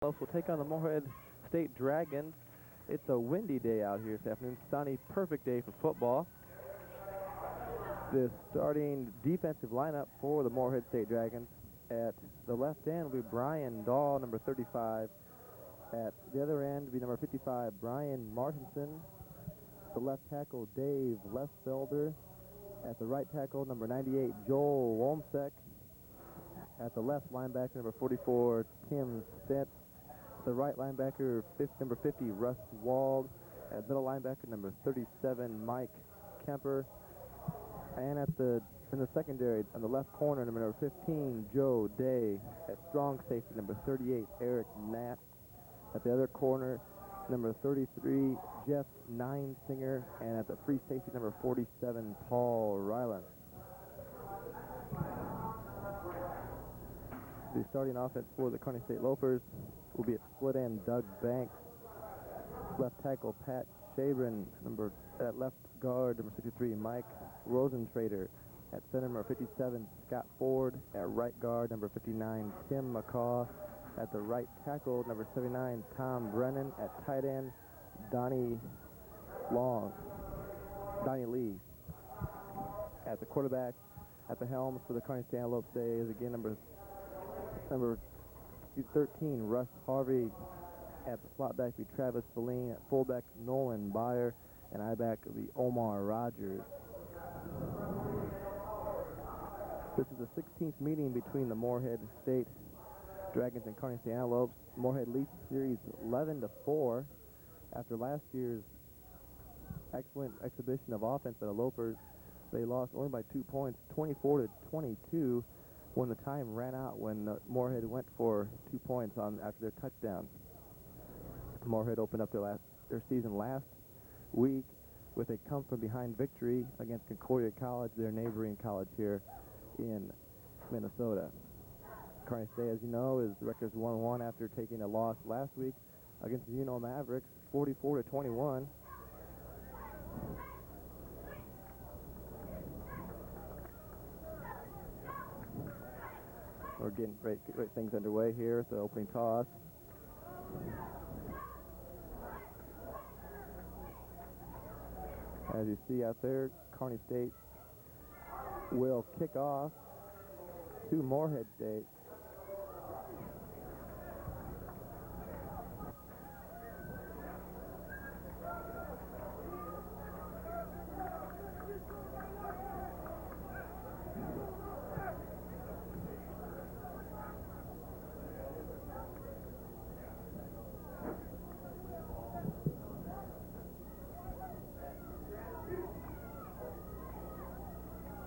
Will take on the Moorhead State Dragons. It's a windy day out here this afternoon. Sunny, perfect day for football. The starting defensive lineup for the Moorhead State Dragons. At the left end will be Brian Dahl, number 35. At the other end will be number 55, Brian Martinson. The left tackle, Dave Lessfelder. At the right tackle, number 98, Joel Womsek. At the left linebacker, number 44, Tim Stentz. The right linebacker, number 50, Russ Wald. At middle linebacker, number 37, Mike Kemper. And in the secondary, on the left corner, number 15, Joe Day. At strong safety, number 38, Eric Knapp. At the other corner, number 33, Jeff Ninesinger. And at the free safety, number 47, Paul Ryland. The starting offense for the Kearney State Lopers will be at split end, Doug Banks. Left tackle, Pat Shabrin. At left guard, number 63, Mike Rosentrader. At center, number 57, Scott Ford. At right guard, number 59, Tim McCaw. At the right tackle, number 79, Tom Brennan. At tight end, Donnie Lee. At the quarterback, at the helm for the Kearney State Antelopes today is again number 13, Russ Harvey. At the slot back will be Travis Feline. At fullback, Nolan Byer. And I-back will be Omar Rogers. This is the 16th meeting between the Moorhead State Dragons and Kearney State Antelopes. Moorhead leads the series 11-4 after last year's excellent exhibition of offense by the Lopers. They lost only by 2 points, 24-22. When the time ran out, when Moorhead went for 2 points after their touchdown. Moorhead opened up their season last week with a come-from-behind victory against Concordia College, their neighboring college here in Minnesota. Kearney State, as you know, the record is 1-1 after taking a loss last week against the Juneau Mavericks, 44-21. We're getting great things underway here at the opening toss. As you see out there, Kearney State will kick off to Moorhead State.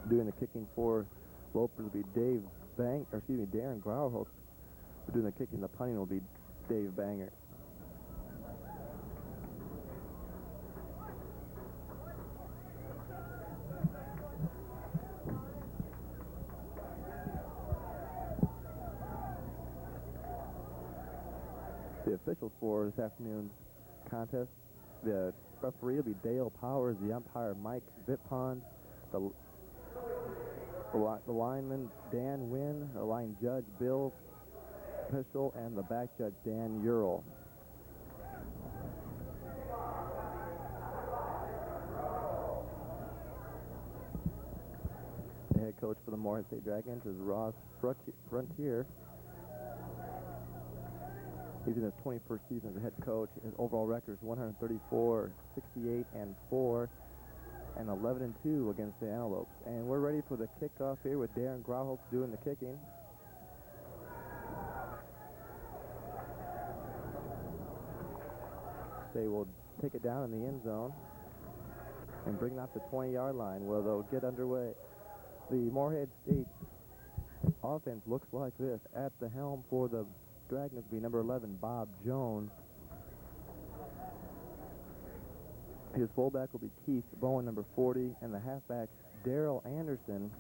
Doing the kicking for Lopers will be Darren Grauholtz. Doing the kicking, the punting will be Dave Banger. The officials for this afternoon's contest, the referee will be Dale Powers, the umpire Mike Vitpond, the lineman, Dan Wynn, the line judge, Bill Pischel, and the back judge, Dan Ural. The head coach for the Moorhead State Dragons is Ross Frontier. He's in his 21st season as a head coach. His overall record is 134, 68, and 4. And 11-2 against the Antelopes. And we're ready for the kickoff here with Darren Grauholtz doing the kicking. They will take it down in the end zone and bring it out the 20-yard line where they'll get underway. The Moorhead State offense looks like this. At the helm for the Dragons will be number 11, Bob Jones. His fullback will be Keith Bowen, number 40, and the halfback, Daryl Anderson.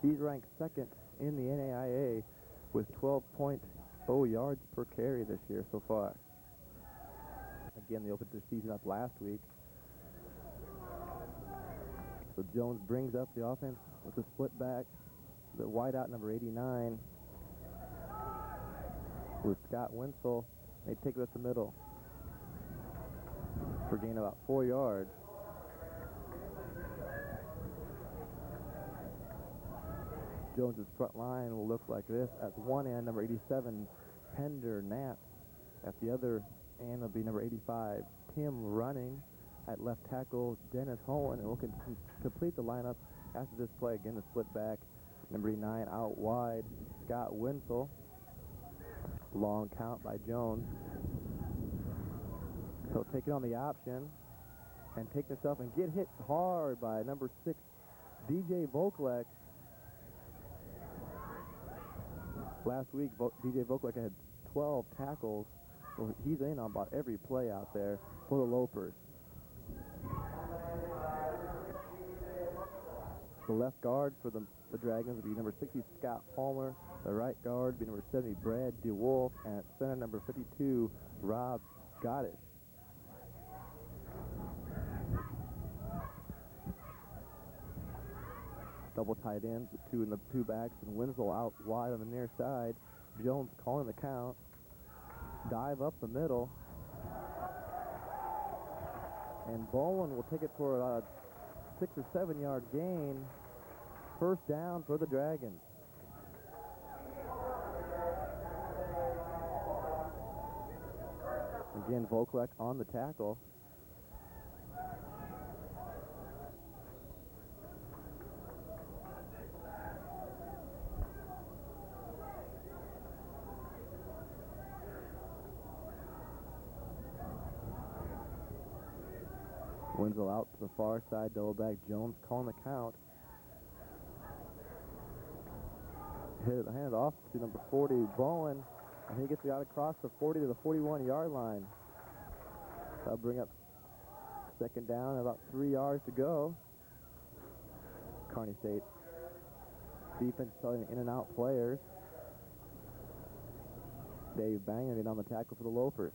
He's ranked second in the NAIA with 12.0 yards per carry this year so far. Again, they opened their season up last week. So Jones brings up the offense with a split back. The wideout, number 89, with Scott Winsel They take it up the middle for gain about 4 yards. Jones's front line will look like this. At one end, number 87, Pender Nat. At the other end will be number 85, Tim Running. At left tackle, Dennis Hohen. And we'll complete the lineup after this play. Again, the split back. Number 89 out wide, Scott Winsel. Long count by Jones. He'll take it on the option and take himself and get hit hard by number 6, DJ Vokalek. Last week, DJ Vokalek had 12 tackles, so he's in on about every play out there for the Lopers. The left guard for the Dragons will be number 60, Scott Palmer. The right guard will be number 70, Brad DeWolf. And at center, number 52, Rob Scottish. Double tight ends, the two in the two backs, and Winslow out wide on the near side. Jones calling the count. Dive up the middle. And Bowen will take it for a 6 or 7 yard gain. First down for the Dragons. Again, Vokalek on the tackle. Winslow out to the far side, double back. Jones calling the count. Handed off to number 40, Bowen, and he gets it out across the 40 to the 41-yard line. That'll bring up second down, about 3 yards to go. Kearney State defense starting in and out players. Dave Banger in on the tackle for the Lopers.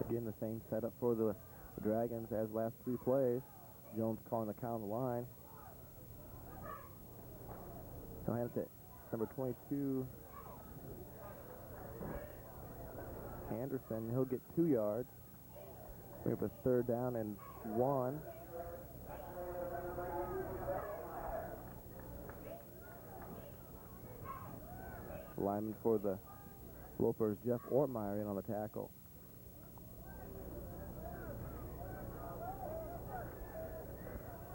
Again, the same setup for the Dragons as last 3 plays. Jones calling the count on the line. He'll hand it to number 22, Anderson. He'll get 2 yards. We have a third down and 1. Lineman for the Lopers, Jeff Ortmeyer, in on the tackle.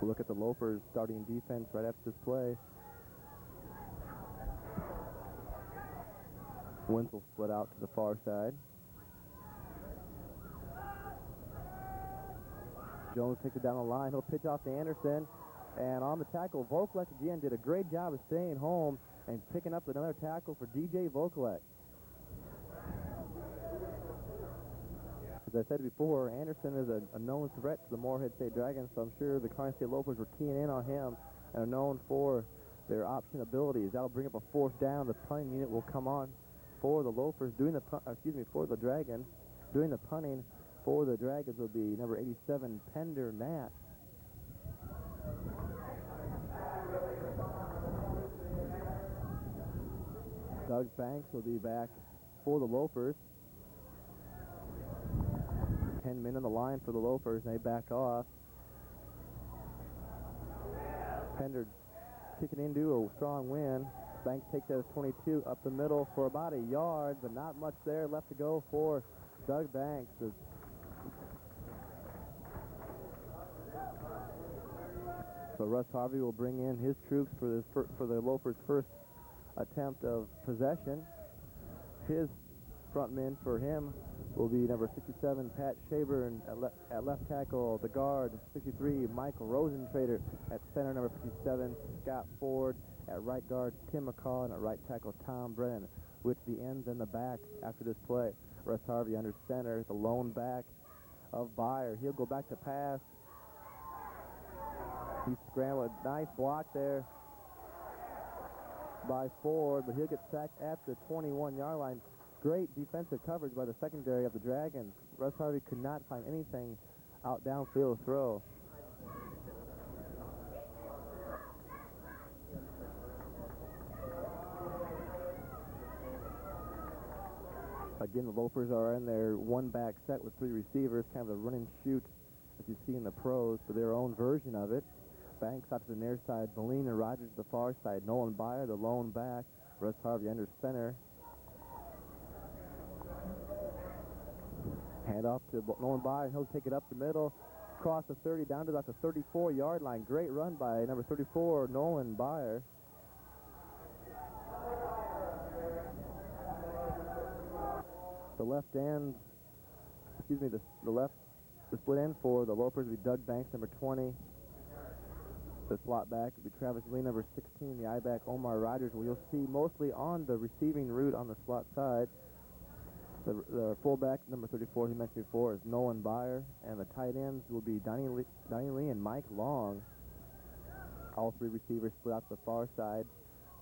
We'll look at the Lopers starting defense right after this play. Winslow split out to the far side. Jones takes it down the line. He'll pitch off to Anderson. And on the tackle, Vokalek again did a great job of staying home and picking up another tackle for DJ Vokalek. As I said before, Anderson is a known threat to the Moorhead State Dragons, so I'm sure the Kearney State Lopers were keying in on him and are known for their option abilities. That'll bring up a fourth down. The punting unit will come on for the Lopers, for the Dragons. Doing the punting for the Dragons will be number 87, Pender Nat. Doug Banks will be back for the Lopers. 10 men on the line for the Lopers, and they back off. Pender kicking into a strong wind. Banks takes that as 22 up the middle for about a yard, but not much there left to go for Doug Banks. So Russ Harvey will bring in his troops for the Lopers' first attempt of possession. His front men for him will be number 67, Pat Shaber, and at left tackle, the guard, 63, Michael Rosentrader. At center, number 57, Scott Ford. At right guard, Tim McCall, and at right tackle, Tom Brennan, with the ends and the back after this play. Russ Harvey under center, the lone back of Byer. He'll go back to pass. He scrambled. Nice block there by Ford, but he'll get sacked at the 21-yard line. Great defensive coverage by the secondary of the Dragons. Russ Harvey could not find anything out downfield to throw. Again, the Lopers are in their one-back set with 3 receivers, kind of a run and shoot as you see in the pros, for their own version of it. Banks out to the near side, Valine and Rogers to the far side. Nolan Byer, the lone back. Russ Harvey under center. Hand off to Nolan Byer, and he'll take it up the middle, across the 30, down to about the 34-yard line. Great run by number 34, Nolan Byer. The left end, excuse me, the split end for the Lopers will be Doug Banks, number 20. The slot back will be Travis Lee, number 16. The I-back, Omar Rogers, who you'll see mostly on the receiving route on the slot side. The fullback, number 34, he mentioned before, is Nolan Byer. And the tight ends will be Donnie Lee and Mike Long. All 3 receivers split out to the far side.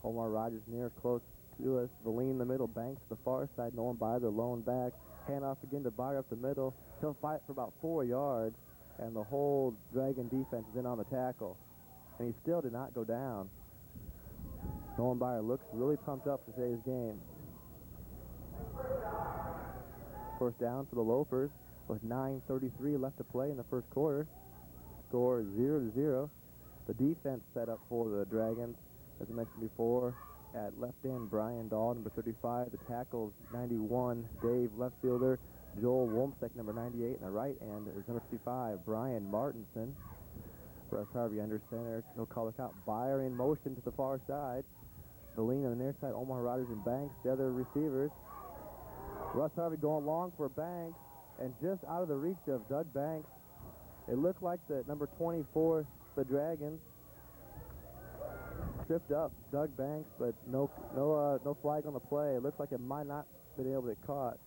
Omar Rogers near close to us. Valine in the middle, Banks to the far side. Nolan Byer, the lone back. Hand off again to Byer up the middle. He'll fight for about 4 yards, and the whole Dragon defense is in on the tackle. And he still did not go down. Nolan Byer looks really pumped up to save his game. First down for the Lopers with 9:33 left to play in the first quarter. Score 0-0. The defense set up for the Dragons, as I mentioned before, at left end, Brian Dahl, number 35. The tackles, 91, Dave, left fielder. Joel Wolmsteck, number 98. And the right end is number 55, Brian Martinson. Russ Harvey under center. He'll call the count. Byer in motion to the far side. Valine on the near side, Omar Rogers and Banks, the other receivers. Russ Harvey going long for Banks, and just out of the reach of Doug Banks. It looked like the number 24, the Dragons, tripped up Doug Banks, but no flag on the play. It looks like it might not have been able to get caught.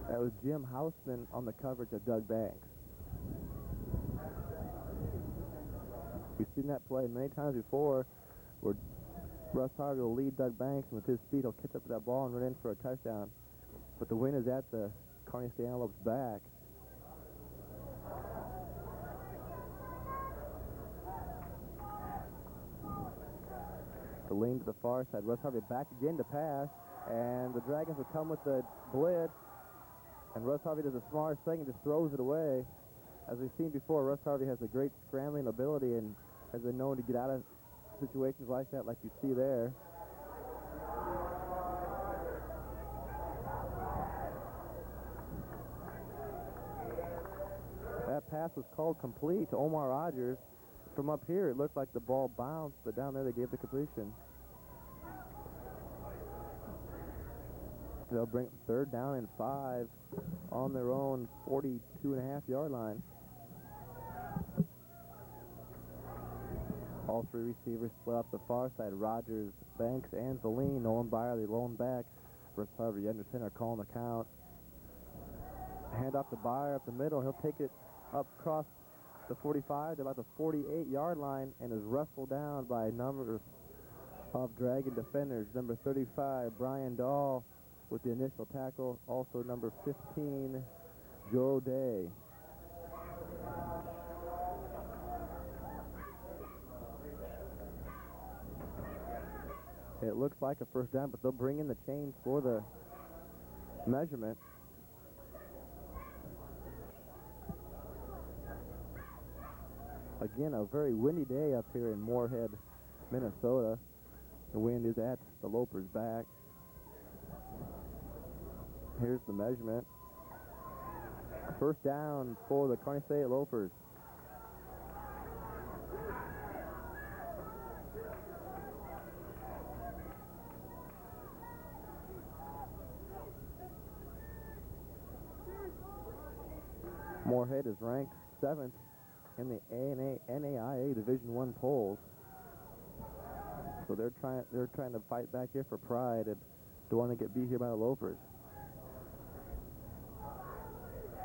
That was Jim Hausman on the coverage of Doug Banks. We've seen that play many times before, where Russ Harvey will lead Doug Banks, and with his speed, he'll catch up with that ball and run in for a touchdown. But the win is at the Kearney State Antelopes' back. The lean to the far side. Russ Harvey back again to pass, and the Dragons will come with the blitz, and Russ Harvey does a smart thing and just throws it away. As we've seen before, Russ Harvey has a great scrambling ability and has been known to get out of situations like that, like you see there. That pass was called complete to Omar Rogers. From up here, it looked like the ball bounced, but down there they gave the completion. They'll bring it 3rd down and 5 on their own 42.5-yard line. All 3 receivers split up the far side. Rogers, Banks, and Valine. Nolan Byer, the lone back. Russ Harvey under center calling the count. Hand off to Byer up the middle. He'll take it up across the 45 to about the 48-yard line and is wrestled down by numbers of Dragon defenders. Number 35, Brian Dahl, with the initial tackle. Also number 15, Joe Day. It looks like a first down, but they'll bring in the chains for the measurement. Again, a very windy day up here in Moorhead, Minnesota. The wind is at the Lopers' back. Here's the measurement. First down for the Kearney State Lopers. Moorhead is ranked 7th in the NAIA Division I polls. So they're trying to fight back here for pride and don't want to get beat here by the Lopers.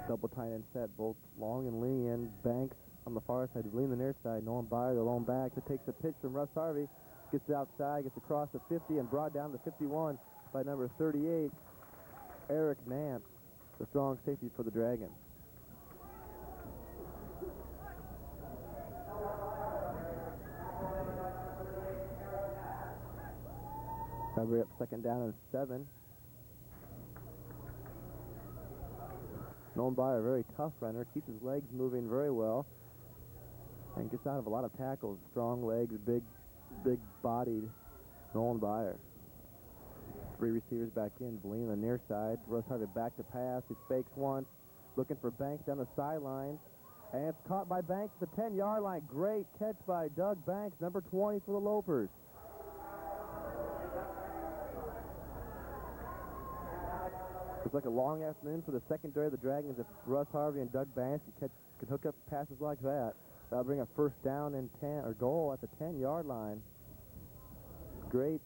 Double tight end set, both Long and Lee in. Banks on the far side, Lee on the near side. Nolan Byer, the lone back. He takes a pitch from Russ Harvey, gets it outside, gets across the 50 and brought down to 51 by number 38, Eric Nance, the strong safety for the Dragons. Recovery up, second down and 7. Nolan Byer, a very tough runner, keeps his legs moving very well, and gets out of a lot of tackles. Strong legs, big-bodied Nolan Byer. 3 receivers back in. Valine on the near side. Russ Harvey back to pass. He fakes once. Looking for Banks down the sideline. And it's caught by Banks at the 10-yard line. Great catch by Doug Banks, number 20 for the Lopers. It's like a long afternoon for the secondary of the Dragons if Russ Harvey and Doug Banks can hook up passes like that. That'll bring a first down and 10 or goal at the 10-yard line. Great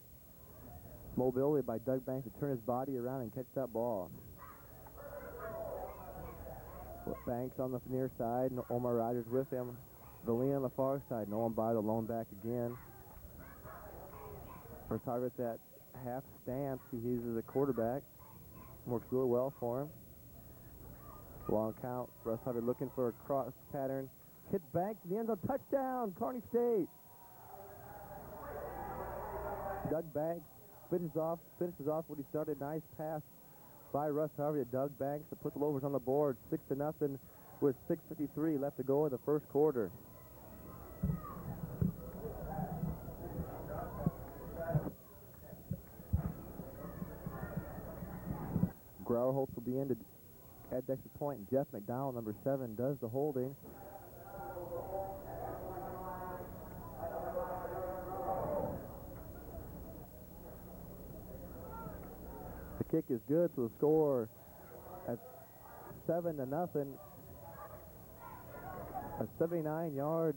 mobility by Doug Banks to turn his body around and catch that ball. Banks on the near side, Omar Rogers with him. Valine on the far side, Nolan Byer the lone back again. Russ Harvey at that half stance, he uses a quarterback. Works really well for him. Long count, Russ Harvey looking for a cross pattern. Hit Banks in the end zone, touchdown, Kearney State. Doug Banks finishes off what he started. Nice pass by Russ Harvey to Doug Banks to put the Lopers on the board, 6-0 with 6:53 left to go in the first quarter. Grauerholtz will be in to add the extra point. Jeff McDowell, number 7, does the holding. The kick is good, so the score at 7-0. A 79-yard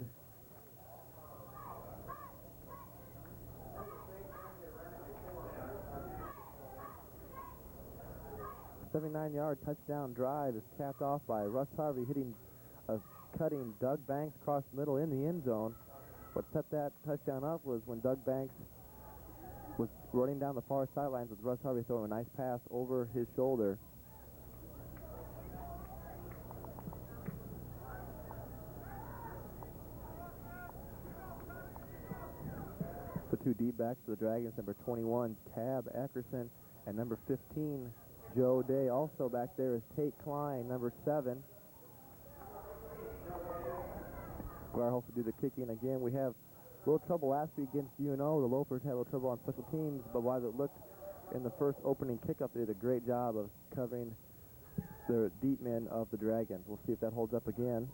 touchdown drive is capped off by Russ Harvey cutting Doug Banks across the middle in the end zone. What set that touchdown up was when Doug Banks was running down the far sidelines with Russ Harvey throwing a nice pass over his shoulder. The 2 deep backs for the Dragons, number 21, Tab Ackerson, and number 15, Joe Day. Also back there is Tate Klein, number 7. Grauerholtz will do the kicking again. We have a little trouble last week against UNO. The Lopers had a little trouble on special teams, but while it looked in the first opening kickoff, they did a great job of covering the deep men of the Dragons. We'll see if that holds up again.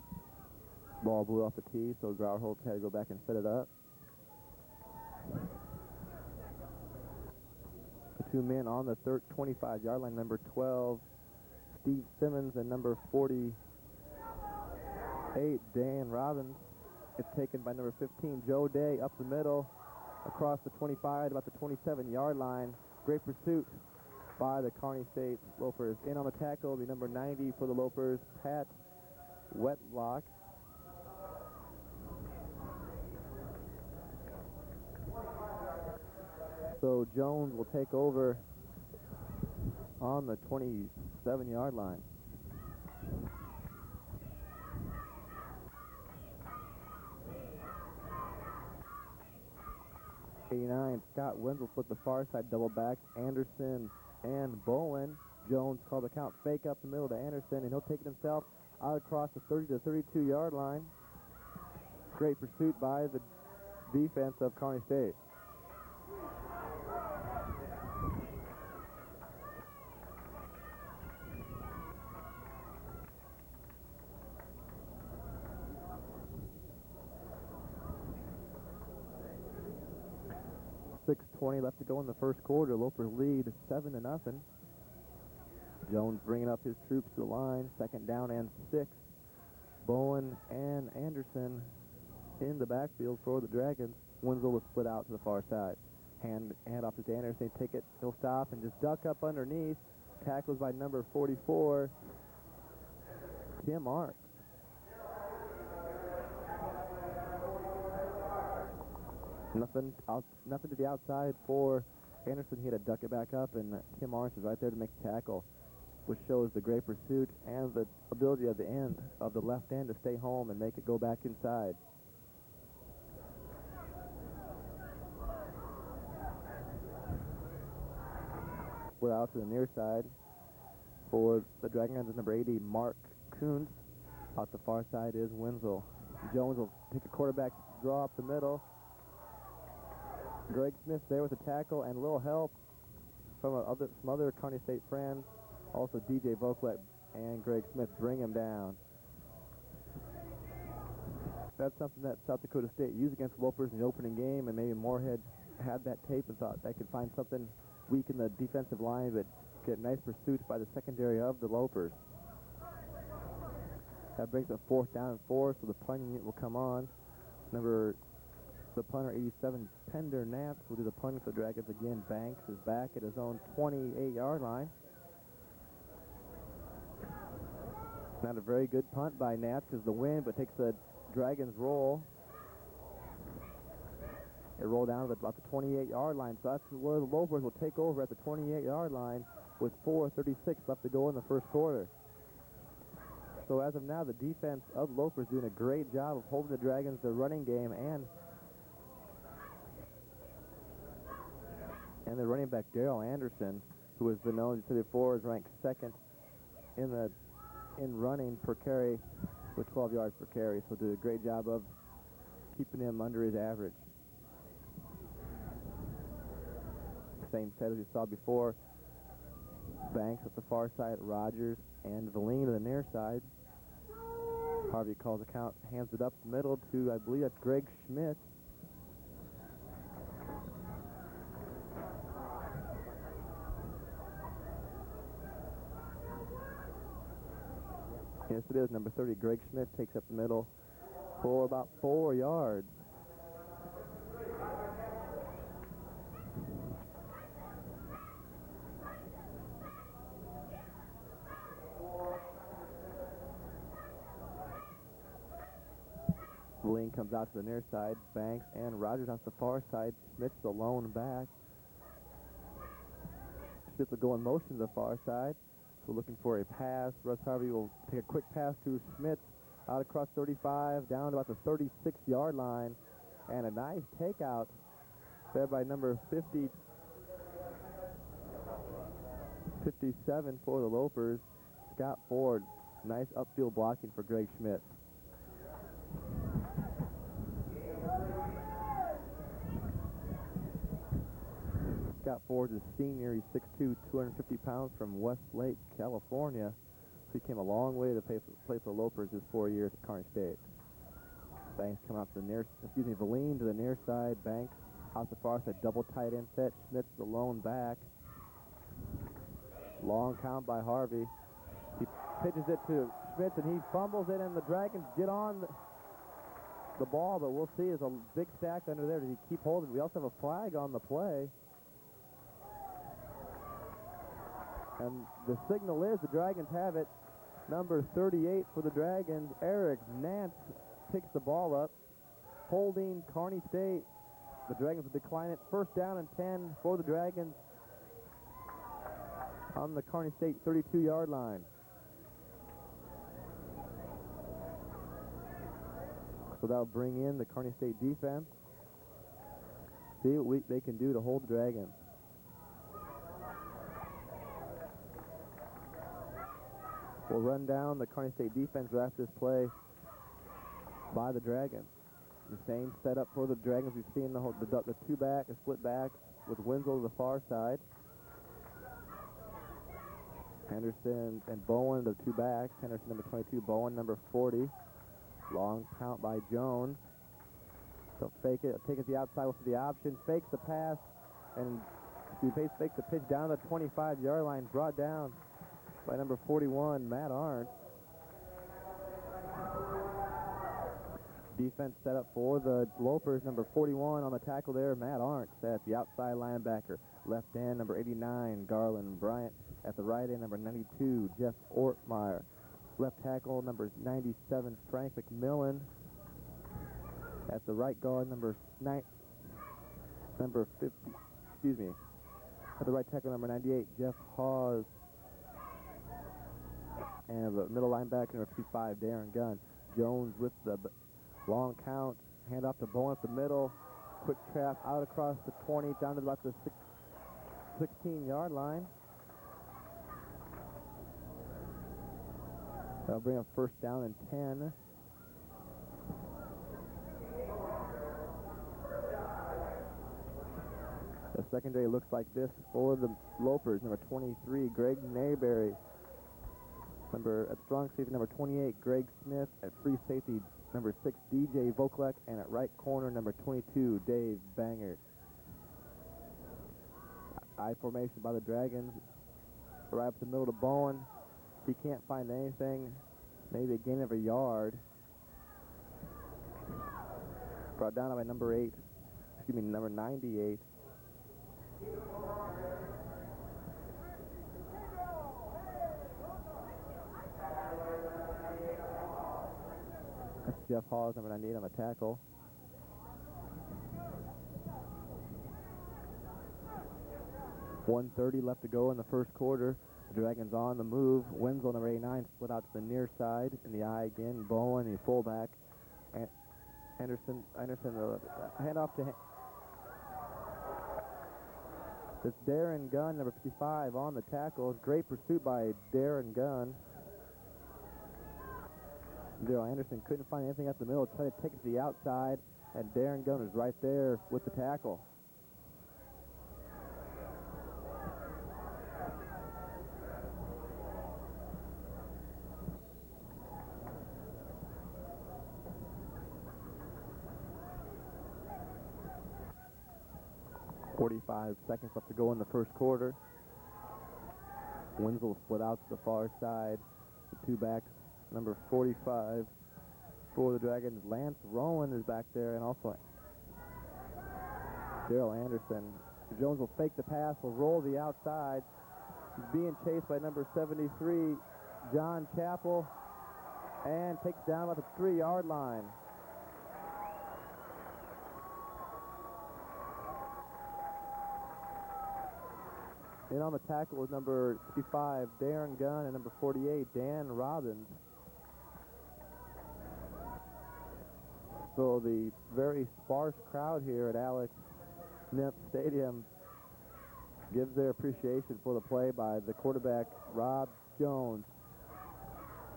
Ball blew off the tee, so Grauerholtz had to go back and set it up. The 2 men on the 25-yard line, number 12, Steve Simmons, and number 48, Dan Robbins. It's taken by number 15, Joe Day, up the middle, across the 25, about the 27-yard line. Great pursuit by the Kearney State Lopers. In on the tackle will be number 90 for the Lopers, Pat Wetlock. So Jones will take over on the 27-yard line. Scott Wenzel split the far side, double backs Anderson and Bowen. Jones called the count, fake up the middle to Anderson, and he'll take it himself out across the 30 to 32-yard line. Great pursuit by the defense of Kearney State. .6:20 left to go in the first quarter. Lopers lead 7-0. Jones bringing up his troops to the line. Second down and 6. Bowen and Anderson in the backfield for the Dragons. Wenzel was split out to the far side. Hand off to Anderson. Take it. He'll stop and just duck up underneath. Tackles by number 44, Tim Arks. Nothing to the outside for Anderson. He had to duck it back up, and Tim Arns is right there to make the tackle, which shows the great pursuit and the ability of the left end to stay home and make it go back inside. split out to the near side. For the Dragons, number 80, Mark Kuntz. Out the far side is Wenzel. Jones will take a quarterback draw up the middle. Greg Smith there with a tackle and a little help from some other Kearney State friends. Also DJ Voklet and Greg Smith bring him down. That's something that South Dakota State used against Lopers in the opening game, and maybe Moorhead had that tape and thought they could find something weak in the defensive line, but get nice pursuits by the secondary of the Lopers. That brings up 4th down and 4, so the punting unit will come on. The punter, 87, Pender Nance, will do the punting for the Dragons again. Banks is back at his own 28-yard line. Not a very good punt by Nance because the wind, but takes the Dragons roll. They roll down to about the 28-yard line, so that's where the Lopers will take over at the 28-yard line with 4:36 left to go in the first quarter. So as of now, the defense of the Lopers doing a great job of holding the Dragons to running game, and the running back Daryl Anderson, who has been known to before, is ranked 2nd in running per carry with 12 yards per carry. So did a great job of keeping him under his average. Same set as we saw before. Banks at the far side, Rogers and Valine to the near side. Harvey calls the count, hands it up the middle to, I believe that's Greg Schmidt. Yes, it is. Number 30, Greg Schmidt, takes up the middle for about 4 yards. Valine comes out to the near side. Banks and Rogers on the far side. Schmidt's the lone back. Schmidt will go in motion to the far side. So looking for a pass. Russ Harvey will take a quick pass to Schmidt out across 35, down to about the 36-yard line. And a nice takeout there by number 57 for the Lopers, Scott Ford. Nice upfield blocking for Greg Schmidt. Scott Ford is a senior. He's 6'2", 250 pounds from Westlake, California. So he came a long way to play for the Lopers his 4 years at Kearney State. Banks come out to the Valine to the near side. Banks out the far side, double tight end set. Schmidt's the lone back. Long count by Harvey. He pitches it to Schmidt, and he fumbles it, and the Dragons get on the ball, but we'll see. There's a big stack under there. Does he keep holding? We also have a flag on the play. And the signal is the Dragons have it. Number 38 for the Dragons, Eric Nance, picks the ball up. Holding Kearney State. The Dragons will decline it. 1st down and 10 for the Dragons on the Kearney State 32-yard line. So that'll bring in the Kearney State defense. See what they can do to hold the Dragons. We'll run down the Kearney State defense after this play by the Dragons. The same setup for the Dragons. We've seen the two-back, a split back with Wenzel to the far side. Henderson and Bowen, the two backs. Henderson, number 22, Bowen, number 40. Long count by Jones. So fake it, take it to the outside with the option. Fakes the pass, and fakes the pitch down the 25-yard line, brought down by number 41, Matt Arndt. Defense set up for the Lopers. Number 41 on the tackle there, Matt Arndt. That's the outside linebacker. Left end, number 89, Garland Bryant. At the right end, number 92, Jeff Ortmeyer. Left tackle, number 97, Frank McMillan. At the right guard, number 50, At the right tackle, number 98, Jeff Hawes. And the middle linebacker, number 55, Darren Gunn. Jones with the long count. Hand off to Bowen at the middle. Quick trap out across the 20, down to about the 16-yard line. That'll bring up first down and 10. The secondary looks like this for the Lopers. Number 23, Greg Mayberry. At strong safety, number 28, Greg Smith. At free safety, number 6, DJ Voklek. And at right corner, number 22, Dave Banger. I formation by the Dragons. Right up the middle to Bowen. He can't find anything. Maybe a gain of a yard. Brought down by number 98. That's Jeff Hawes, number 98 on the tackle. .130 left to go in the first quarter. The Dragons on the move. Wenzel, number 89, split out to the near side. In the eye again. Bowen, the fullback. Anderson, hand off to It's Darren Gunn, number 55, on the tackle. Great pursuit by Darren Gunn. Daryl Anderson couldn't find anything at the middle. Tried to take it to the outside, and Darren Gunn is right there with the tackle. .45 seconds left to go in the first quarter. Wenzel split out to the far side. The two backs, number 45 for the Dragons. Lance Rowan is back there, and also Daryl Anderson. Jones will fake the pass, will roll the outside. He's being chased by number 73, John Chappell, and takes down at the 3-yard line. In on the tackle was number 65, Darren Gunn, and number 48, Dan Robbins. So the very sparse crowd here at Alex Nipp Stadium gives their appreciation for the play by the quarterback, Rob Jones.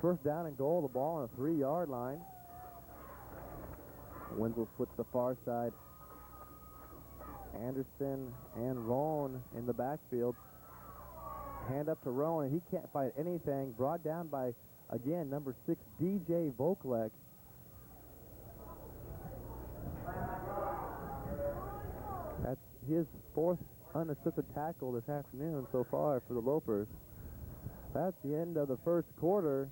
First down and goal, the ball on a 3-yard line. Wenzel splits the far side. Anderson and Rowan in the backfield. Hand up to Rowan, and he can't find anything. Brought down by, again, number 6, DJ Voklek. That's his 4th unassisted tackle this afternoon so far for the Lopers. That's the end of the first quarter.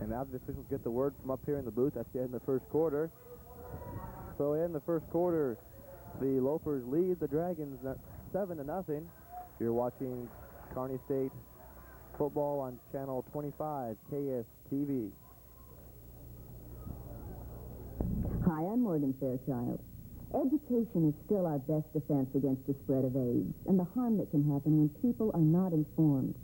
And now the officials get the word from up here in the booth. That's the end of the first quarter. So in the first quarter, the Lopers lead the Dragons 7-0. You're watching Kearney State football on channel 25, KSTV. Hi, I'm Morgan Fairchild. Education is still our best defense against the spread of AIDS and the harm that can happen when people are not informed.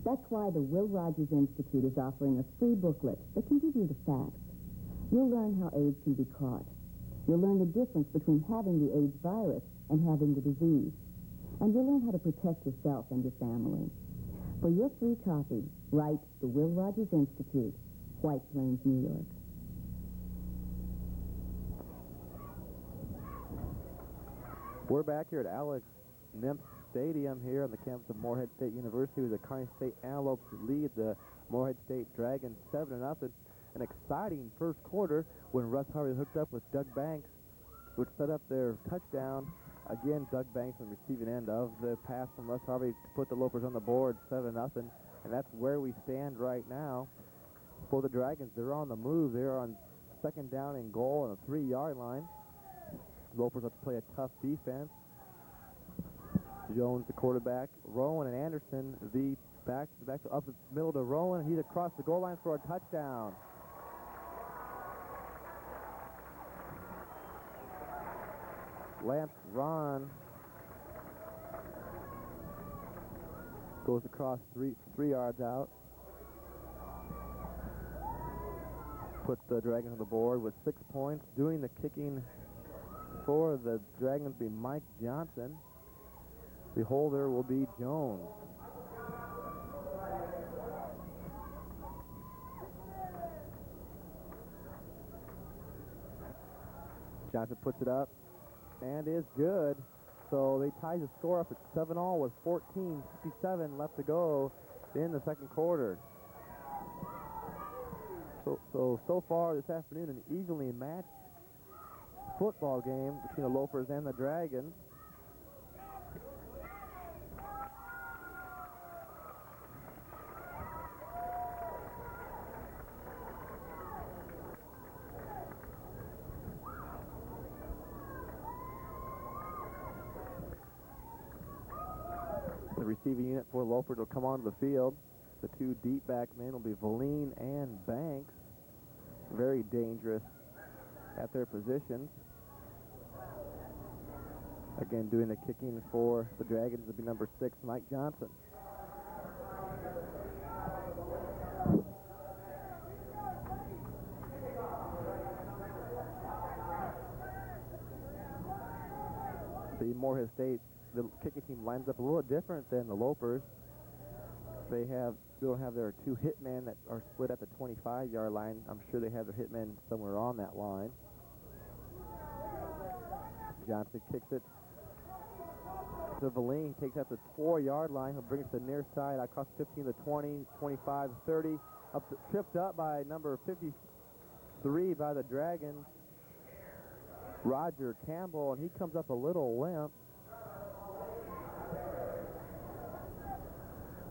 That's why the Will Rogers Institute is offering a free booklet that can give you the facts. You'll learn how AIDS can be caught. You'll learn the difference between having the AIDS virus and having the disease. And you'll learn how to protect yourself and your family. For your free copy, write the Will Rogers Institute, White Plains, New York. We're back here at Alex Nipp Stadium here on the campus of Moorhead State University, with the Kearney State Antelopes lead the Moorhead State Dragons 7-0. An exciting first quarter when Russ Harvey hooked up with Doug Banks, which set up their touchdown. Again, Doug Banks on the receiving end of the pass from Russ Harvey to put the Lopers on the board, 7-0. And that's where we stand right now for the Dragons. They're on the move. They're on second down and goal on a 3-yard line. Lopers have to play a tough defense. Jones, the quarterback. Rowan and Anderson, the back up the middle to Rowan. He's across the goal line for a touchdown. Lance Ron goes across three yards out. Put the Dragons on the board with 6 points. Doing the kicking for the Dragons be Mike Johnson. The holder will be Jones. Johnson puts it up and is good. So they tie the score up at 7-all with 14:57 left to go in the second quarter. So far this afternoon, an evenly matched football game between the Lopers and the Dragons. The receiving unit for Lopers will come onto the field. The two deep back men will be Valine and Banks. Very dangerous at their positions. Again, doing the kicking for the Dragons will be number 6, Mike Johnson. The Moorhead State, the kicking team lines up a little different than the Lopers. They don't have their two hitmen that are split at the 25-yard line. I'm sure they have their hitmen somewhere on that line. Johnson kicks it to Valine, takes out the 4-yard line. He'll bring it to the near side, across 15 to 20, 25 to 30. Tripped up by number 53 by the Dragons, Roger Campbell, and he comes up a little limp.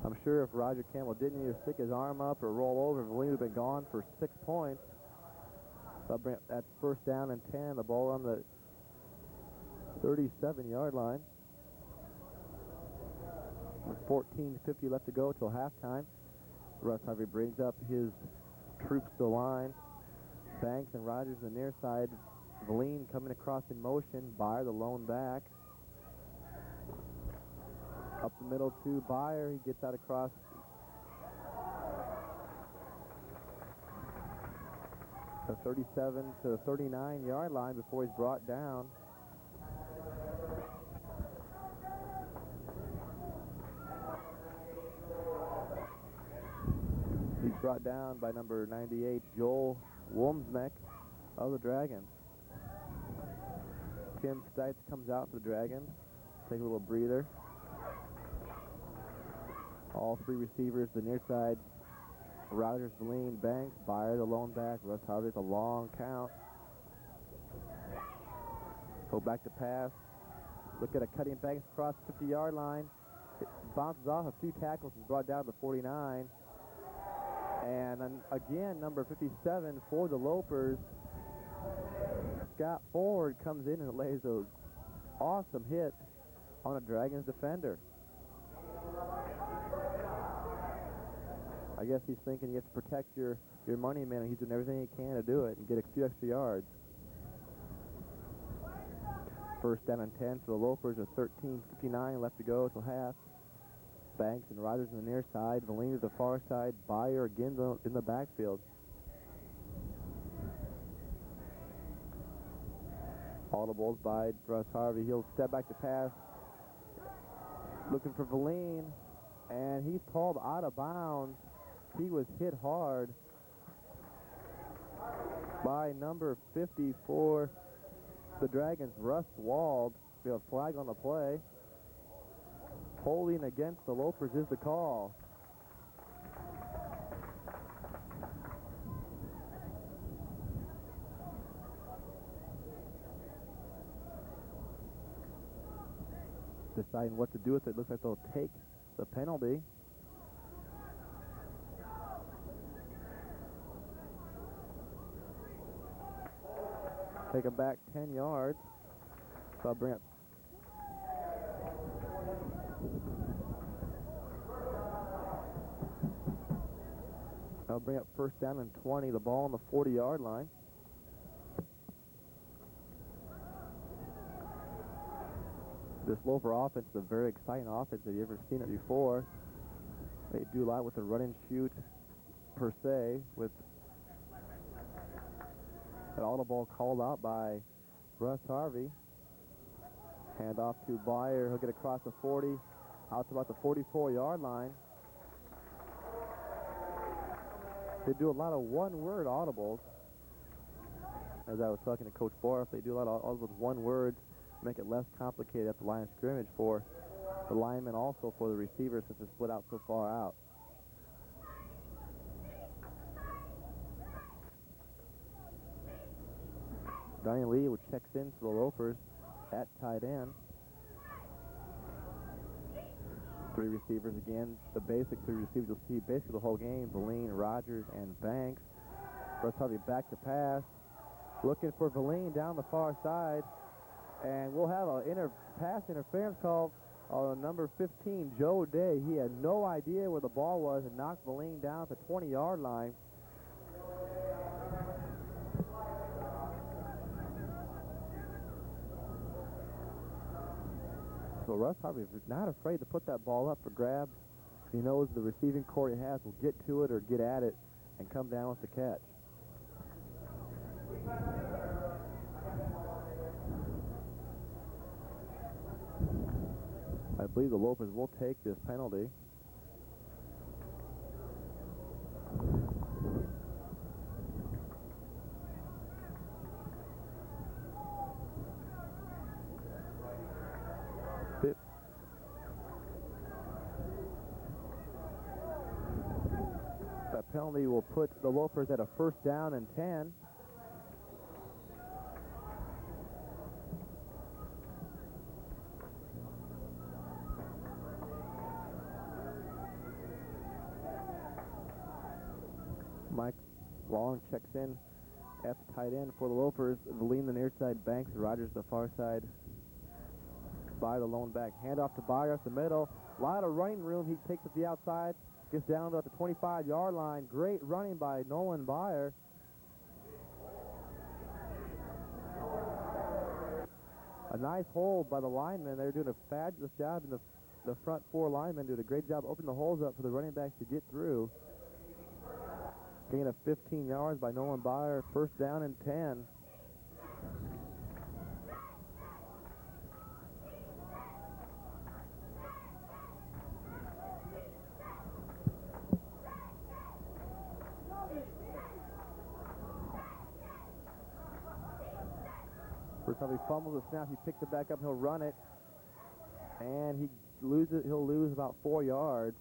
I'm sure if Roger Campbell didn't either stick his arm up or roll over, Valine would have been gone for 6 points. So that's first down and 10. The ball on the 37-yard line. With 14:50 left to go till halftime. Russ Harvey brings up his troops to the line. Banks and Rogers on the near side. Valine coming across in motion. Byer, the lone back. Up the middle to Byer. He gets out across the 37 to the 39-yard line before he's brought down. He's brought down by number 98, Joel Womsmeck of the Dragons. Tim Stites comes out for the Dragons. Take a little breather. All three receivers, the near side, Rogers, Valine, Banks, Byer, the lone back, Russ Harvey, the long count. Go back to pass. Look at a cutting Banks across the 50-yard line. It bounces off a few tackles and brought down to 49. And then again, number 57 for the Lopers, Scott Ford comes in and lays an awesome hit on a Dragons defender. I guess he's thinking you have to protect your money man, and he's doing everything he can to do it and get a few extra yards. First down and 10 for the Lopers with 13:59 left to go till half. Banks and Rogers on the near side, Valine to the far side, Byer again in the backfield. Audibles by Russ Harvey. He'll step back to pass, looking for Valine, and he's called out of bounds. He was hit hard by number 50 for the Dragons, Russ Wald. We have a flag on the play. Holding against the Lopers is the call. Deciding what to do with it. Looks like they'll take the penalty. Take him back 10 yards. So I'll bring up first down and 20, the ball on the 40-yard line. This Loper offense is a very exciting offense. Have you ever seen it before? They do a lot with the run and shoot per se, with an audible called out by Russ Harvey. Hand off to Byer. He'll get across the 40, out to about the 44-yard line. They do a lot of one-word audibles. As I was talking to Coach Borf, they do a lot of audibles with one words, make it less complicated at the line of scrimmage for the linemen, also for the receivers, since they're split out so far out. Donnie Lee, which checks in for the Lopers at tight end. Three receivers again. The basic three receivers you'll see basically the whole game. Valine, Rogers, and Banks. First probably back to pass. Looking for Valine down the far side. And we'll have a pass interference call on number 15, Joe Day. He had no idea where the ball was and knocked Valine down at the 20-yard line. So Russ Harvey is not afraid to put that ball up for grabs. He knows the receiving core he has will get to it or get at it and come down with the catch. I believe the Lopers will take this penalty. That penalty will put the Lopers at a 1st down and 10. Mike Long checks in at the tight end for the Lopers. Valine the near side, Banks, Rogers the far side. By the lone back. Hand off to Byer up the middle. A lot of running room. He takes it to the outside. Gets down to the 25-yard line. Great running by Nolan Byer. A nice hold by the linemen. They're doing a fabulous job, and the front four linemen doing a great job opening the holes up for the running backs to get through. Gain of 15 yards by Nolan Byer. 1st down and 10. First time he fumbles the snap, he picks it back up, he'll run it, and he'll lose about 4 yards.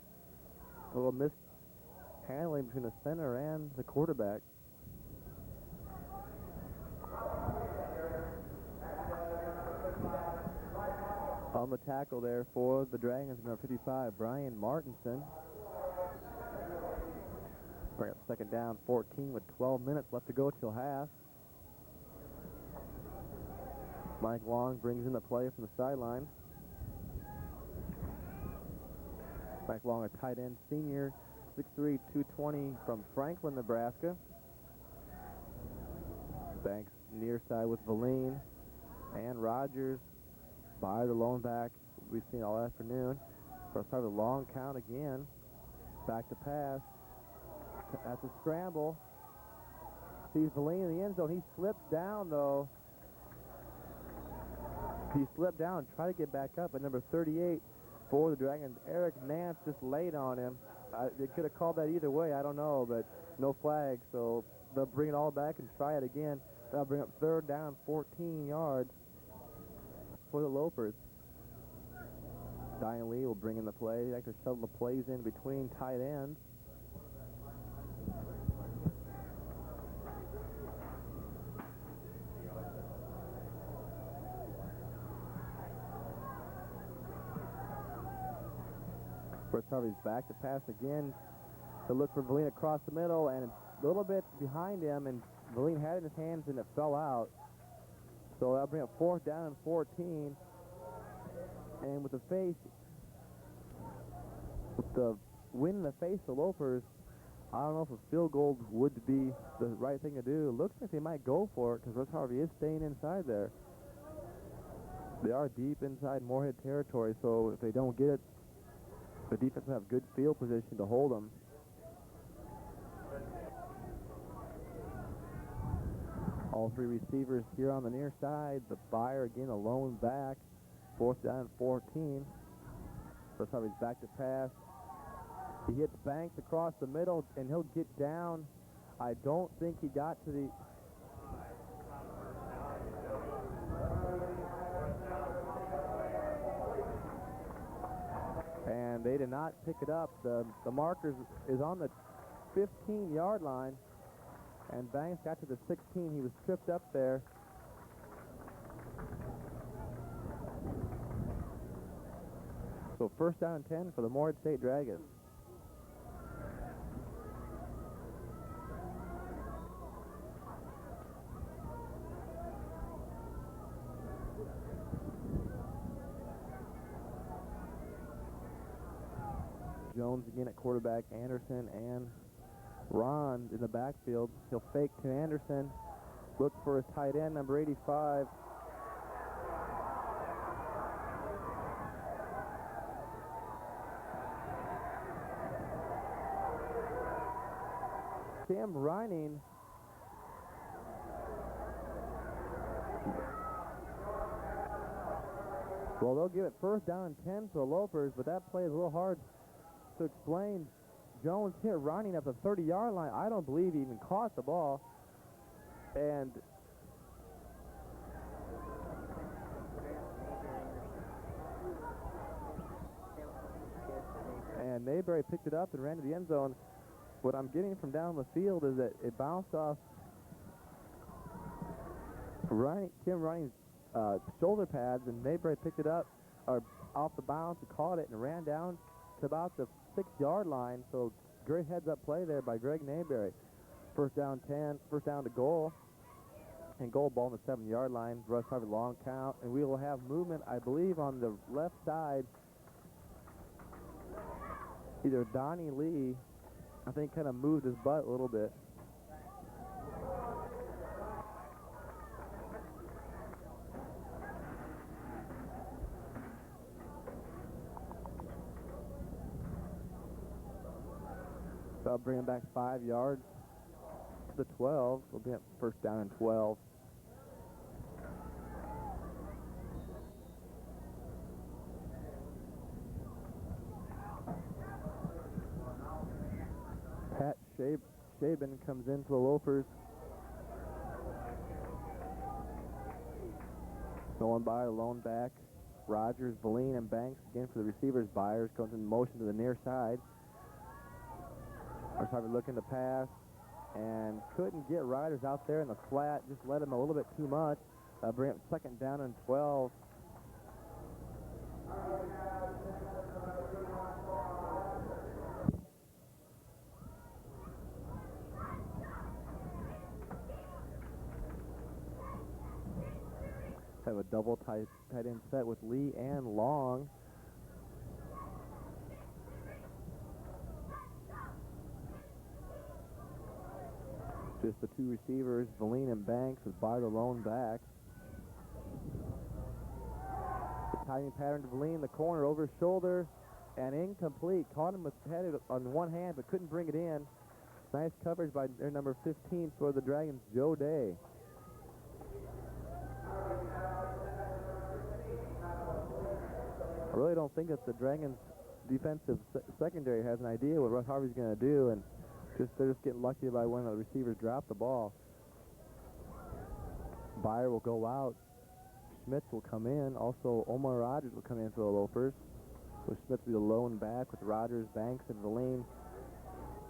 A little mishandling between the center and the quarterback. On the tackle there for the Dragons, number 55, Brian Martinson. Bring up 2nd down, 14 with 12 minutes left to go till half. Mike Long brings in the play from the sideline. Mike Long, a tight end senior, 6'3", 220 from Franklin, Nebraska. Banks near side with Valine and Rogers by the lone back. We've seen all afternoon. First time a long count again. Back to pass. That's a scramble. Sees Valine in the end zone. He slips down though. He slipped down, tried to get back up, but number 38 for the Dragons, Eric Nance, just laid on him. They could have called that either way, I don't know, but no flag, so they'll bring it all back and try it again. That'll bring up 3rd down, 14 yards for the Lopers. Diane Lee will bring in the play. They like to shuttle the plays in between tight ends. First Harvey's back to pass again to look for Valine across the middle, and a little bit behind him, and Valine had it in his hands and it fell out. So that'll bring up 4th down and 14. And with the wind in the face, the Lopers, I don't know if a field goal would be the right thing to do. It looks like they might go for it because Russ Harvey is staying inside there. They are deep inside Moorhead territory, so if they don't get it, the defense will have good field position to hold them. All three receivers here on the near side. The Byer again, a lone back. 4th down and 14. First time he's back to pass. He hits Banks across the middle, and he'll get down. I don't think he got to the... And they did not pick it up. The marker is on the 15-yard line, and Banks got to the 16. He was tripped up there. So 1st down and 10 for the Moorhead State Dragons. Jones again at quarterback, Anderson and Ron in the backfield. He'll fake to Anderson. Look for his tight end, number 85. Tim Reining. Well, they'll give it 1st down and 10 for the Lopers, but that play is a little hard to explain. Jones hit Reining at the 30-yard line. I don't believe he even caught the ball. And Mayberry picked it up and ran to the end zone. What I'm getting from down the field is that it bounced off Tim Reining's shoulder pads, and Mayberry picked it up off the bounce and caught it and ran down to about the 6-yard line. So great heads-up play there by Greg Mayberry. 1st down 10, 1st down to goal, and goal ball on the 7-yard line. Russ Harvey long count, and we will have movement, I believe, on the left side. Either Donnie Lee, I think, kind of moved his butt a little bit. So I'll bring him back 5 yards to the 12. We'll be at 1st down and 12. Pat Shaben comes in for the Loafers. Going by a lone back. Rogers, Valine, and Banks again for the receivers. Byers comes in motion to the near side. We're probably looking to pass and couldn't get Riders out there in the flat. Just let him a little bit too much. Bring up 2nd down and 12. Have a double tight end set with Lee and Long. Just the 2 receivers, Valine and Banks, with Bard alone back. The timing pattern to Valine, the corner over his shoulder, and incomplete. Caught him with headed on one hand, but couldn't bring it in. Nice coverage by their number 15 for the Dragons, Joe Day. I really don't think that the Dragons' defensive secondary has an idea what Russ Harvey's going to do, and they're just getting lucky by when the receivers drop the ball. Byer will go out. Schmitz will come in. Also, Omar Rogers will come in for the Loafers. So Schmitz will be the lone back with Rogers, Banks, and Valine,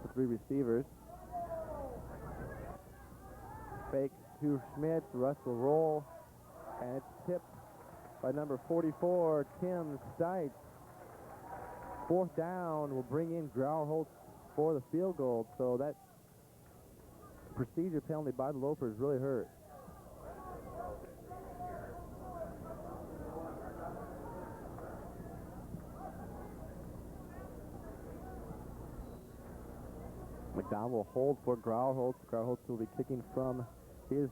the 3 receivers. Fake to Schmitz. Russ will roll, and it's tipped by number 44, Tim Stites. 4th down will bring in Grauerholtz for the field goal. So that procedure penalty by the Loafers really hurt. McDonald will hold for Grauerholtz. Grauerholtz will be kicking from his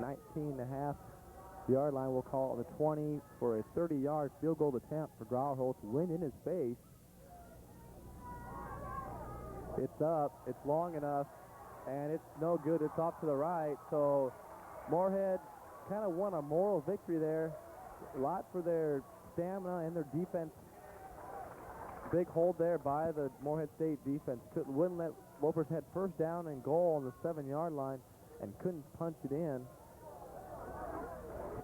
19.5-yard line. We'll call it the 20 for a 30-yard field goal attempt for Grauerholtz. Wind in his face. It's up. It's long enough, and it's no good. It's off to the right. So Moorhead kind of won a moral victory there. A lot for their stamina and their defense. Big hold there by the Moorhead State defense. Wouldn't let Lopers had first down and goal on the 7-yard line and couldn't punch it in.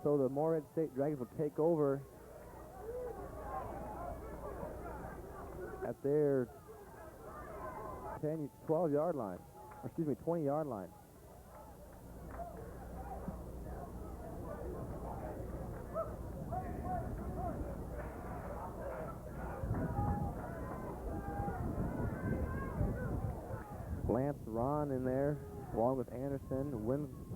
So the Moorhead State Dragons will take over at their 12-yard line. Or excuse me, 20-yard line. Lance Ron in there, along with Anderson.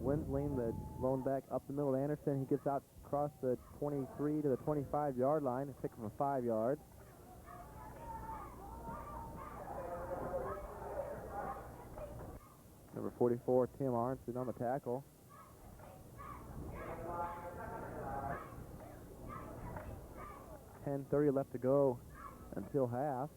Winsling, the lone back, up the middle of Anderson. He gets out across the 23 to the 25-yard line and picks him a 5 yards. Number 44, Tim Arnson on the tackle. .30 left to go until half.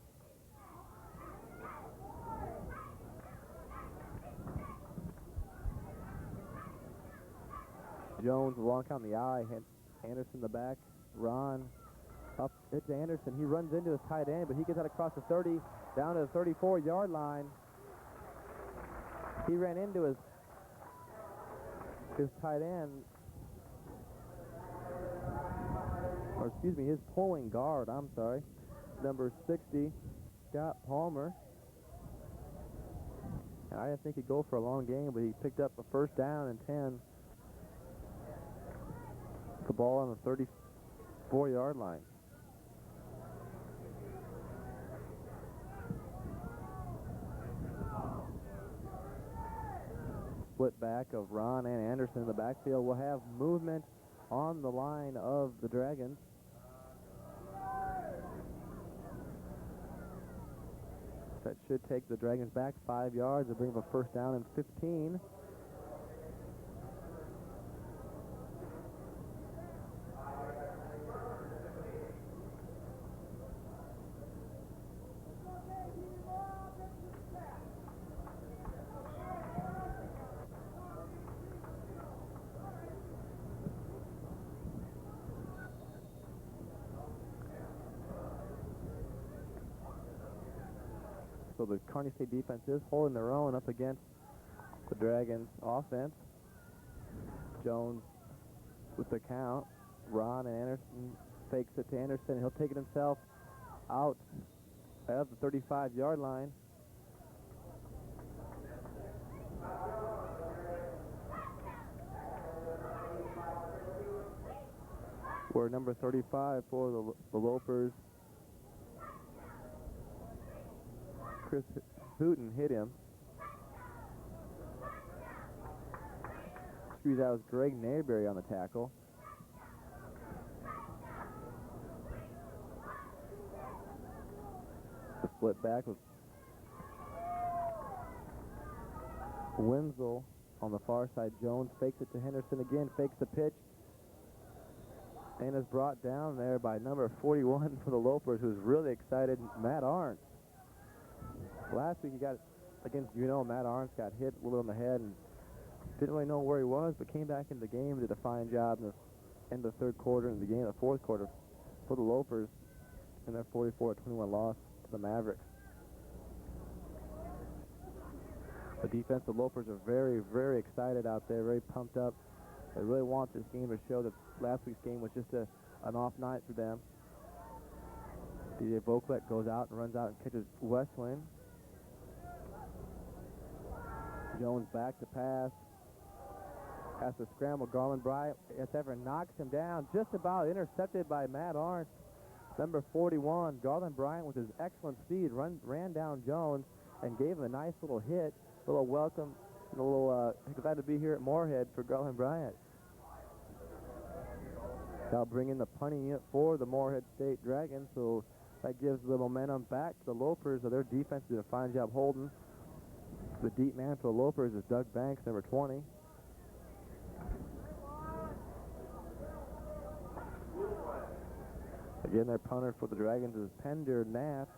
Jones, long count in the eye. Anderson in the back. Ron up. It's Anderson. He runs into his tight end, but he gets out across the 30, down to the 34-yard line. He ran into his tight end, or excuse me, his pulling guard, I'm sorry, number 60, Scott Palmer. And I didn't think he'd go for a long game, but he picked up a first down and 10. The ball on the 34-yard line. Split back of Ron and Anderson in the backfield. We'll have movement on the line of the Dragons. That should take the Dragons back 5 yards and bring them a first down and 15. So the Kearney State defense is holding their own up against the Dragons offense. Jones with the count. Ron and Anderson fakes it to Anderson. He'll take it himself out of the 35-yard line. Where number 35 for the Lopers, Chris Hooten, hit him. Excuse, that was Greg Nayberry on the tackle. The split back with Wenzel on the far side. Jones fakes it to Henderson again, fakes the pitch, and is brought down there by number 41 for the Lopers, who's really excited, Matt Arndt. Last week he got against Matt Arndt got hit a little in the head and didn't really know where he was, but came back into the game and did a fine job in the end of the third quarter and the beginning of the fourth quarter for the Lopers in their 44-21 loss to the Mavericks. The defensive Lopers are very, very excited out there, very pumped up. They really want this game to show that last week's game was just an off night for them. DJ Voklet goes out and runs out and catches Westland. Jones back to pass. Has to scramble. Garland Bryant, if ever, knocks him down. Just about intercepted by Matt Arndt. Number 41, Garland Bryant, with his excellent speed, ran down Jones and gave him a nice little hit. A little welcome. A little glad to be here at Moorhead for Garland Bryant. Now bring in the punting unit for the Moorhead State Dragons, so that gives the momentum back to the Lopers. So their defense did a fine job holding. The deep man for the Lopers is Doug Banks, number 20. Again, their punter for the Dragons is Pender Knapp.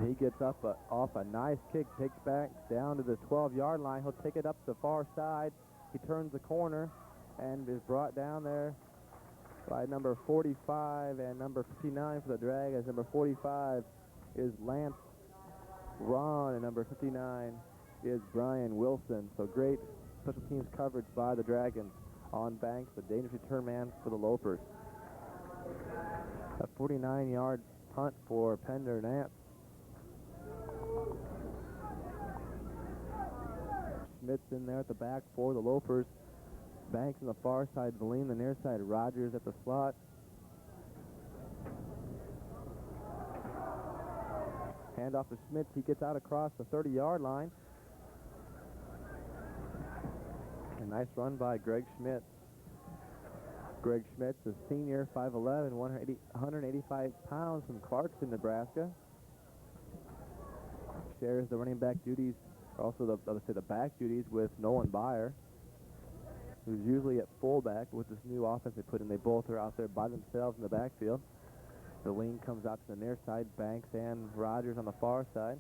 He gets up off a nice kick, takes back down to the 12-yard line. He'll take it up the far side. He turns the corner and is brought down there by number 45 and number 59 for the Drag, as number 45 is Lance Ron and number 59 is Brian Wilson. So great special teams coverage by the Dragons on Banks, the dangerous return man for the Lopers. A 49-yard punt for Pender Nance. Schmidt's in there at the back for the Lopers. Banks on the far side, Valine the near side, Rogers at the slot. Hand off to Schmidt. He gets out across the 30-yard line. A nice run by Greg Schmidt. Greg Schmidt's a senior, 5'11", 185 pounds from Clarkston, Nebraska. Shares the running back duties, also the back duties with Nolan Byer, who's usually at fullback. With this new offense they put in, they both are out there by themselves in the backfield. The lean comes out to the near side, Banks and Rogers on the far side.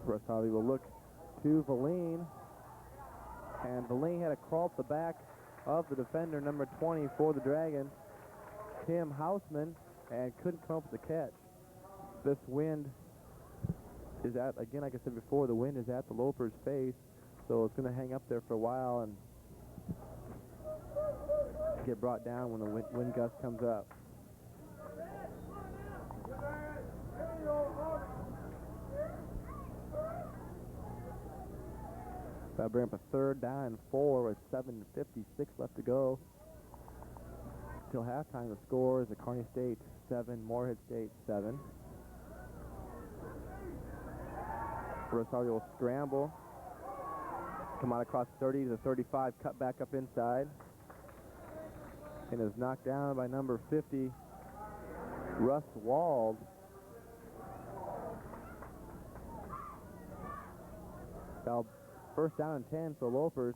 Russ Harvey will look to Valine, and Valine had to crawl up the back of the defender, number 20 for the Dragons, Tim Hausman, and couldn't come up with the catch. This wind is at, again, like I said before, the wind is at the Lopers' face, so it's going to hang up there for a while and get brought down when the wind gust comes up. That'll bring up a 3rd down and 4 with 7:56 left to go. Till halftime, the score is Kearney State 7, Moorhead State 7. Rosario will scramble, come out across 30 to 35, cut back up inside, and is knocked down by number 50, Russ Wald. Now, 1st down and 10 for Lopers.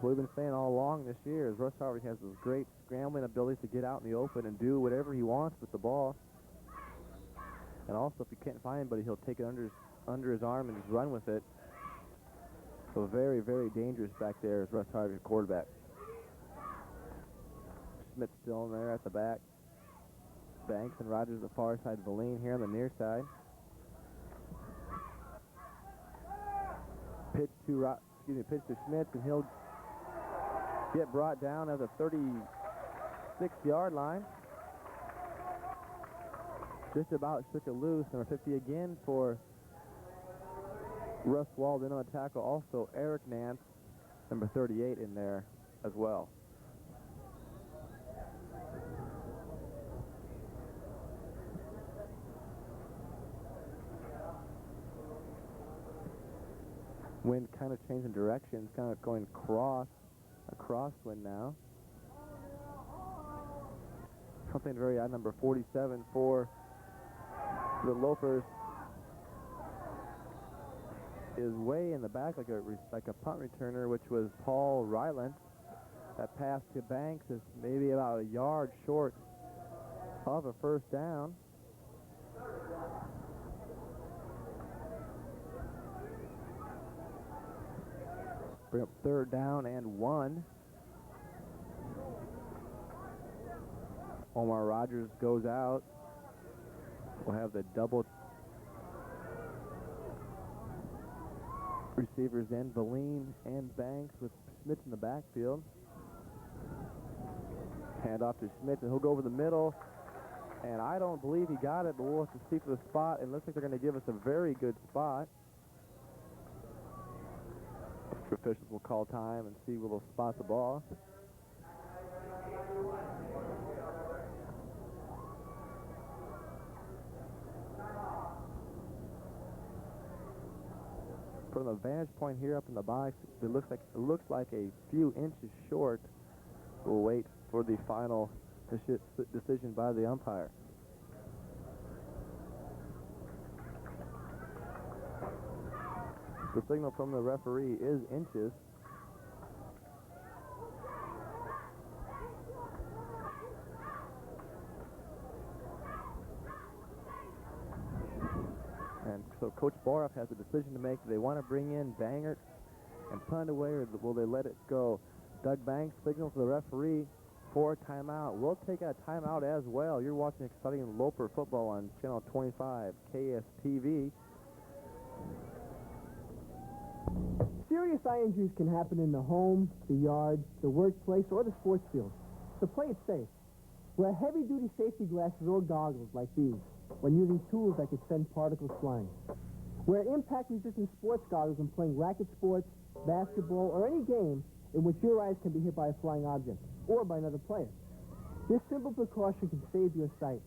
So we've been saying all along this year is Russ Harvey has this great scrambling ability to get out in the open and do whatever he wants with the ball. And also, if he can't find anybody, he'll take it under his arm and just run with it. So very, very dangerous back there is Russ Harvey, quarterback. Smith's still in there at the back. Banks and Rogers the far side. Valine here on the near side. Pitch to Schmitz, and he'll get brought down at the 36-yard line. Just about shook it loose. Number 50 again for Russ Wald in on the tackle. Also Eric Nance, number 38, in there as well. Wind kind of changing directions, kind of going a crosswind now. Something very odd, number 47 for the Lopers is way in the back like a punt returner, which was Paul Ryland. That pass to Banks is maybe about a yard short of a 1st down. Bring up 3rd down and 1. Omar Rogers goes out. We'll have the double receivers in, Valine and Banks with Schmidt in the backfield. Hand off to Schmidt, and he'll go over the middle. And I don't believe he got it, but we'll have to see for the spot. It looks like they're going to give us a very good spot. Officials will call time and see where they'll spot the ball. From the vantage point here up in the box, it looks like a few inches short. We'll wait for the final decision by the umpire. The signal from the referee is inches. So Coach Boroff has a decision to make. Do they want to bring in Bangert and punt away, or will they let it go? Doug Banks signals to the referee for a timeout. We'll take a timeout as well. You're watching exciting Loper football on Channel 25 KSTV. Serious eye injuries can happen in the home, the yard, the workplace, or the sports field. So play it safe. Wear heavy-duty safety glasses or goggles like these when using tools that could send particles flying. Wear impact-resistant sports goggles when playing racket sports, basketball, or any game in which your eyes can be hit by a flying object or by another player. This simple precaution can save your sight.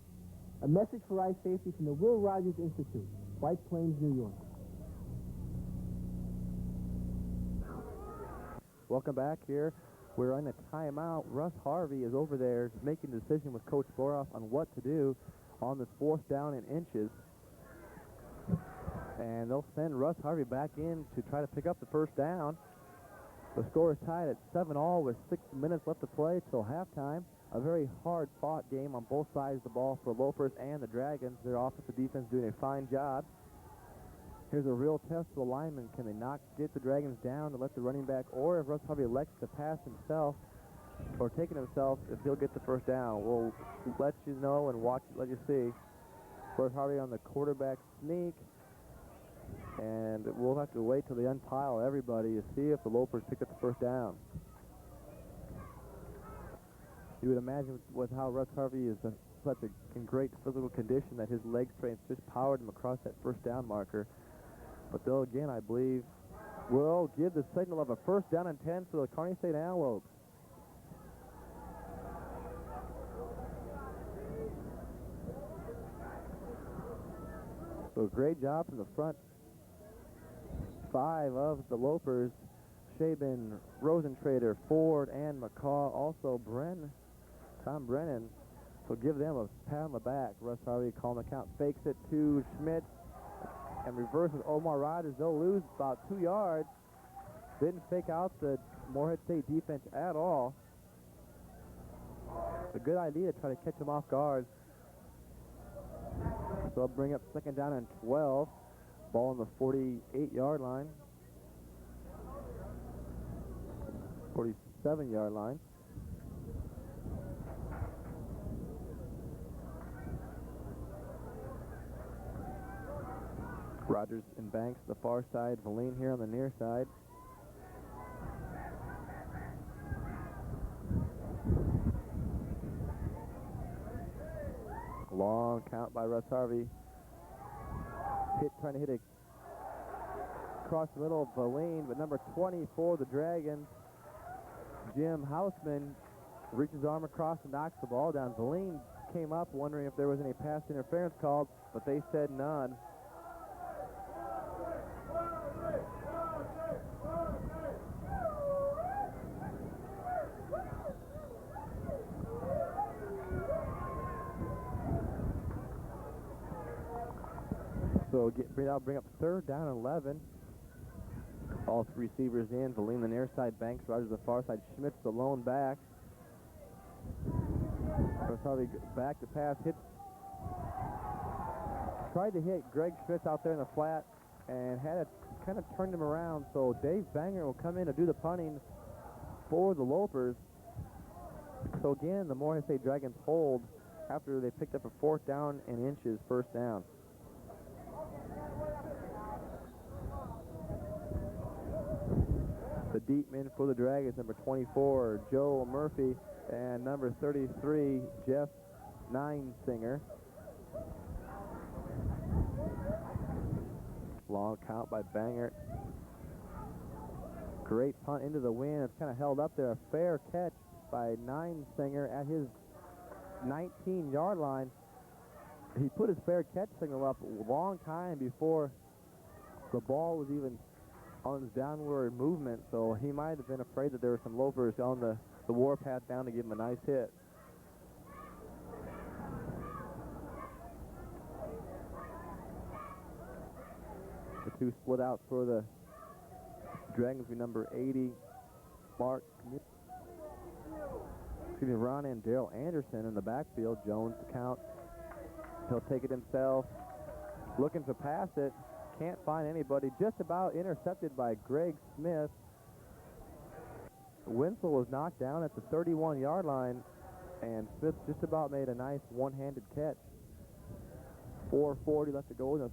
A message for eye safety from the Will Rogers Institute, White Plains, New York. Welcome back here. We're on a timeout. Russ Harvey is over there making a decision with Coach Boroff on what to do on this 4th down and inches. And they'll send Russ Harvey back in to try to pick up the 1st down. The score is tied at 7-all with 6 minutes left to play till halftime. A very hard-fought game on both sides of the ball for Lopers and the Dragons. Their offensive defense doing a fine job. Here's a real test for the linemen. Can they not get the Dragons down to let the running back, or if Russ Harvey elects to pass himself or take it himself, if he'll get the 1st down? We'll let you know and let you see. Russ Harvey on the quarterback sneak. And we'll have to wait till they unpile everybody to see if the Lopers pick up the 1st down. You would imagine with how Russ Harvey is in great physical condition that his leg strength just powered him across that 1st down marker. But they'll, again, I believe, will give the signal of a 1st down and 10 for the Kearney State Antelopes. So great job from the front 5 of the Lopers. Shaban, Rosentrader, Ford, and McCaw. Also Tom Brennan. So give them a pat on the back. Russ Harvey calling the count. Fakes it to Schmidt and reverses Omar Rogers. They'll lose about 2 yards. Didn't fake out the Moorhead State defense at all. It's a good idea to try to catch them off guard. So they'll bring up 2nd down and 12. Ball on the 48-yard line. 47-yard line. Rogers and Banks the far side. Valine here on the near side. Long count by Russ Harvey. Trying to hit it across the middle of Valine, but number 20 for the Dragons, Jim Hausman, reaches his arm across and knocks the ball down. Valine came up wondering if there was any pass interference called, but they said none. So that'll bring up 3rd down and 11. All 3 receivers in. Valine the near side, Banks, Rogers the far side. Schmidt's the lone back. Russ Harvey back to pass. Tried to hit Greg Schmitz out there in the flat and had it kind of turned him around. So Dave Banger will come in to do the punting for the Lopers. So again, the Moorhead State Dragons hold after they picked up a 4th down and inches 1st down. The deep men for the Dragons, number 24, Joe Murphy, and number 33, Jeff Ninesinger. Long count by Banger. Great punt into the wind. It's kind of held up there. A fair catch by Ninesinger at his 19-yard line. He put his fair catch signal up a long time before the ball was even on his downward movement, so he might have been afraid that there were some Lopers on the warpath down to give him a nice hit. The 2 split out for the Dragons with number 80, Ron and Daryl Anderson in the backfield. Jones to count. He'll take it himself. Looking to pass it. can't find anybody. Just about intercepted by Greg Smith. Winslow was knocked down at the 31-yard line, and Smith just about made a nice one-handed catch. 4:40 left to go in the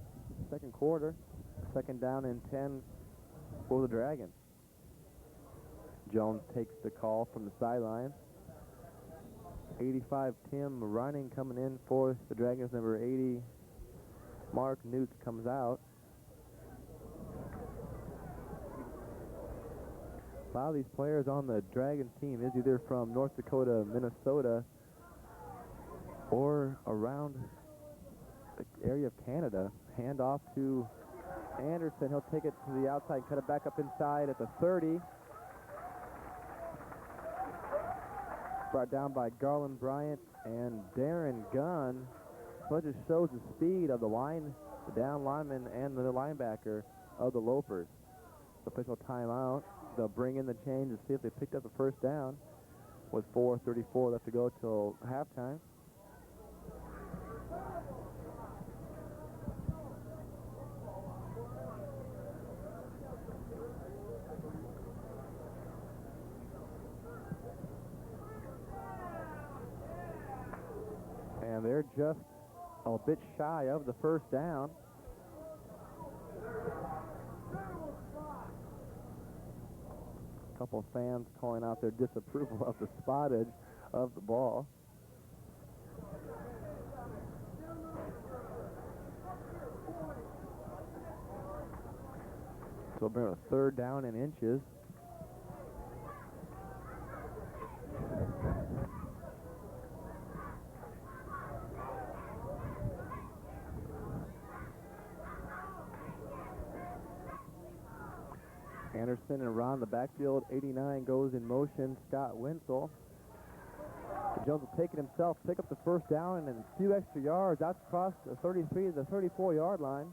second quarter. Second down and 10 for the Dragons. Jones takes the call from the sideline. 85 Tim running, coming in for the Dragons. Number 80 Mark Newt comes out. A lot of these players on the Dragons team is either from North Dakota, Minnesota, or around the area of Canada. Hand off to Anderson. He'll take it to the outside, cut it back up inside at the 30. Brought down by Garland Bryant and Darren Gunn. So it just shows the speed of the down lineman and the linebacker of the Lopers. Official timeout. They'll bring in the change and see if they picked up the first down with 4:34 left to go till halftime. And they're just a bit shy of the first down. A couple of fans calling out their disapproval of the spottage of the ball. So we're a third down in inches. Anderson around the backfield. 89 goes in motion. Scott Winslow. Jones will take it himself, pick up the first down, and a few extra yards out across the 33 to the 34-yard line.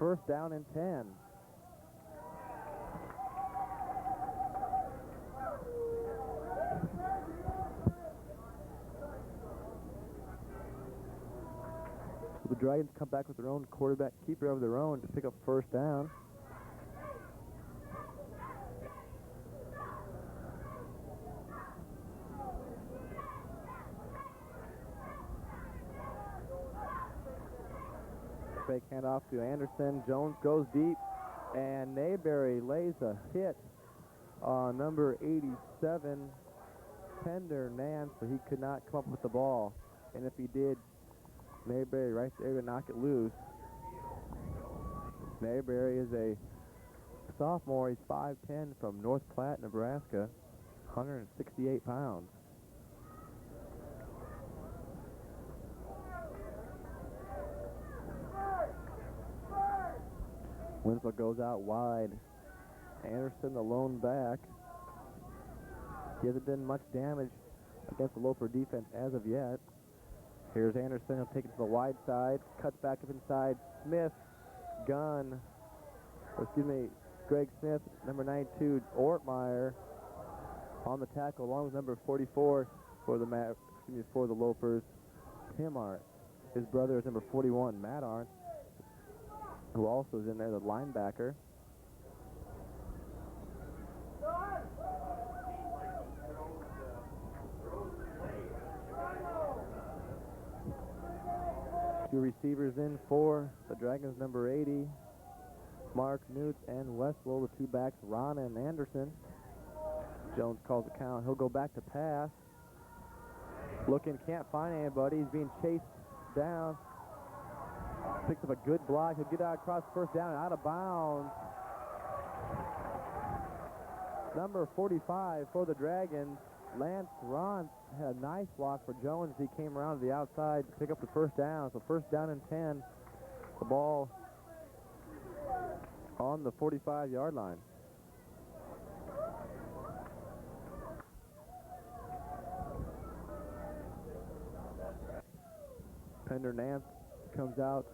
First down and 10. The Dragons come back with their own quarterback keeper of their own to pick up first down. Fake handoff to Anderson. Jones goes deep, and Mayberry lays a hit on number 87, Pender Nance, but he could not come up with the ball. And if he did, Mayberry right there to knock it loose. Mayberry is a sophomore. He's 5'10", from North Platte, Nebraska, 168 pounds. Winslow goes out wide. Anderson, the lone back. He hasn't done much damage against the Loper defense as of yet. Here's Anderson. He'll take it to the wide side. Cuts back up inside. Smith, Greg Smith, number 92, Ortmeyer on the tackle, along with number 44 for the Lopers, Tim Arndt. His brother is number 41, Matt Arndt, who also is in there, the linebacker. Two receivers in for the Dragons, number 80, Mark Newt, and Westlow, the two backs, Ron and Anderson. Jones calls the count. He'll go back to pass. Looking, can't find anybody. He's being chased down. Picks up a good block. He'll get out across first down and out of bounds. Number 45 for the Dragons, Lance Ron, had a nice block for Jones. He came around to the outside to pick up the first down. So first down and 10. The ball on the 45-yard line. Pender Nance comes out.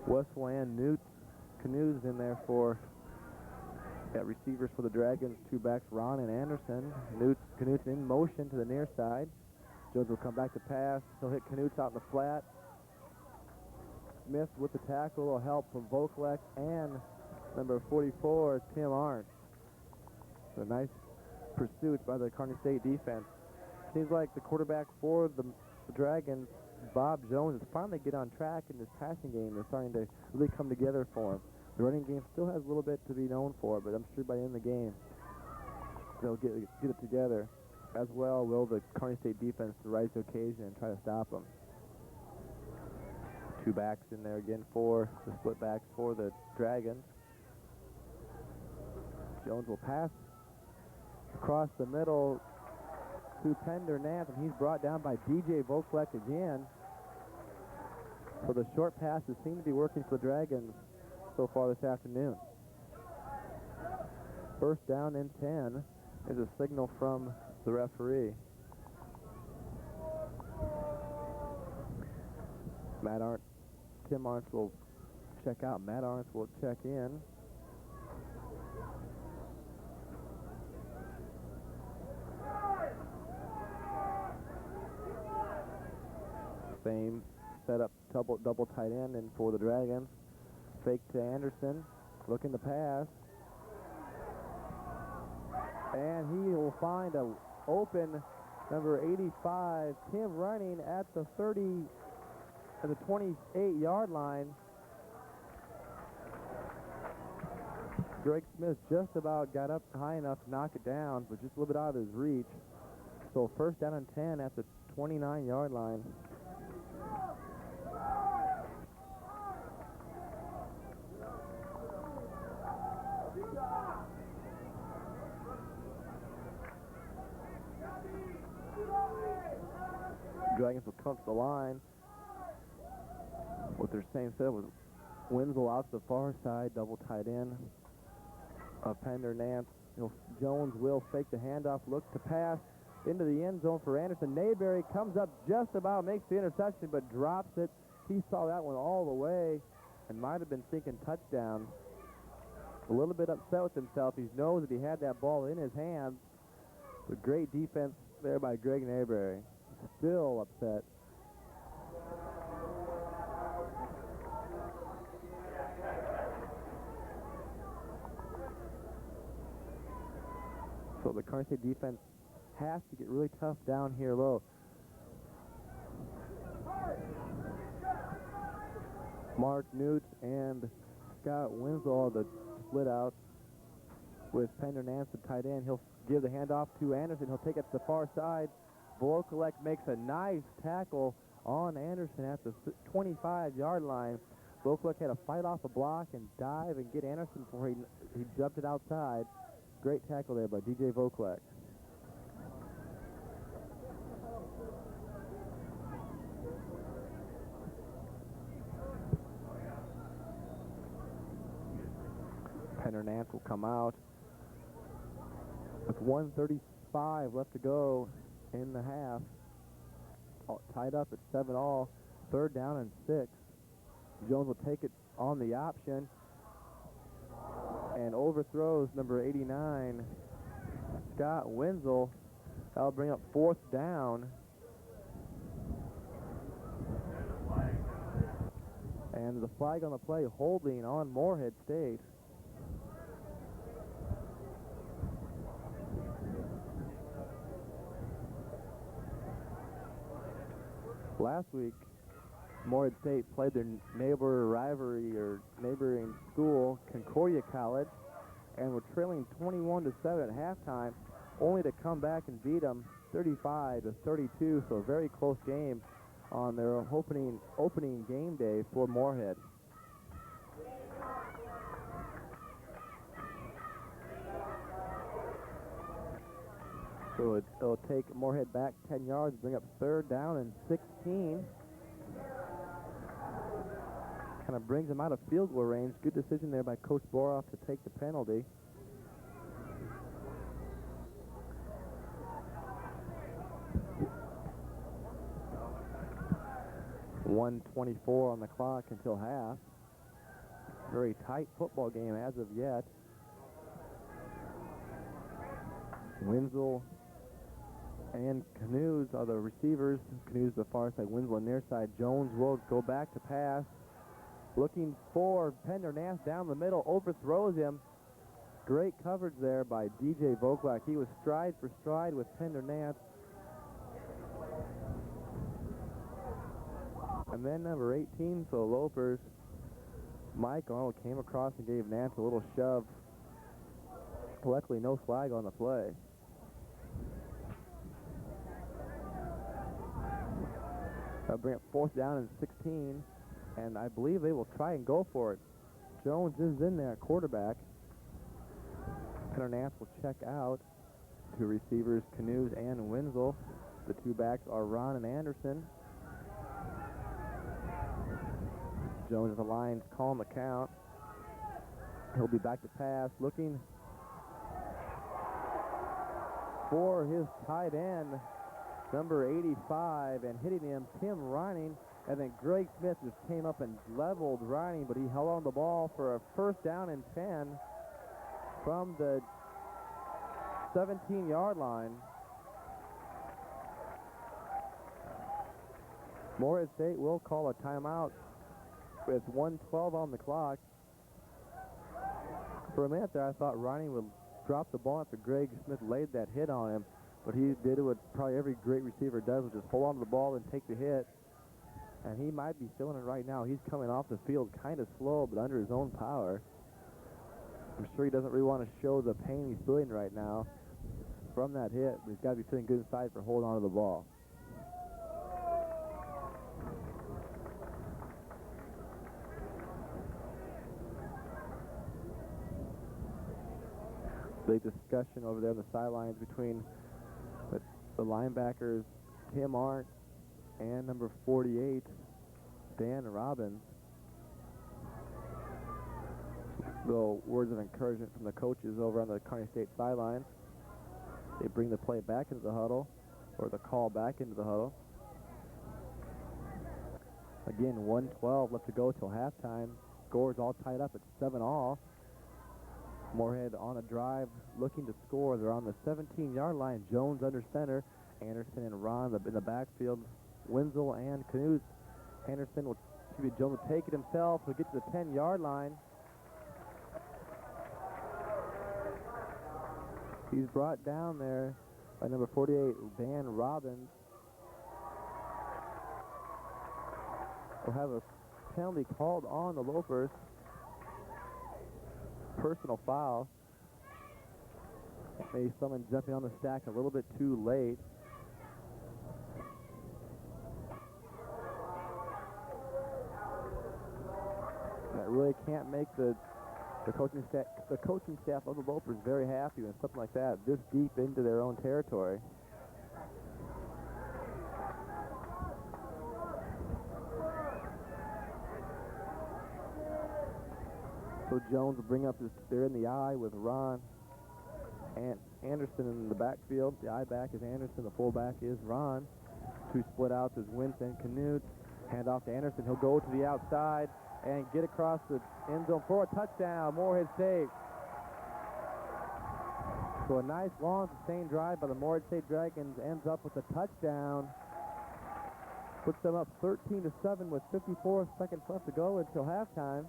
Westland Newt Canoes in there for receivers for the Dragons, two backs, Ron and Anderson. Canoes in motion to the near side. Jones will come back to pass. He'll hit Knutz out in the flat. Smith with the tackle will help from Vokalek and number 44, Tim Arndt. So nice pursuit by the Kearney State defense. Seems like the quarterback for the Dragons, Bob Jones, is finally getting on track in this passing game. They're starting to really come together for him. The running game still has a little bit to be known for, but I'm sure by the end of the game, they'll get it together. As well will the Kearney State defense to rise to occasion and try to stop them. Two backs in there again for the split backs for the Dragons. Jones will pass across the middle to Pender Nance, and he's brought down by DJ Vokalek again. So the short passes seem to be working for the Dragons so far this afternoon. First down and 10 is a signal from the referee. Tim Arndt will check out. Matt Arndt will check in. Same setup, double tight end, and for the Dragons, fake to Anderson, looking to pass, and he will find a open number 85, Tim running at the 28-yard line. Greg Smith just about got up high enough to knock it down, but just a little bit out of his reach. So first down and 10 at the 29-yard line. Dragons will come to the line with their same set with Winslow out to the far side, double tight end of Pender Nance. Jones will fake the handoff, look to pass into the end zone for Anderson. Mayberry comes up just about, makes the interception, but drops it. He saw that one all the way and might have been thinking touchdown. A little bit upset with himself. He knows that he had that ball in his hands. But great defense there by Greg Mayberry. Still upset. So the Kearney State defense has to get really tough down here low. Mark Newt and Scott Winslow, the split out with Pender Nance, the tight end. He'll give the handoff to Anderson. He'll take it to the far side. Vokalek makes a nice tackle on Anderson at the 25-yard line. Vokalek had to fight off a block and dive and get Anderson before he jumped it outside. Great tackle there by DJ Vokalek. Pender Nance will come out with 1:35 left to go in the half. Tied up at 7-all. Third down and 6. Jones will take it on the option and overthrows number 89, Scott Wenzel. That'll bring up fourth down. And the flag on the play, holding on Moorhead State. Last week, Moorhead State played their neighbor rivalry or neighboring school, Concordia College, and were trailing 21-7 at halftime, only to come back and beat them 35-32. So a very close game on their opening game day for Moorhead. So it'll take Moorhead back 10 yards, bring up third down and 16. Kind of brings them out of field goal range. Good decision there by Coach Boroff to take the penalty. .124 on the clock until half. Very tight football game as of yet. Wenzel and Canoes are the receivers. Canoes the far side, Winslow near side. Jones will go back to pass. Looking for Pendernath down the middle, overthrows him. Great coverage there by DJ Vogelak. He was stride for stride with Pendernath. And then number 18 for the Lopers, Mike Arnold came across and gave Nance a little shove. Luckily, no flag on the play. That'll bring up 4th down and 16, and I believe they will try and go for it. Jones is in there, quarterback. Pendernath will check out. Two receivers, Canoes and Winslow. The two backs are Ron and Anderson. Jones at the lines, calling the count. He'll be back to pass, looking for his tight end, number 85, and hitting him, Tim Reining. And then Greg Smith just came up and leveled Reining, but he held on the ball for a 1st down and 10 from the 17-yard line. Moorhead State will call a timeout with 1:12 on the clock. For a minute there, I thought Reining would drop the ball after Greg Smith laid that hit on him, but he did what probably every great receiver does, which is hold on to the ball and take the hit. And he might be feeling it right now. He's coming off the field kind of slow, but under his own power. I'm sure he doesn't really want to show the pain he's feeling right now from that hit, but he's got to be feeling good inside for holding on to the ball. Big discussion over there on the sidelines between the linebackers, Tim Arndt, and number 48, Dan Robbins. Little words of encouragement from the coaches over on the Kearney State sidelines. They bring the play back into the huddle, or the call back into the huddle. Again, 1:12 left to go till halftime. Scores all tied up at 7-all. Moorhead on a drive, looking to score. They're on the 17-yard line. Jones under center. Anderson and Ron in the backfield. Winslow and Canoes. Jones will take it himself. He'll get to the 10-yard line. He's brought down there by number 48, Dan Robbins. We'll have a penalty called on the Lopers. Personal foul. Maybe someone jumping on the stack a little bit too late. That really can't make the coaching staff of the Lopers very happy when something like that this deep into their own territory. So Jones will bring up they're in the eye with Ron and Anderson in the backfield. The eye back is Anderson, the fullback is Ron. Two split outs is Winston Canute. Hand off to Anderson. He'll go to the outside and get across the end zone for a touchdown. Moorhead State. So a nice long sustained drive by the Moorhead State Dragons ends up with a touchdown. Puts them up 13-7 with 54 seconds left to go until halftime.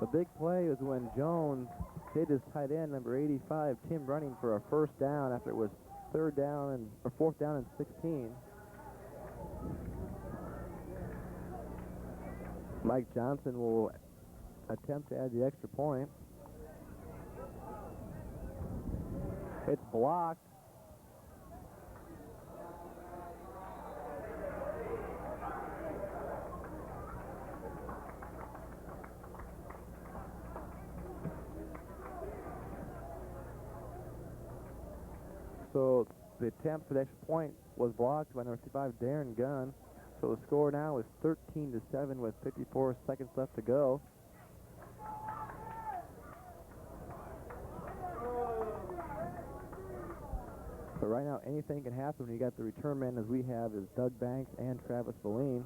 The big play was when Jones hit his tight end, number 85, Tim Running, for a 1st down after it was 4th down and 16. Mike Johnson will attempt to add the extra point. It's blocked. So the attempt for the extra point was blocked by number 55, Darren Gunn. So the score now is 13-7 with 54 seconds left to go. But right now, anything can happen when you got the return men as we have is Doug Banks and Travis Valine.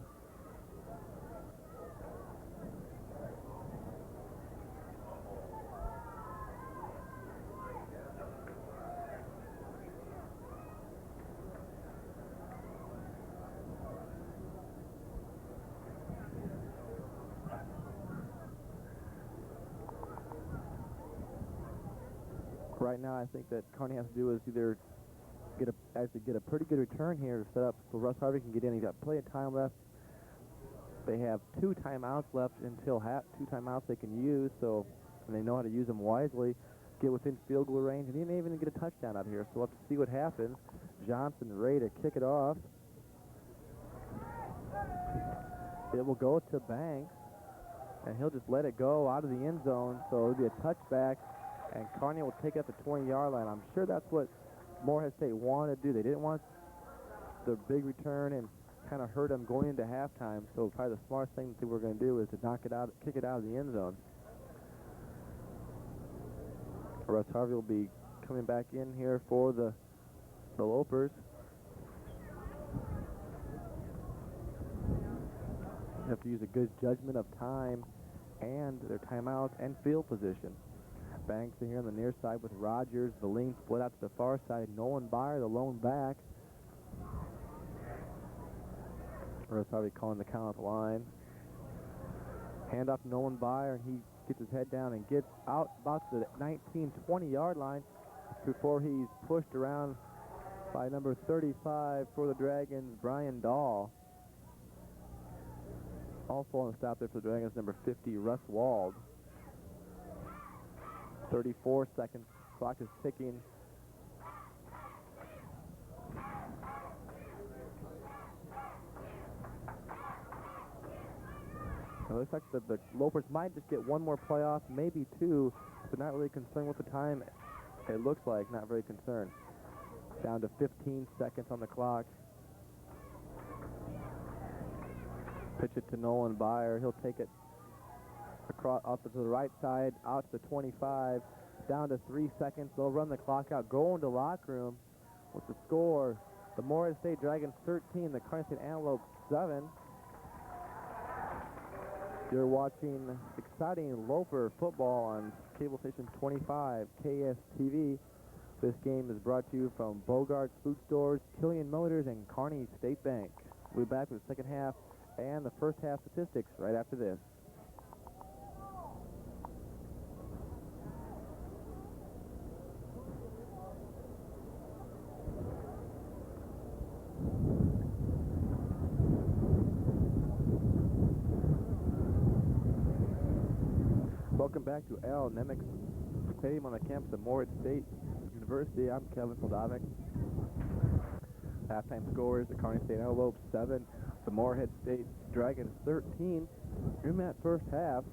Right now, I think that Kearney has to do is either get a pretty good return here to set up so Russ Harvey can get in. He's got plenty of time left. They have 2 timeouts left until 2 timeouts they can use, so and they know how to use them wisely, get within field goal range, and he may even get a touchdown out here. So we'll have to see what happens. Johnson ready to kick it off. It will go to Banks, and he'll just let it go out of the end zone, so it'll be a touchback, and Kearney will take it at the 20-yard line. I'm sure that's what Moorhead State wanted to do. They didn't want the big return and kind of hurt them going into halftime, so probably the smartest thing that they were going to do is to kick it out of the end zone. Russ Harvey will be coming back in here for the Lopers. They have to use a good judgment of time and their timeouts and field position. Banks in here on the near side with Rogers. The lean split out to the far side. Nolan Byer, the lone back. Russ Harvey calling the count at the line. Hand off to Nolan Byer, and he gets his head down and gets out about the 19, 20-yard line before he's pushed around by number 35 for the Dragons, Brian Dahl. Also on the stop there for the Dragons, number 50, Russ Wald. 34 seconds. Clock is ticking. It looks like the Lopers might just get one more playoff, maybe 2, but not really concerned with the time. It looks like not very concerned. Down to 15 seconds on the clock. Pitch it to Nolan Byer. He'll take it across off to the right side, out to the 25, down to 3 seconds. They'll run the clock out, go into locker room with the score. The Moorhead State Dragons 13, the Kearney State Antelopes 7. You're watching exciting Loper football on cable station 25, KSTV. This game is brought to you from Bogart's Food Stores, Killian Motors, and Kearney State Bank. We'll be back with the second half and the first half statistics right after this. Welcome back to Al Nemec Stadium on the campus of Moorhead State University. I'm Kevin Soldavic. Halftime scores, the Kearney State Antelopes 7, the Moorhead State Dragons 13. In that first half,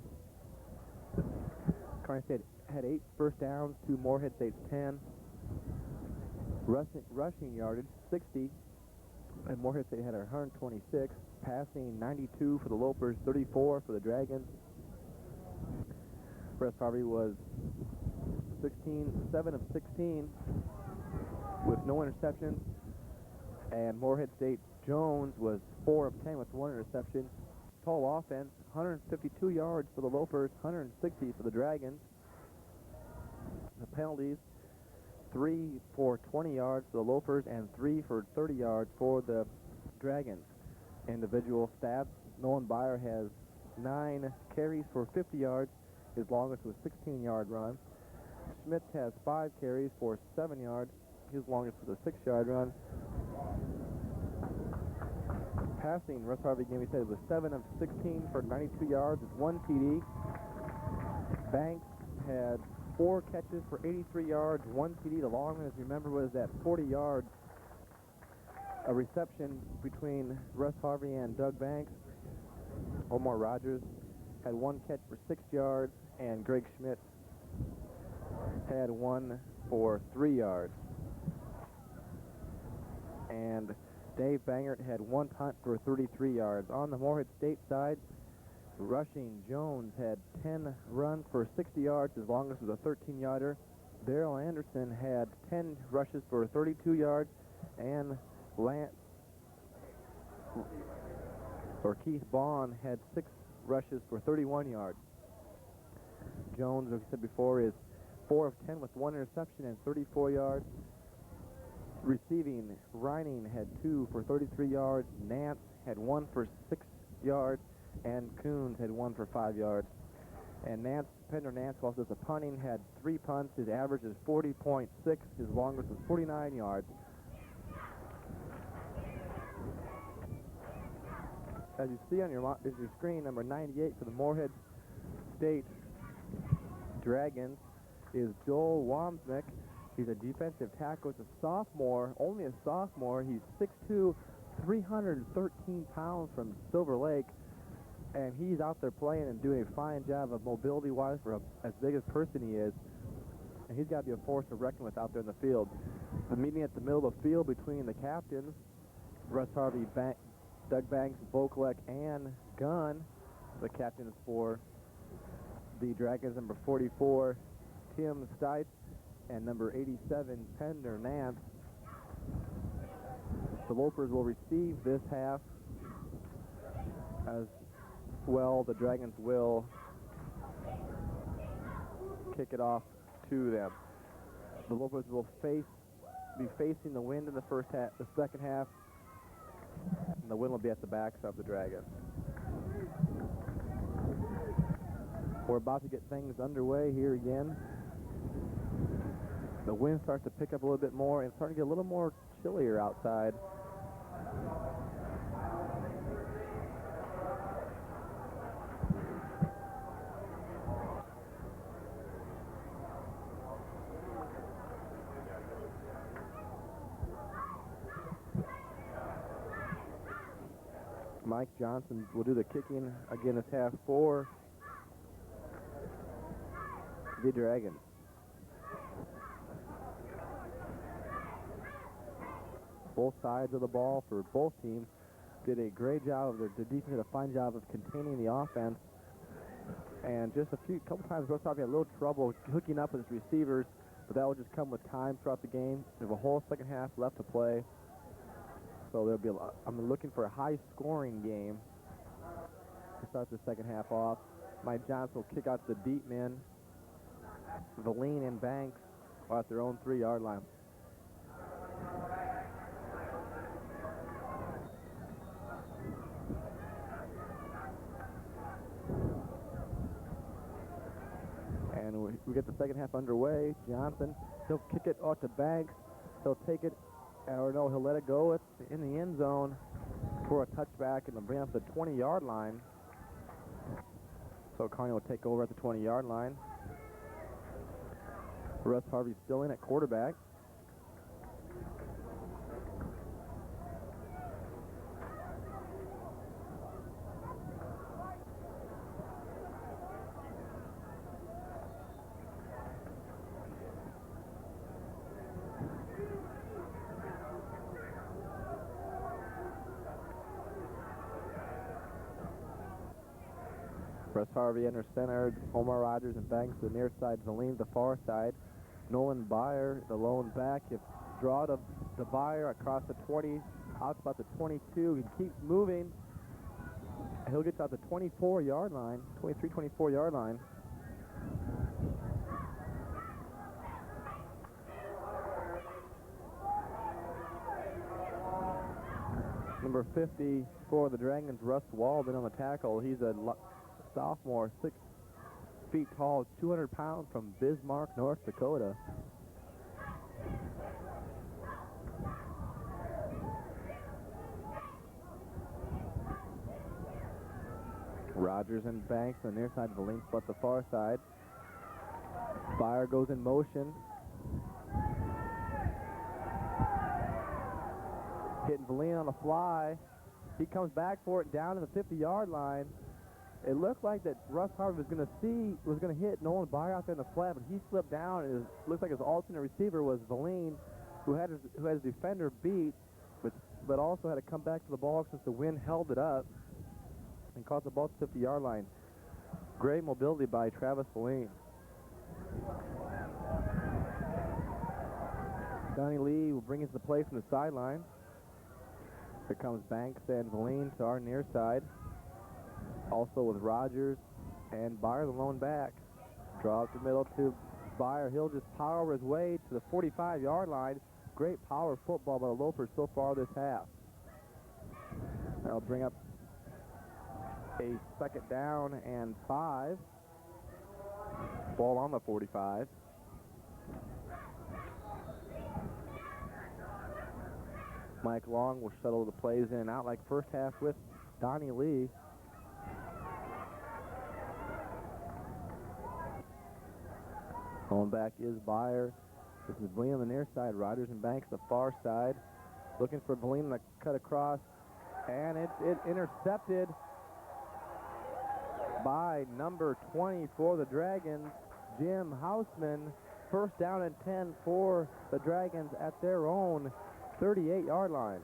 Kearney State had 8 first downs to Moorhead State's 10. Rushing yardage, 60, and Moorhead State had 126. Passing, 92 for the Lopers, 34 for the Dragons. Russ Harvey was 7 of 16 with no interceptions, and Moorhead State Jones was 4 of 10 with 1 interception. Total offense, 152 yards for the Lopers, 160 for the Dragons. The penalties, 3 for 20 yards for the Lopers and 3 for 30 yards for the Dragons. Individual stats, Nolan Byer has 9 carries for 50 yards. His longest was a 16-yard run. Schmitz has 5 carries for 7 yards. His longest was a 6-yard run. Passing, Russ Harvey game, he said, was 7 of 16 for 92 yards with 1 TD. Banks had 4 catches for 83 yards, 1 TD. The longest, remember, was that 40 yards. A reception between Russ Harvey and Doug Banks. Omar Rogers had 1 catch for 6 yards, and Greg Schmidt had 1 for 3 yards. And Dave Bangert had 1 punt for 33 yards. On the Moorhead State side, rushing, Jones had 10 runs for 60 yards. His longest was a 13-yarder. Darrell Anderson had 10 rushes for 32 yards, and Keith Bond had 6 rushes for 31 yards. Jones, as I said before, is 4 of 10 with 1 interception and 34 yards. Receiving, Reining had 2 for 33 yards. Nance had 1 for 6 yards, and Coons had 1 for 5 yards. And Pender Nance, while does the punting, had 3 punts. His average is 40.6. His longest was 49 yards. As you see on your screen, number 98 for the Moorhead State Dragons is Joel Wamsnick. He's a defensive tackle. He's a sophomore, only a sophomore. He's 6'2", 313 pounds from Silver Lake. And he's out there playing and doing a fine job of mobility-wise for as big a person he is. And he's got to be a force to reckon with out there in the field. The meeting at the middle of the field between the captains, Russ Harvey, Doug Banks, Vokalek, and Gunn, the captains for the Dragons, number 44, Tim Stites, and number 87, Pender Nance. The Lopers will receive this half as well. The Dragons will kick it off to them. The Lopers will be facing the wind in the second half, and the wind will be at the backs of the Dragons. We're about to get things underway here again. The wind starts to pick up a little bit more, and it's starting to get a little more chillier outside. Mike Johnson will do the kicking again this half for the Dragons. Both sides of the ball for both teams did a great job. The defense did a fine job of containing the offense. And just a couple times, Russ Harvey had a little trouble hooking up with his receivers, but that will just come with time throughout the game. There's a whole second half left to play. So there'll be I'm looking for a high-scoring game to start the second half off. Mike Johnson will kick out to the deep men. Valine and Banks are at their own 3-yard line. And we get the second half underway. Johnson, he'll kick it out to Banks. He'll take it, or no, he'll let it go in the end zone for a touchback, and they'll bring up the 20-yard line. So Kearney will take over at the 20-yard line. Russ Harvey's still in at quarterback. Russ Harvey under center, Omar Rogers and Banks to the near side, Valine the far side. Nolan Byer, the lone back, you draw to Byer across the 20, out about the 22. He keeps moving. He'll get to the 24-yard line, 24-yard line. Number 50 for the Dragons, Russ Walden on the tackle. He's a sophomore, 6 feet tall, 200 pounds from Bismarck, North Dakota. Rogers and Banks on the near side, Valine split the far side. Byer goes in motion. Hitting Valine on the fly. He comes back for it down to the 50-yard line. It looked like that Russ Harvey was going to hit Nolan Byer out there in the flat, but he slipped down. It looks like his alternate receiver was Valine, who had his defender beat, but also had to come back to the ball since the wind held it up and caught the ball at the 50-yard line. Great mobility by Travis Valine. Donnie Lee will bring us the play from the sideline. Here comes Banks and Valine to our near side. Also with Rogers and Byer, the lone back. Draw up the middle to Byer. He'll just power his way to the 45-yard line. Great power football by the Lopers so far this half. That'll bring up a 2nd down and 5. Ball on the 45. Mike Long will shuttle the plays in and out like first half with Donnie Lee. Going back is Byer. This is William on the near side. Rogers and Banks the far side. Looking for Valim to cut across. And it's intercepted by number 20 for the Dragons, Jim Hausman. First down and 10 for the Dragons at their own 38-yard line.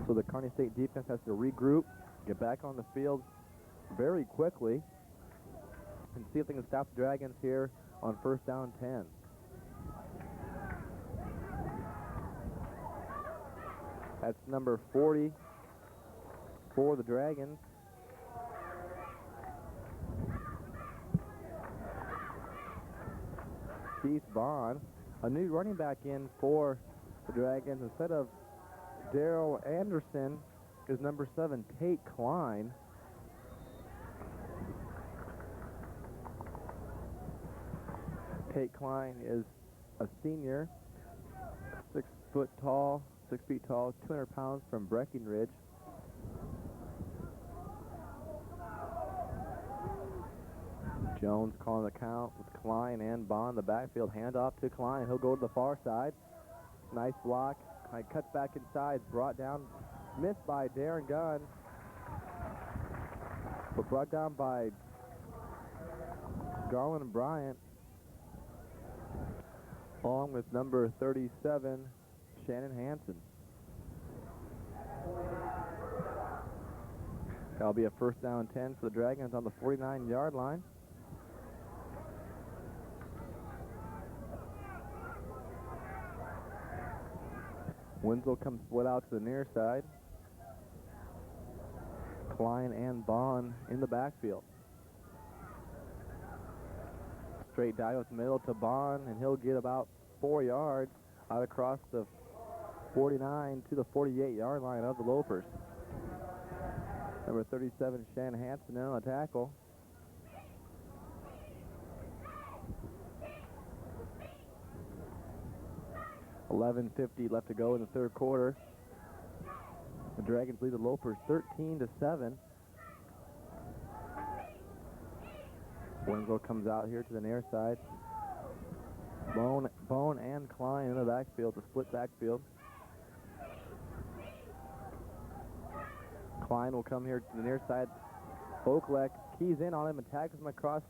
So the Kearney State defense has to regroup, get back on the field very quickly, and see if they can stop the Dragons here on first down 10. That's number 40 for the Dragons. Keith Bond, a new running back in for the Dragons. Instead of Daryl Anderson is number 7, Tate Klein. Tate Klein is a senior, 6 feet tall, 200 pounds from Breckenridge. Jones calling the count with Klein and Bond. The backfield handoff to Klein. He'll go to the far side. Nice block. Cuts back inside. Brought down. Missed by Darren Gunn. But brought down by Garland and Bryant. Along with number 37, Shannon Hansen. That'll be a first down 10 for the Dragons on the 49-yard line. Winslow comes split out to the near side. Klein and Bond in the backfield. Straight dive up the middle to Bond, and he'll get about 4 yards out across the 49 to the 48-yard line of the Lopers. Number 37, Shannon Hansen in on the tackle. $11:50 left to go in the third quarter. The Dragons lead the Lopers 13-7. Winslow comes out here to the near side. Bone and Klein in the backfield, the split backfield. Klein will come here to the near side. Oaklek keys in on him and tackles him across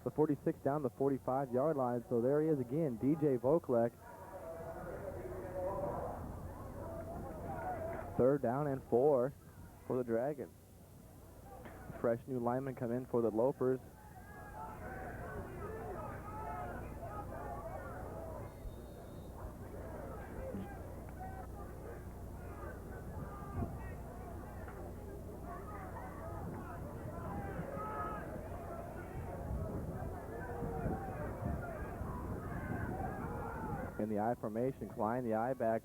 the 46 down the 45-yard line. So there he is again, DJ Voklek. Third down and 4 for the Dragons. Fresh new linemen come in for the Lopers. In the I formation, Klein the I back,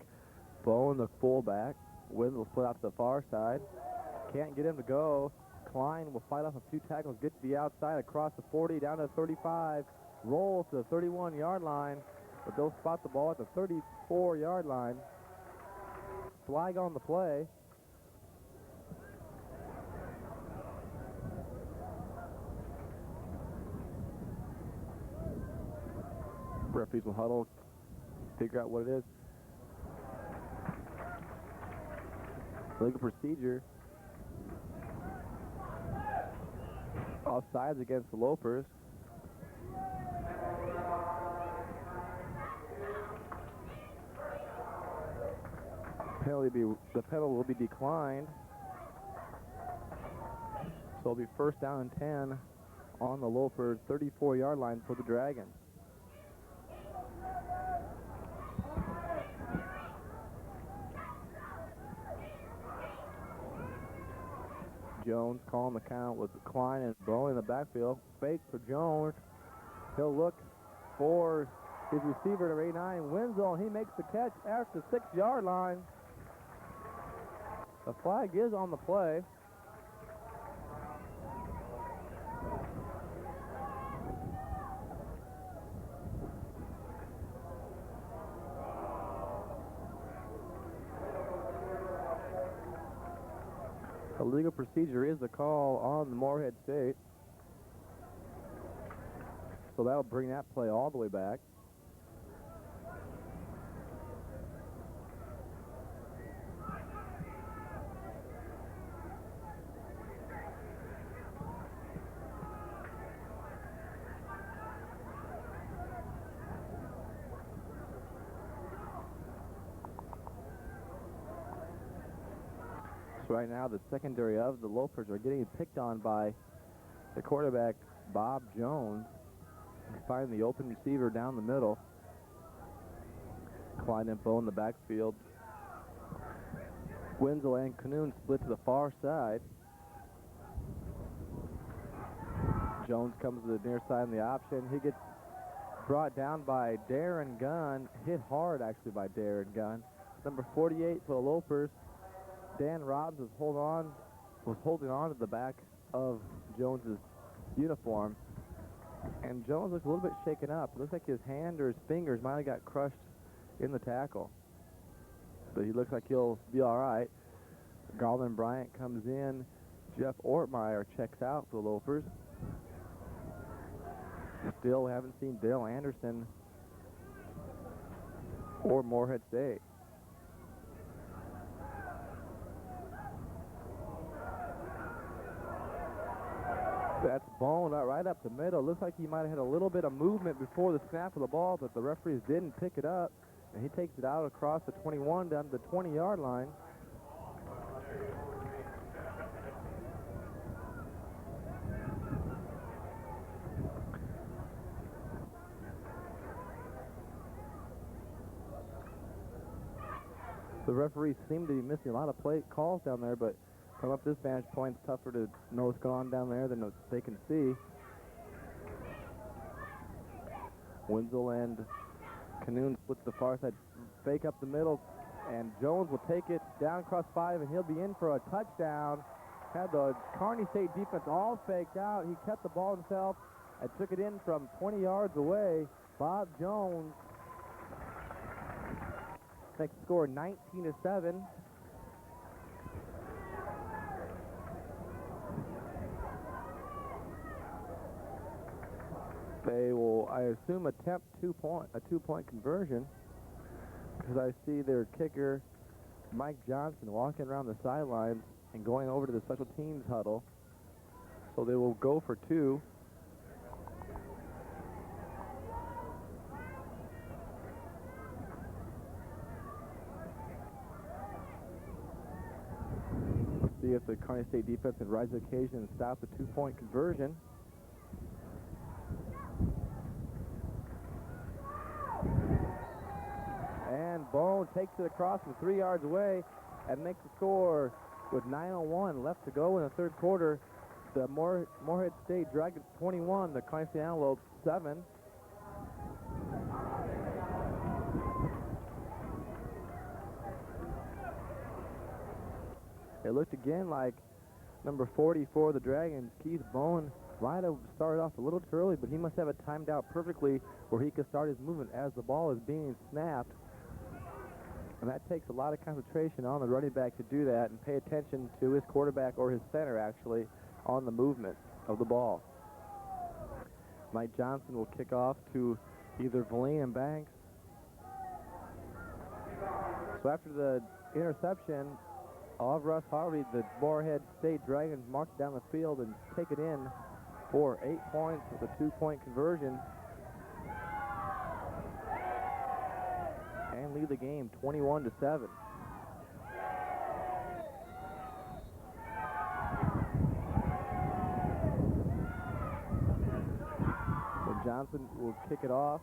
Bone the fullback. Winslow split out to the far side. Can't get him to go. Klein will fight off a few tackles, get to the outside across the 40, down to the 35, rolls to the 31-yard line, but they'll spot the ball at the 34-yard line. Flag on the play. Referees will huddle, figure out what it is. Legal procedure. Offsides against the Lopers. The penalty will be declined. So it'll be first down and 10 on the Lopers 34-yard line for the Dragons. Jones calling the count with Klein and Bowen in the backfield. Fake for Jones. He'll look for his receiver, number 89, Wenzel, and he makes the catch at the 6-yard line. The flag is on the play. The legal procedure is the call on the Moorhead State. So that'll bring that play all the way back. So right now the secondary of the Lopers are getting picked on by the quarterback, Bob Jones. He's finding the open receiver down the middle. Klein and Bow in the backfield. Wenzel and Canoon split to the far side. Jones comes to the near side in the option. He gets brought down by Darren Gunn. Hit hard, actually, by Darren Gunn. Number 48 for the Lopers. Dan Robbins was holding on to the back of Jones's uniform. And Jones looks a little bit shaken up. It looks like his hand or his fingers might have got crushed in the tackle. But he looks like he'll be all right. Garland Bryant comes in. Jeff Ortmeyer checks out for the Lopers. Still haven't seen Dale Anderson or Moorhead State. That's Bone right up the middle. Looks like he might have had a little bit of movement before the snap of the ball, but the referees didn't pick it up. And he takes it out across the 21 down to the 20-yard line. The referees seem to be missing a lot of play calls down there, but from up this vantage point, it's tougher to know what's going on down there than what they can see. Wenzel and Canoon split to the far side, fake up the middle, and Jones will take it down across 5, and he'll be in for a touchdown. Had the Kearney State defense all faked out. He kept the ball himself and took it in from 20 yards away. Bob Jones makes the score 19-7. They will, I assume, attempt a two-point conversion, because I see their kicker, Mike Johnson, walking around the sidelines and going over to the special teams huddle. So they will go for 2. Let's see if the Kearney State defense can rise to the occasion and stop the two-point conversion. And Bone takes it across from 3 yards away and makes the score with 9:01 left to go in the third quarter. The Moorhead State Dragons 21, the Kearney State Antelopes 7. It looked again like number 44, the Dragons, Keith Bone, might have started off a little too early, but he must have it timed out perfectly where he could start his movement as the ball is being snapped. And that takes a lot of concentration on the running back to do that and pay attention to his quarterback or his center, actually, on the movement of the ball. Mike Johnson will kick off to either Valine and Banks. So after the interception of Russ Harvey, the Moorhead State Dragons march down the field and take it in for 8 points with a 2-point conversion and lead the game 21-7. So Johnson will kick it off.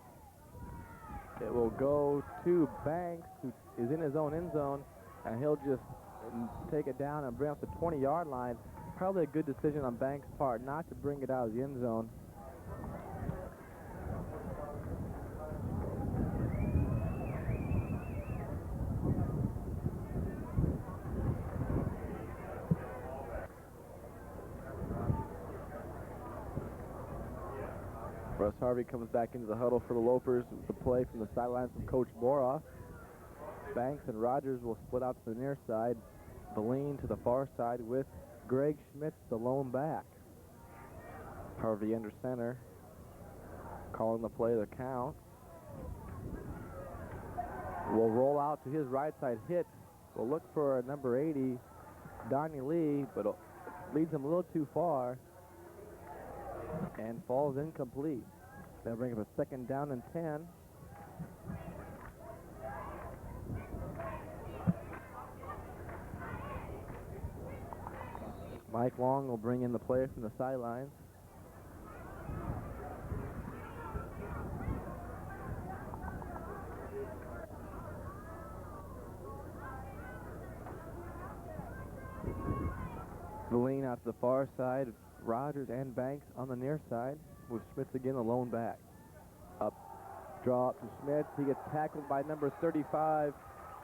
It will go to Banks, who is in his own end zone, and he'll just take it down and bring up the 20-yard line. Probably a good decision on Banks' part not to bring it out of the end zone. Russ Harvey comes back into the huddle for the Lopers with the play from the sidelines from Coach Boroff. Banks and Rogers will split out to the near side. Beline to the far side with Greg Schmitz, the lone back. Harvey under center, calling the play the count. Will roll out to his right side hit. Will look for number 80, Donnie Lee, but leads him a little too far and falls incomplete. They'll bring up a second down and 10. Mike Long will bring in the player from the sidelines. Beline out to the far side. Rogers and Banks on the near side with Schmitz again, the lone back. Up, draw up to Schmitz. He gets tackled by number 35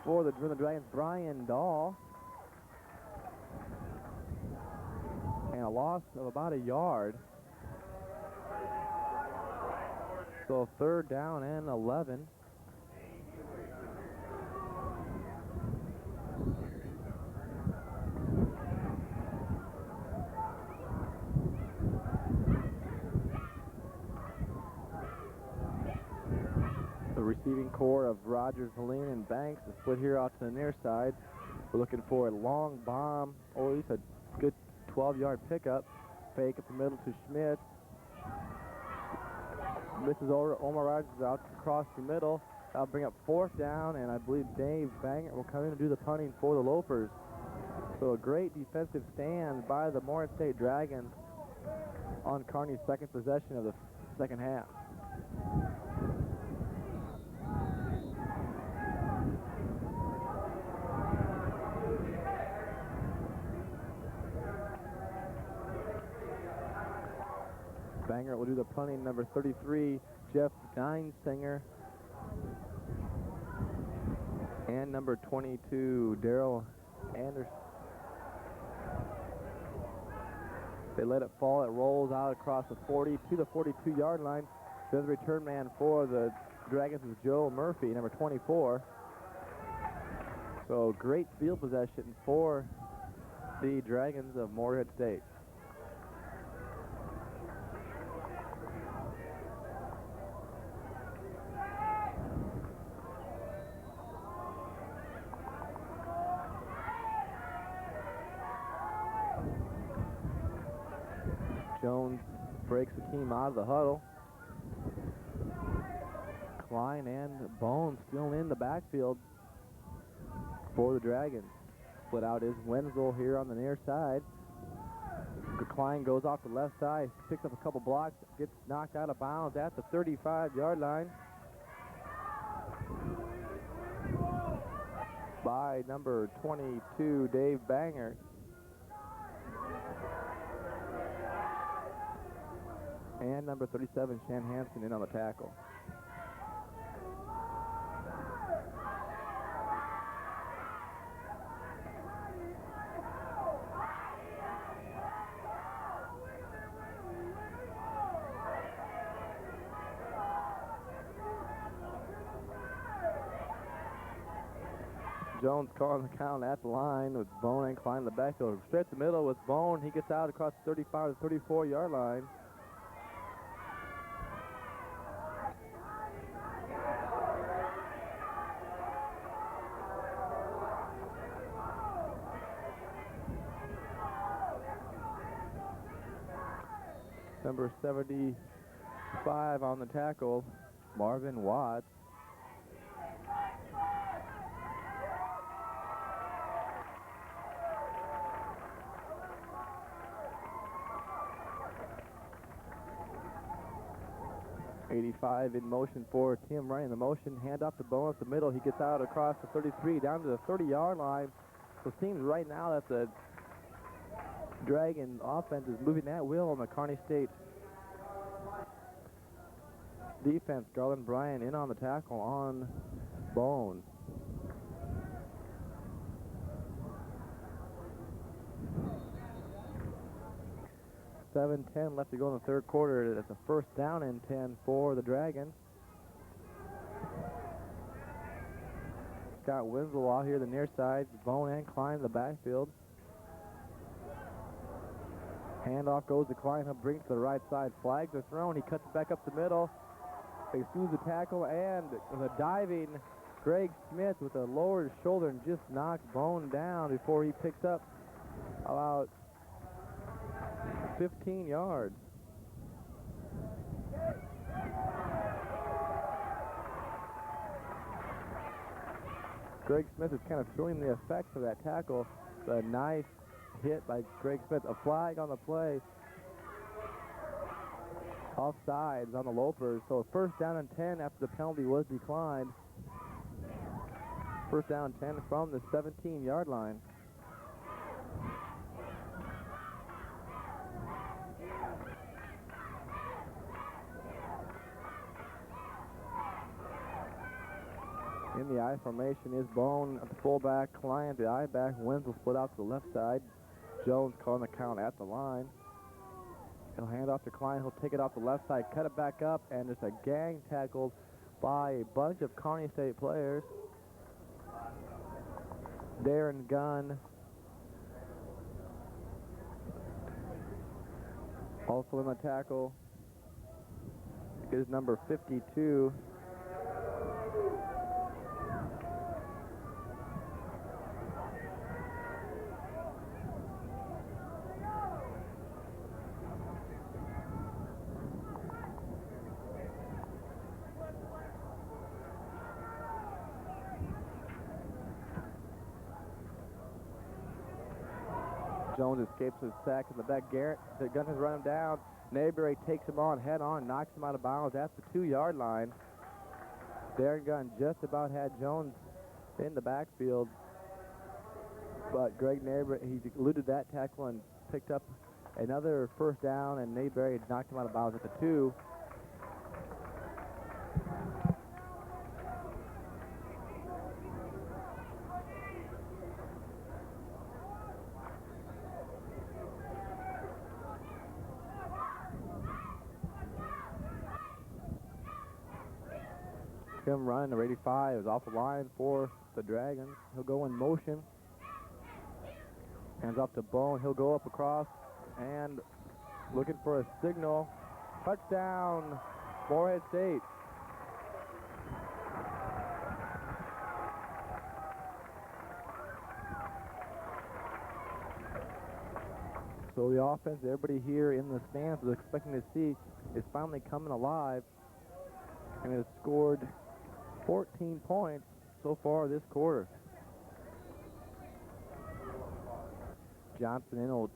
for the Dragons, Brian Dahl. And a loss of about a yard. So third down and 11. The receiving core of Rogers, Helene, and Banks is split here out to the near side. We're looking for a long bomb, or at least a good 12-yard pickup. Fake up the middle to Schmitz. Misses Omar Rogers out across the middle. That'll bring up fourth down, and I believe Dave Banger will come in and do the punting for the Lopers. So a great defensive stand by the Moorhead State Dragons on Kearney's second possession of the second half. Banger will do the punting, number 33, Jeff Dinesinger. And number 22, Daryl Anderson. They let it fall. It rolls out across the 40 to the 42-yard line. The return man for the Dragons is Joe Murphy, number 24. So great field possession for the Dragons of Moorhead State. Jones breaks the team out of the huddle. Klein and Bone still in the backfield for the Dragons. Split out is Wenzel here on the near side. Klein goes off the left side, picks up a couple blocks, gets knocked out of bounds at the 35-yard line by number 22, Dave Banger. And number 37, Shan Hansen, in on the tackle. Jones calling the count at the line with Bone and Klein in the backfield. Straight to the middle with Bone. He gets out across the 35 to 34-yard line. Number 75 on the tackle, Marvin Watts. '85 in motion for Tim Ryan. The motion, hand off to Bone up the middle. He gets out across the 33 down to the 30-yard line. So it seems right now that the Dragon offense is moving that wheel on the Kearney State defense. Garland Bryan in on the tackle on Bone. 7:10 left to go in the third quarter. It's a first down and 10 for the Dragons. Scott Winslow out here the near side. Bone and Klein in the backfield. Handoff goes to Klein. He'll bring it to the right side. Flags are thrown. He cuts it back up the middle. Excludes the tackle, and with a diving Greg Smith with a lowered shoulder and just knocks Bone down before he picks up about 15 yards. Greg Smith is kind of showing the effects of that tackle. A nice hit by Greg Smith. A flag on the play. Offsides on the Lopers. So first down and 10 after the penalty was declined. First down 10 from the 17-yard line. In the I formation is Bone at the fullback, Klein the I back. Winslow split out to the left side. Jones calling the count at the line. He'll hand off to Klein. He'll take it off the left side, cut it back up, and just a gang tackle by a bunch of Kearney State players. Darren Gunn. Also in the tackle is number 52. Jones escapes with a sack in the back. Garrett, the gun has run him down. Mayberry takes him on head on, knocks him out of bounds at the 2-yard line. Darren Gunn just about had Jones in the backfield, but Greg Mayberry, he eluded that tackle and picked up another first down, and Mayberry knocked him out of bounds at the 2. Him running to 85 is off the line for the Dragons. He'll go in motion. Hands off to Bone. He'll go up across and looking for a signal. Touchdown, Moorhead State. So the offense everybody here in the stands was expecting to see is finally coming alive and has scored 14 points so far this quarter. Johnson will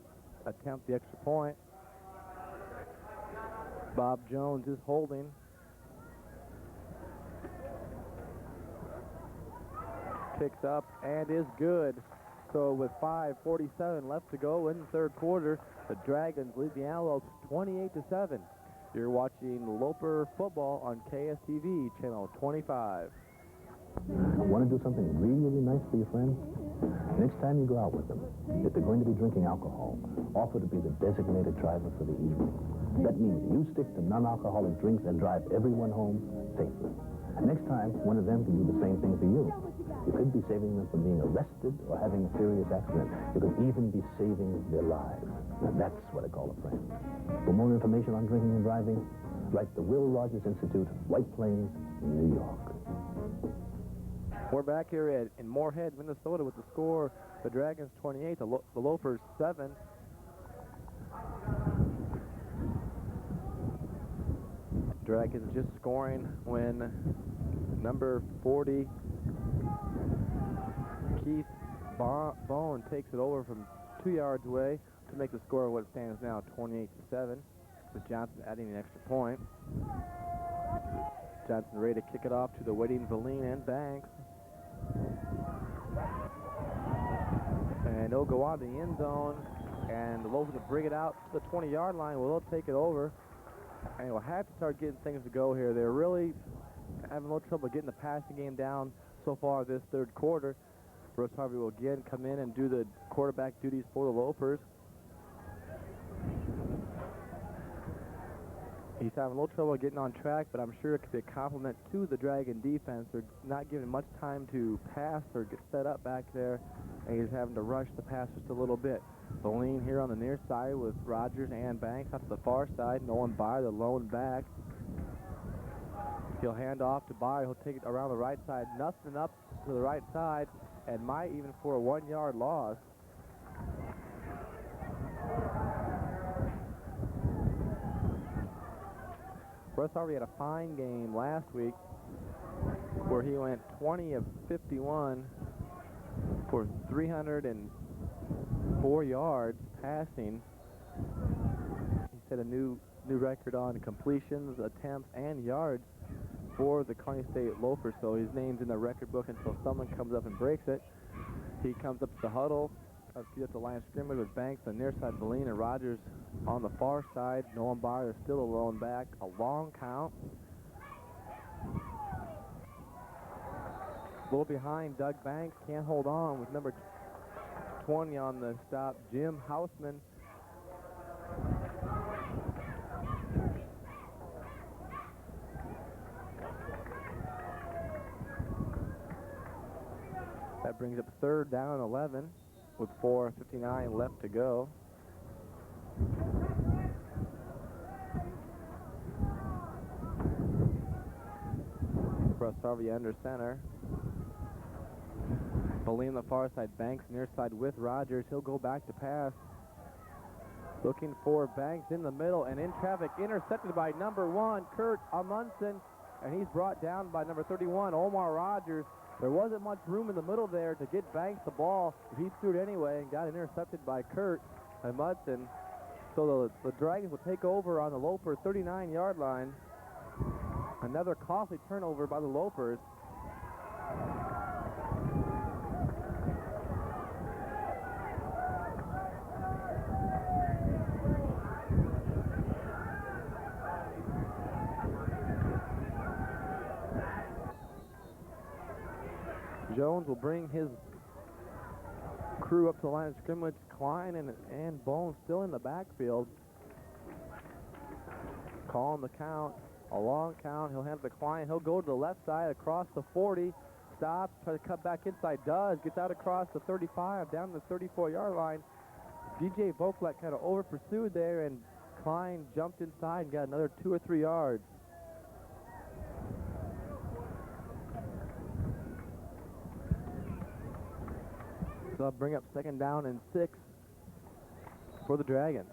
attempt the extra point. Bob Jones is holding. Kicks up and is good. So with 5:47 left to go in the third quarter, the Dragons lead the Antelopes 28-7. You're watching Loper football on KSTV, channel 25. Want to do something really, really nice for your friends? Next time you go out with them, if they're going to be drinking alcohol, offer to be the designated driver for the evening. That means you stick to non-alcoholic drinks and drive everyone home safely. Next time, one of them can do the same thing for you. You could be saving them from being arrested or having a serious accident. You could even be saving their lives. Now that's what I call a friend. For more information on drinking and driving, write the Will Rogers Institute, White Plains, New York. We're back here in Moorhead, Minnesota with the score. The Dragons 28, the Loafers 7. Dragons just scoring when number 40, Keith Bone, takes it over from 2 yards away to make the score what stands now 28-7, with Johnson adding an extra point. Johnson ready to kick it off to the waiting Valine and Banks. And he'll go on to the end zone, and the Lopers will bring it out to the 20-yard line. Well, they'll take it over, and we'll have to start getting things to go here. They're really having a little trouble getting the passing game down so far this third quarter. Bruce Harvey will again come in and do the quarterback duties for the Lopers. He's having a little trouble getting on track, but I'm sure it could be a compliment to the Dragon defense. They're not giving much time to pass or get set up back there, and he's having to rush the pass just a little bit. Boleen here on the near side with Rogers and Banks out to the far side. Nolan Byer, the lone back. He'll hand off to Byer. He'll take it around the right side. Nothing up to the right side, and might even for a 1-yard loss. Russ already had a fine game last week where he went 20 of 51 for 304 yards passing. He set a new record on completions, attempts, and yards for the Kearney State Loafers, so his name's in the record book until someone comes up and breaks it. He comes up to the huddle, up to the line of scrimmage with Banks on the near side, Boleen and Rogers on the far side. Nolan Byer is still a lone back. A long count. A little behind, Doug Banks can't hold on with number 20 on the stop, Jim Hausman. That brings up 3rd down 11 with 4:59 left to go. Russ Harvey under center. Boleen on the far side, Banks near side with Rogers. He'll go back to pass. Looking for Banks in the middle and in traffic, intercepted by number 1, Kurt Amundsen, and he's brought down by number 31, Omar Rogers. There wasn't much room in the middle there to get Banks the ball. He threw it anyway and got intercepted by Kurt Amundsen. So the Dragons will take over on the Loper 39-yard line. Another costly turnover by the Lopers. Jones will bring his crew up to the line of scrimmage. Klein and Bone still in the backfield. Calling the count. A long count. He'll hand it to Klein. He'll go to the left side across the 40. Stops. Tries to cut back inside. Does. Gets out across the 35. Down to the 34-yard line. DJ Vokalek kind of over-pursued there, and Klein jumped inside and got another 2 or 3 yards. So I'll bring up 2nd down and 6 for the Dragons.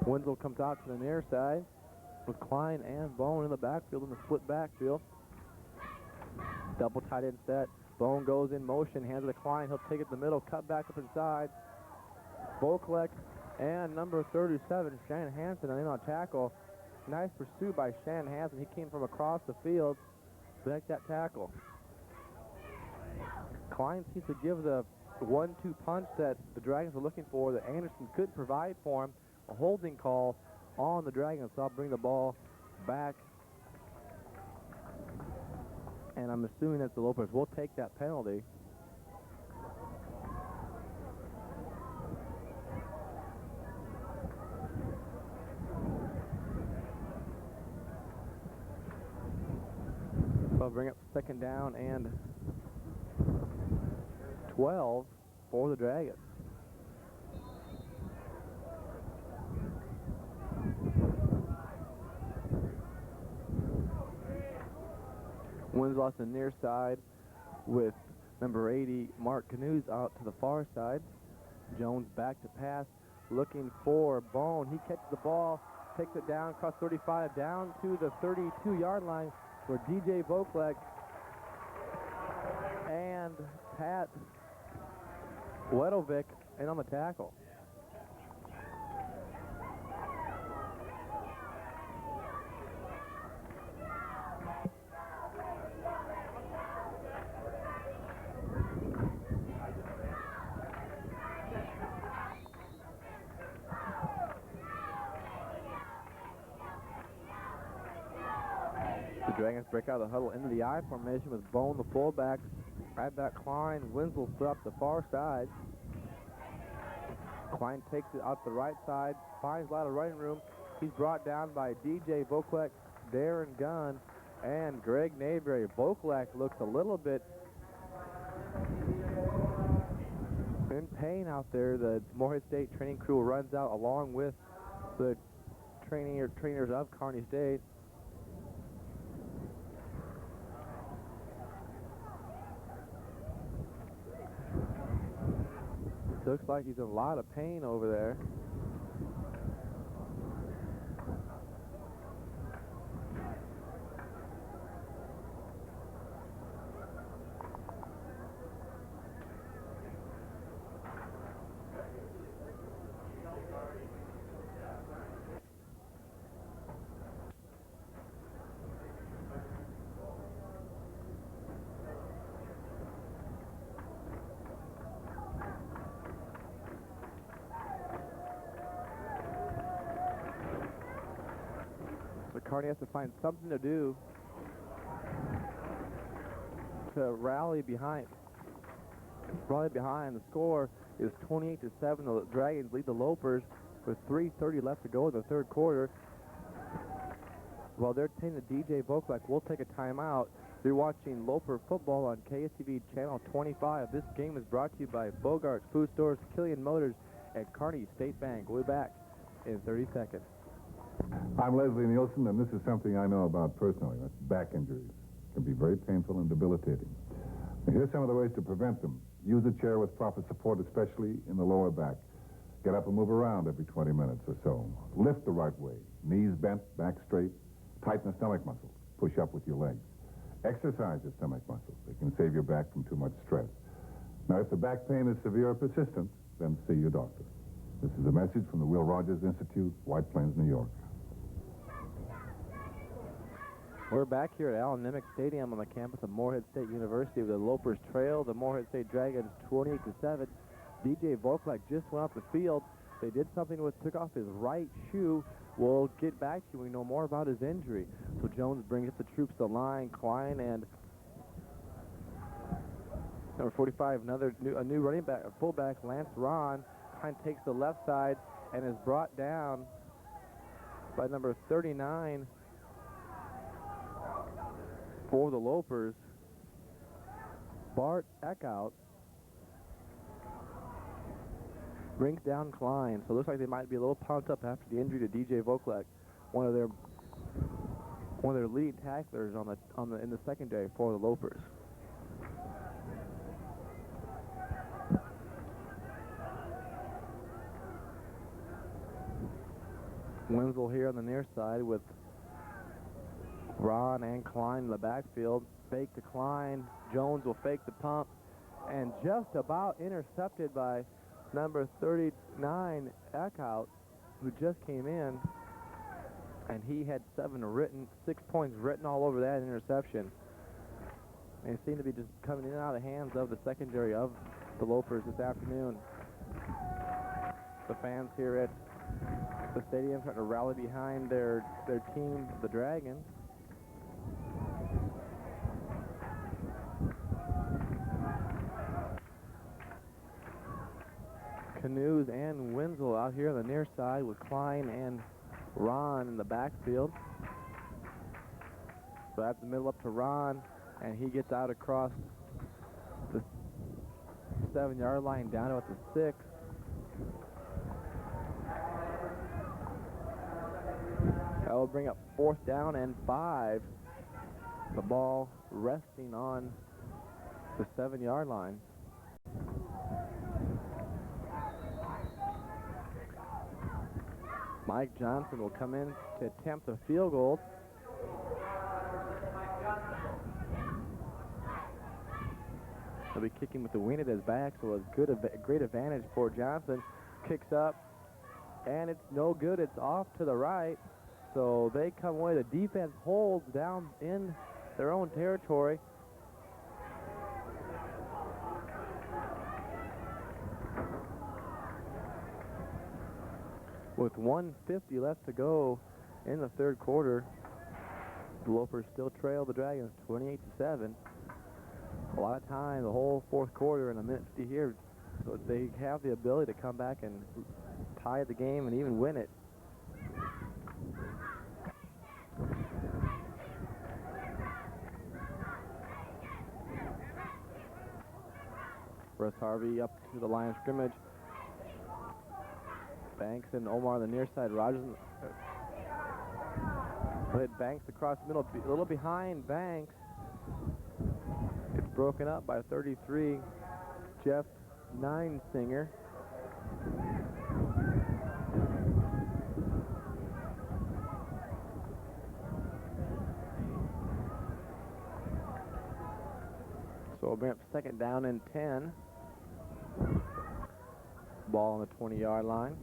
Wenzel comes out to the near side with Klein and Bone in the backfield, in the split backfield. Double tight end set. Bone goes in motion, hands it to Klein. He'll take it in the middle, cut back up inside. Vokalek and number 37, Shannon Hansen, in on tackle. Nice pursuit by Shannon Hansen. He came from across the field to make that tackle. Klein seems to give the 1-2 punch that the Dragons were looking for that Anderson couldn't provide for him. A holding call on the Dragons, so I'll bring the ball back. And I'm assuming that the Lopers will take that penalty. So I'll bring up 2nd down and 12 for the Dragons. Winslow off the near side with number 80, Mark Canoes, out to the far side. Jones back to pass, looking for Bone. He catches the ball, takes it down across 35, down to the 32-yard line where DJ Vokalek and Pat Wedovic in on the tackle. The Dragons break out of the huddle into the I formation with Bone, the fullback, Right back Klein. Wenzel split up the far side. Klein takes it out the right side, finds a lot of running room. He's brought down by DJ Voklek, Darren Gunn, and Greg Nayberry. Voklek looks a little bit in pain out there. The Moorhead State training crew runs out along with the trainers of Kearney State. Looks like he's in a lot of pain over there. Kearney has to find something to do to rally behind. The score is 28-7. The Dragons lead the Lopers with 3:30 left to go in the third quarter. While they're taking the DJ Voklek, we'll take a timeout. You're watching Loper football on KSTV Channel 25. This game is brought to you by Bogart's Food Stores, Killian Motors, and Kearney State Bank. We'll be back in 30 seconds. I'm Leslie Nielsen, and this is something I know about personally. That's back injuries. It can be very painful and debilitating. Now, here's some of the ways to prevent them. Use a chair with proper support, especially in the lower back. Get up and move around every 20 minutes or so. Lift the right way. Knees bent, back straight. Tighten the stomach muscles. Push up with your legs. Exercise your stomach muscles. They can save your back from too much stress. Now, if the back pain is severe or persistent, then see your doctor. This is a message from the Will Rogers Institute, White Plains, New York. We're back here at Allen Nimick Stadium on the campus of Moorhead State University with the Lopers trail the Moorhead State Dragons 28-7. DJ Voklek just went off the field. They did something took off his right shoe. We'll get back to you when we know more about his injury. So Jones brings up the troops to the line. Klein and number 45, a new running back, a fullback, Lance Ron. Klein takes the left side and is brought down by number 39 for the Lopers, Bart Eckhout. Brings down Klein. So it looks like they might be a little pumped up after the injury to DJ Voklek, one of their lead tacklers in the secondary for the Lopers. Wenzel here on the near side with Ron and Klein in the backfield. Fake to Klein. Jones will fake the pump. And just about intercepted by number 39, Eckhout, who just came in. And he had 6 points written all over that interception. And it seemed to be just coming in and out of the hands of the secondary of the Lopers this afternoon. The fans here at the stadium trying to rally behind their team, the Dragons. Canoes and Wenzel out here on the near side with Klein and Ron in the backfield. So at the middle up to Ron, and he gets out across the 7-yard line down to at the 6. That will bring up 4th down and 5. The ball resting on the 7-yard line. Mike Johnson will come in to attempt a field goal. He'll be kicking with the wing at his back, so a great advantage for Johnson. Kicks up, and it's no good. It's off to the right, so they come away. The defense holds down in their own territory. With 1:50 left to go in the third quarter, the Lopers still trail the Dragons 28-7. a lot of time, the whole fourth quarter and a minute 50 here, so they have the ability to come back and tie the game and even win it. Russ Harvey up to the line of scrimmage. Banks and Omar on the near side. Rogers played Banks across the middle, a little behind Banks. It's broken up by 33. Jeff Neinsinger. So we'll bring up second down and 10. Ball on the 20-yard line.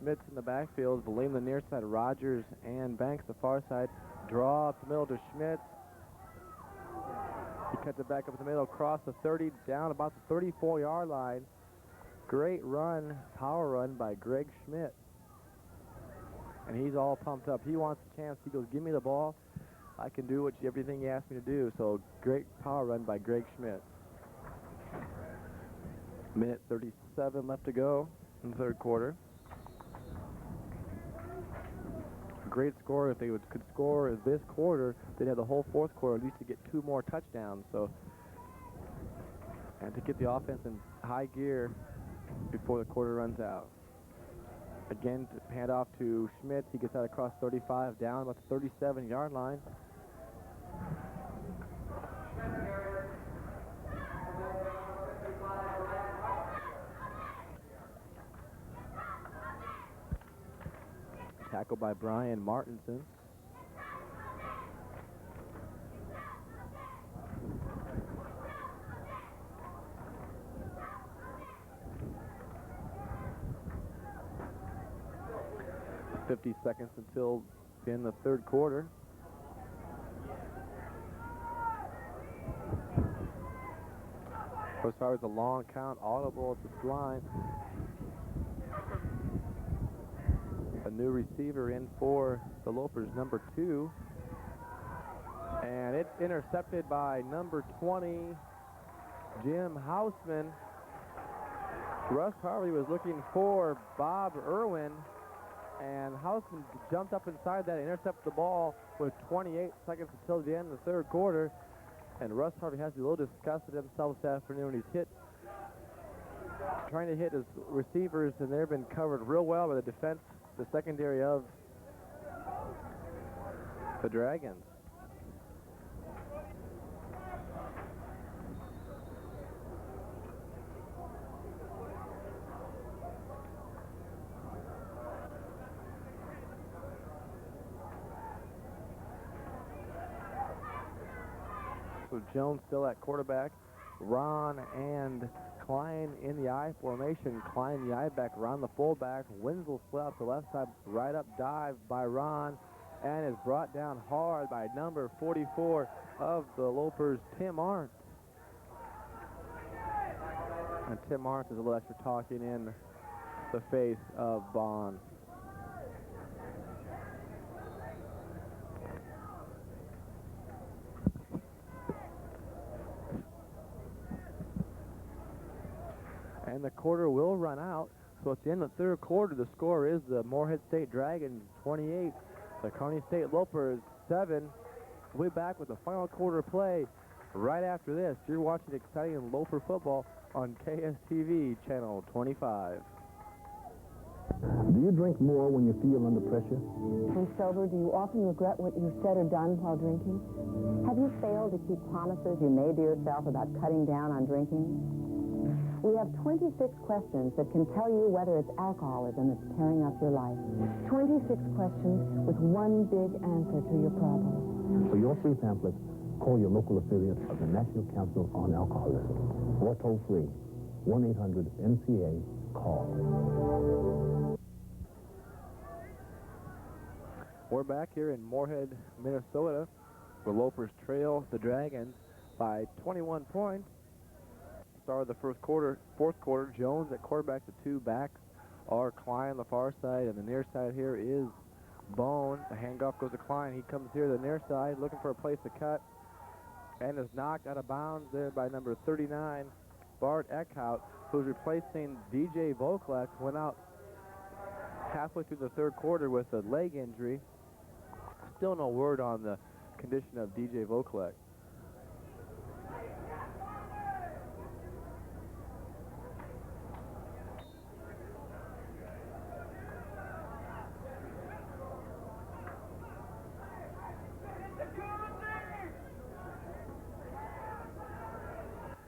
Schmitz in the backfield, Valim the near side, Rogers and Banks the far side. Draw up the middle to Schmitz. He cuts it back up the middle, across the 30, down about the 34-yard line. Great run, power run by Greg Schmidt. And he's all pumped up. He wants a chance. He goes, give me the ball. I can do everything you asked me to do. So great power run by Greg Schmidt. Minute 37 left to go in the third quarter. Great score. If they could score this quarter, they'd have the whole fourth quarter at least to get 2 more touchdowns. So, and to get the offense in high gear before the quarter runs out. Again, hand off to Schmitz. He gets that across 35, down about the 37-yard line. Tackled by Brian Martinson. .50 seconds until the end of the third quarter. As far as a long count, audible at the line. A new receiver in for the Lopers, number 2. And it's intercepted by number 20, Jim Hausman. Russ Harvey was looking for Bob Irwin, and Hausman jumped up inside that and intercepted the ball with 28 seconds until the end of the third quarter. And Russ Harvey has to be a little disgusted himself this afternoon. He's trying to hit his receivers, and they've been covered real well by the defense, the secondary of the Dragons. So Jones still at quarterback. Ron and Klein in the I formation. Klein the I back, Ron the fullback. Winslow split out to the left side, right up dive by Ron, and is brought down hard by number 44 of the Lopers, Tim Arndt. And Tim Arndt is a little extra talking in the face of Bond. And the quarter will run out. So at the end of the third quarter, the score is the Moorhead State Dragons 28, the Kearney State Lopers 7. We'll be back with the final quarter play right after this. You're watching exciting Loper football on KSTV Channel 25. Do you drink more when you feel under pressure? When sober, do you often regret what you've said or done while drinking? Have you failed to keep promises you made to yourself about cutting down on drinking? We have 26 questions that can tell you whether it's alcoholism that's tearing up your life. 26 questions with one big answer to your problem. For your free pamphlet, call your local affiliate of the National Council on Alcoholism, or toll free 1-800-NCA-CALL. We're back here in Moorhead, Minnesota, where Lopers trail the Dragons by 21 points. Start of the fourth quarter, Jones at quarterback, the 2 backs, are Klein on the far side, and the near side here is Bone. The handoff goes to Klein. He comes here to the near side looking for a place to cut and is knocked out of bounds there by number 39, Bart Eckhout, who's replacing DJ Voklek, who went out halfway through the third quarter with a leg injury. Still no word on the condition of DJ Voklek.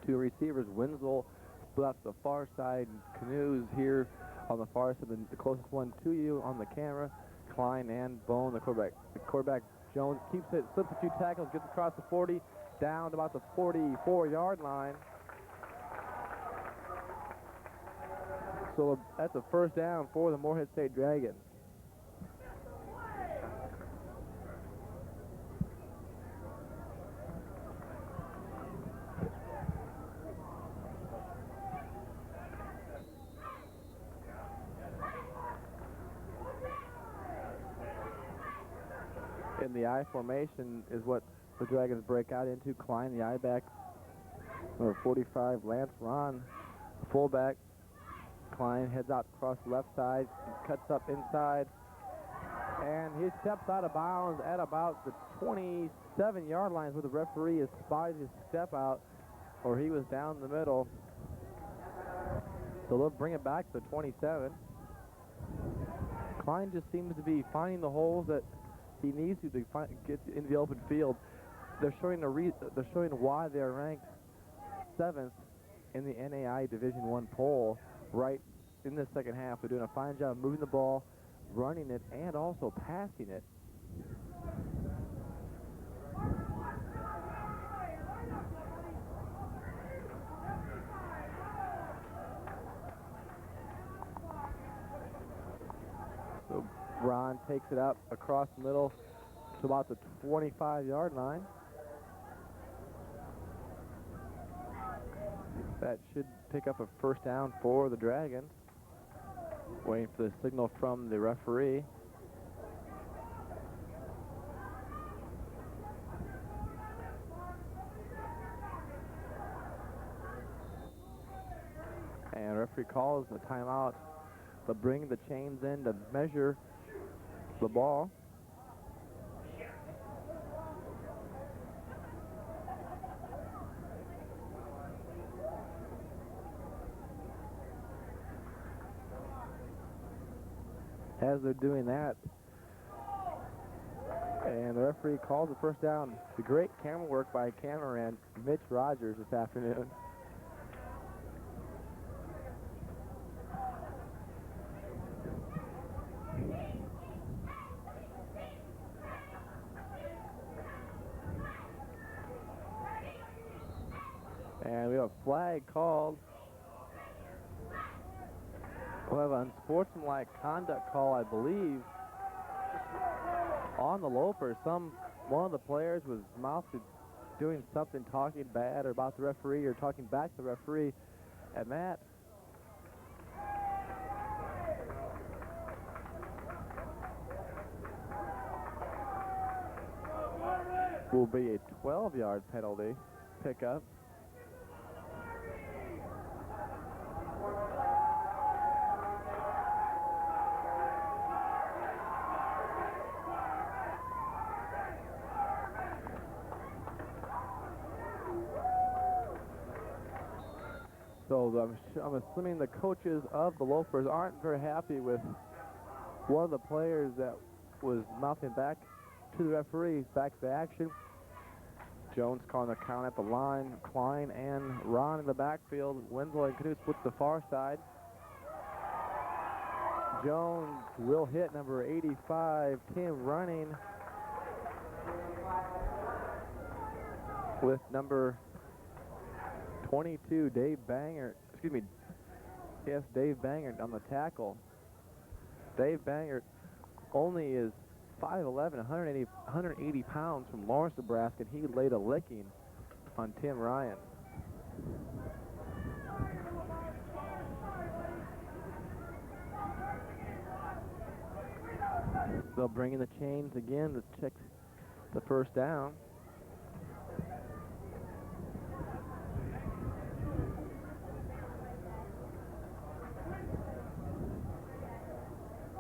Two receivers, Winslow split out to the far side, and Canoes here on the far side, the closest one to you on the camera. Klein and Bone, the quarterback. The quarterback, Jones, keeps it, slips a few tackles, gets across the 40, down to about the 44-yard line. So that's a first down for the Moorhead State Dragons. In the I formation is what the Dragons break out into. Klein, the I back. Number 45, Lance Ron, fullback. Klein heads out across the left side, cuts up inside, and he steps out of bounds at about the 27-yard line where the referee has spotted his step out, or he was down the middle. So they'll bring it back to 27. Klein just seems to be finding the holes that he needs to get into the open field. They're showing why they're ranked 7th in the NAI Division I poll right in the second half. They're doing a fine job moving the ball, running it, and also passing it. So Ron takes it up across the middle to about the 25-yard line. That should pick up a first down for the Dragons. Waiting for the signal from the referee. And the referee calls the timeout, but bring the chains in to measure the ball. As they're doing that, and the referee calls the first down. The great camera work by cameraman Mitch Rogers this afternoon. And we have a flag called. We'll have an unsportsmanlike conduct call, I believe, on the Lopers. One of the players was mouthed doing something, talking bad or about the referee or talking back to the referee, and that will be a 12-yard penalty pickup. So I'm assuming the coaches of the Loafers aren't very happy with one of the players that was mouthing back to the referee, back to action. Jones calling the count at the line. Klein and Ron in the backfield. Winslow and Knut split to the far side. Jones will hit number 85, Tim running with number 22, Dave Banger. Excuse me. Yes, Dave Banger on the tackle. Dave Banger only is 5'11", 180 pounds from Lawrence, Nebraska, and he laid a licking on Tim Ryan. They'll bring in the chains again to check the first down.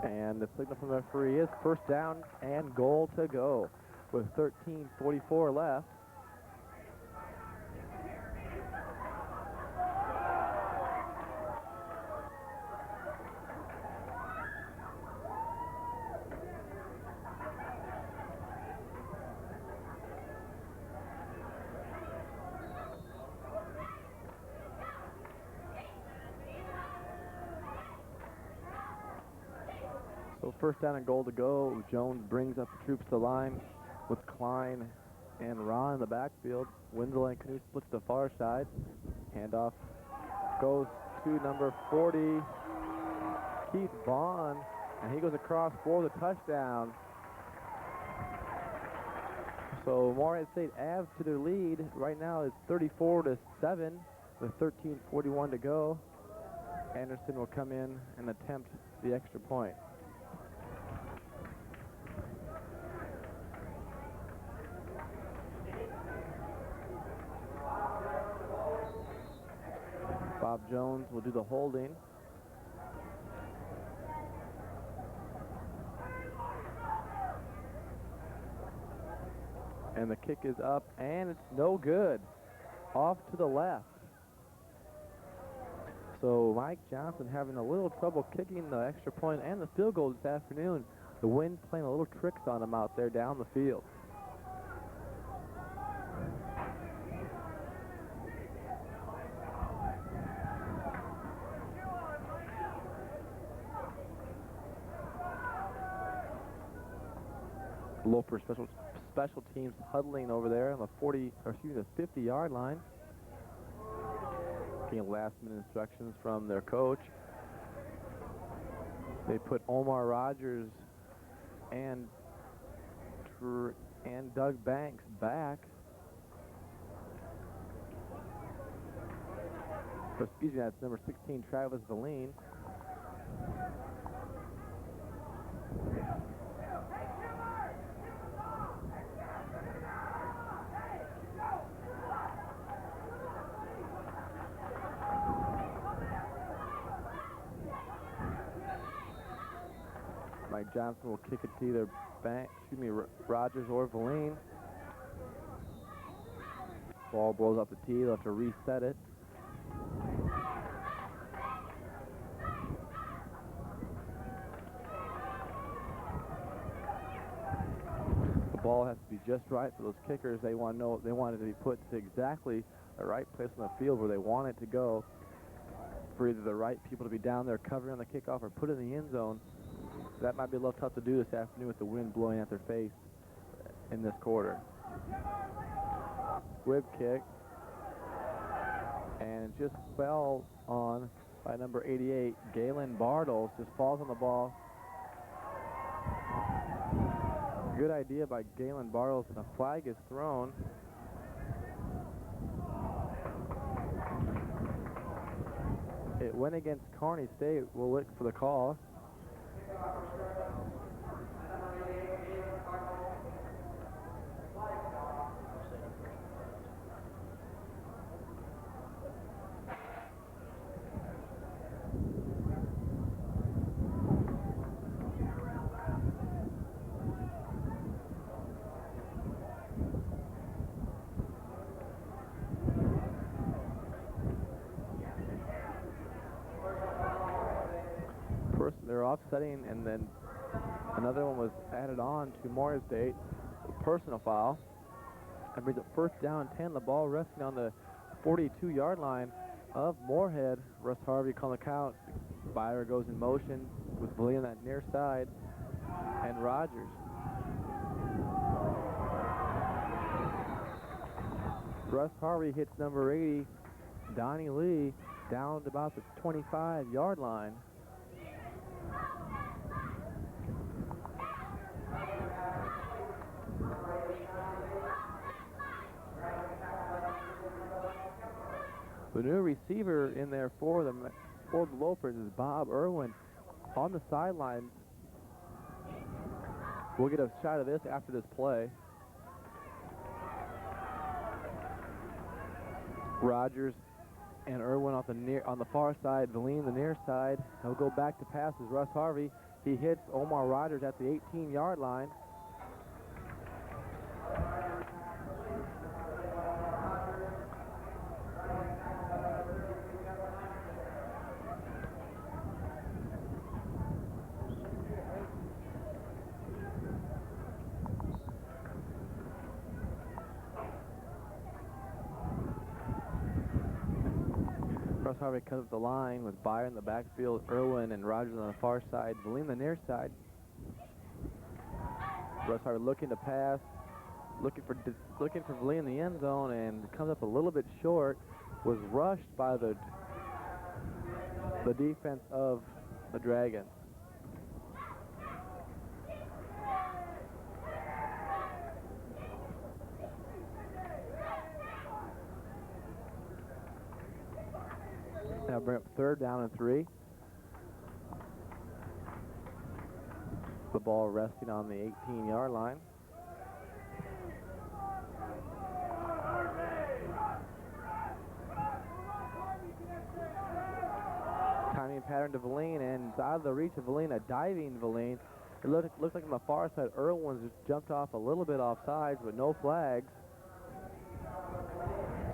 And the signal from the referee is first down and goal to go with 13:44 left. So first down and goal to go. Jones brings up the troops to the line with Klein and Ron in the backfield. Wenzel and Canoe split to the far side. Handoff goes to number 40, Keith Vaughn, and he goes across for the touchdown. So Moorhead State adds to their lead. Right now it's 34-7 with 13:41 to go. Anderson will come in and attempt the extra point. Bob Jones will do the holding. And the kick is up, and it's no good. Off to the left. So Mike Johnson having a little trouble kicking the extra point and the field goal this afternoon. The wind playing a little tricks on him out there down the field. Loper special teams huddling over there on the 50-yard line. Getting last-minute instructions from their coach. They put Omar Rogers and Doug Banks back. Excuse me, that's number 16, Travis Valine. Mike Johnson will kick it to either Rogers or Valine. Ball blows up the tee. They'll have to reset it. The ball has to be just right for those kickers. They want it to be put to exactly the right place on the field where they want it to go, for either the right people to be down there covering on the kickoff or put it in the end zone. That might be a little tough to do this afternoon with the wind blowing at their face in this quarter. Whip kick. And just fell on by number 88, Galen Bartles. Just falls on the ball. Good idea by Galen Bartles, and a flag is thrown. It went against Kearney State. We'll look for the call. They're offsetting, and then another one was added on to Moorhead State. Personal foul. And brings it first down and 10. The ball resting on the 42-yard line of Moorhead. Russ Harvey calling the count. Byler goes in motion with Valine on that near side, and Rogers. Russ Harvey hits number 80, Donnie Lee, down to about the 25-yard line. The new receiver in there for the Lopers is Bob Irwin. On the sidelines, We'll get a shot of this after this play. Rogers and Irwin on the far side, Valine the near side. He'll go back to pass as Russ Harvey. He hits Omar Rogers at the 18-yard line. Russ Harvey cuts up the line with Byron in the backfield, Irwin and Rogers on the far side, Valine the near side. Russ Harvey looking to pass, looking for Valine in the end zone, and comes up a little bit short. Was rushed by the defense of the Dragons. Now bring up 3rd down and 3. The ball resting on the 18-yard line. Timing pattern to Valine, and it's out of the reach of Valine, a diving Valine. It looks like on the far side, Irwin's just jumped off a little bit off sides, but no flags.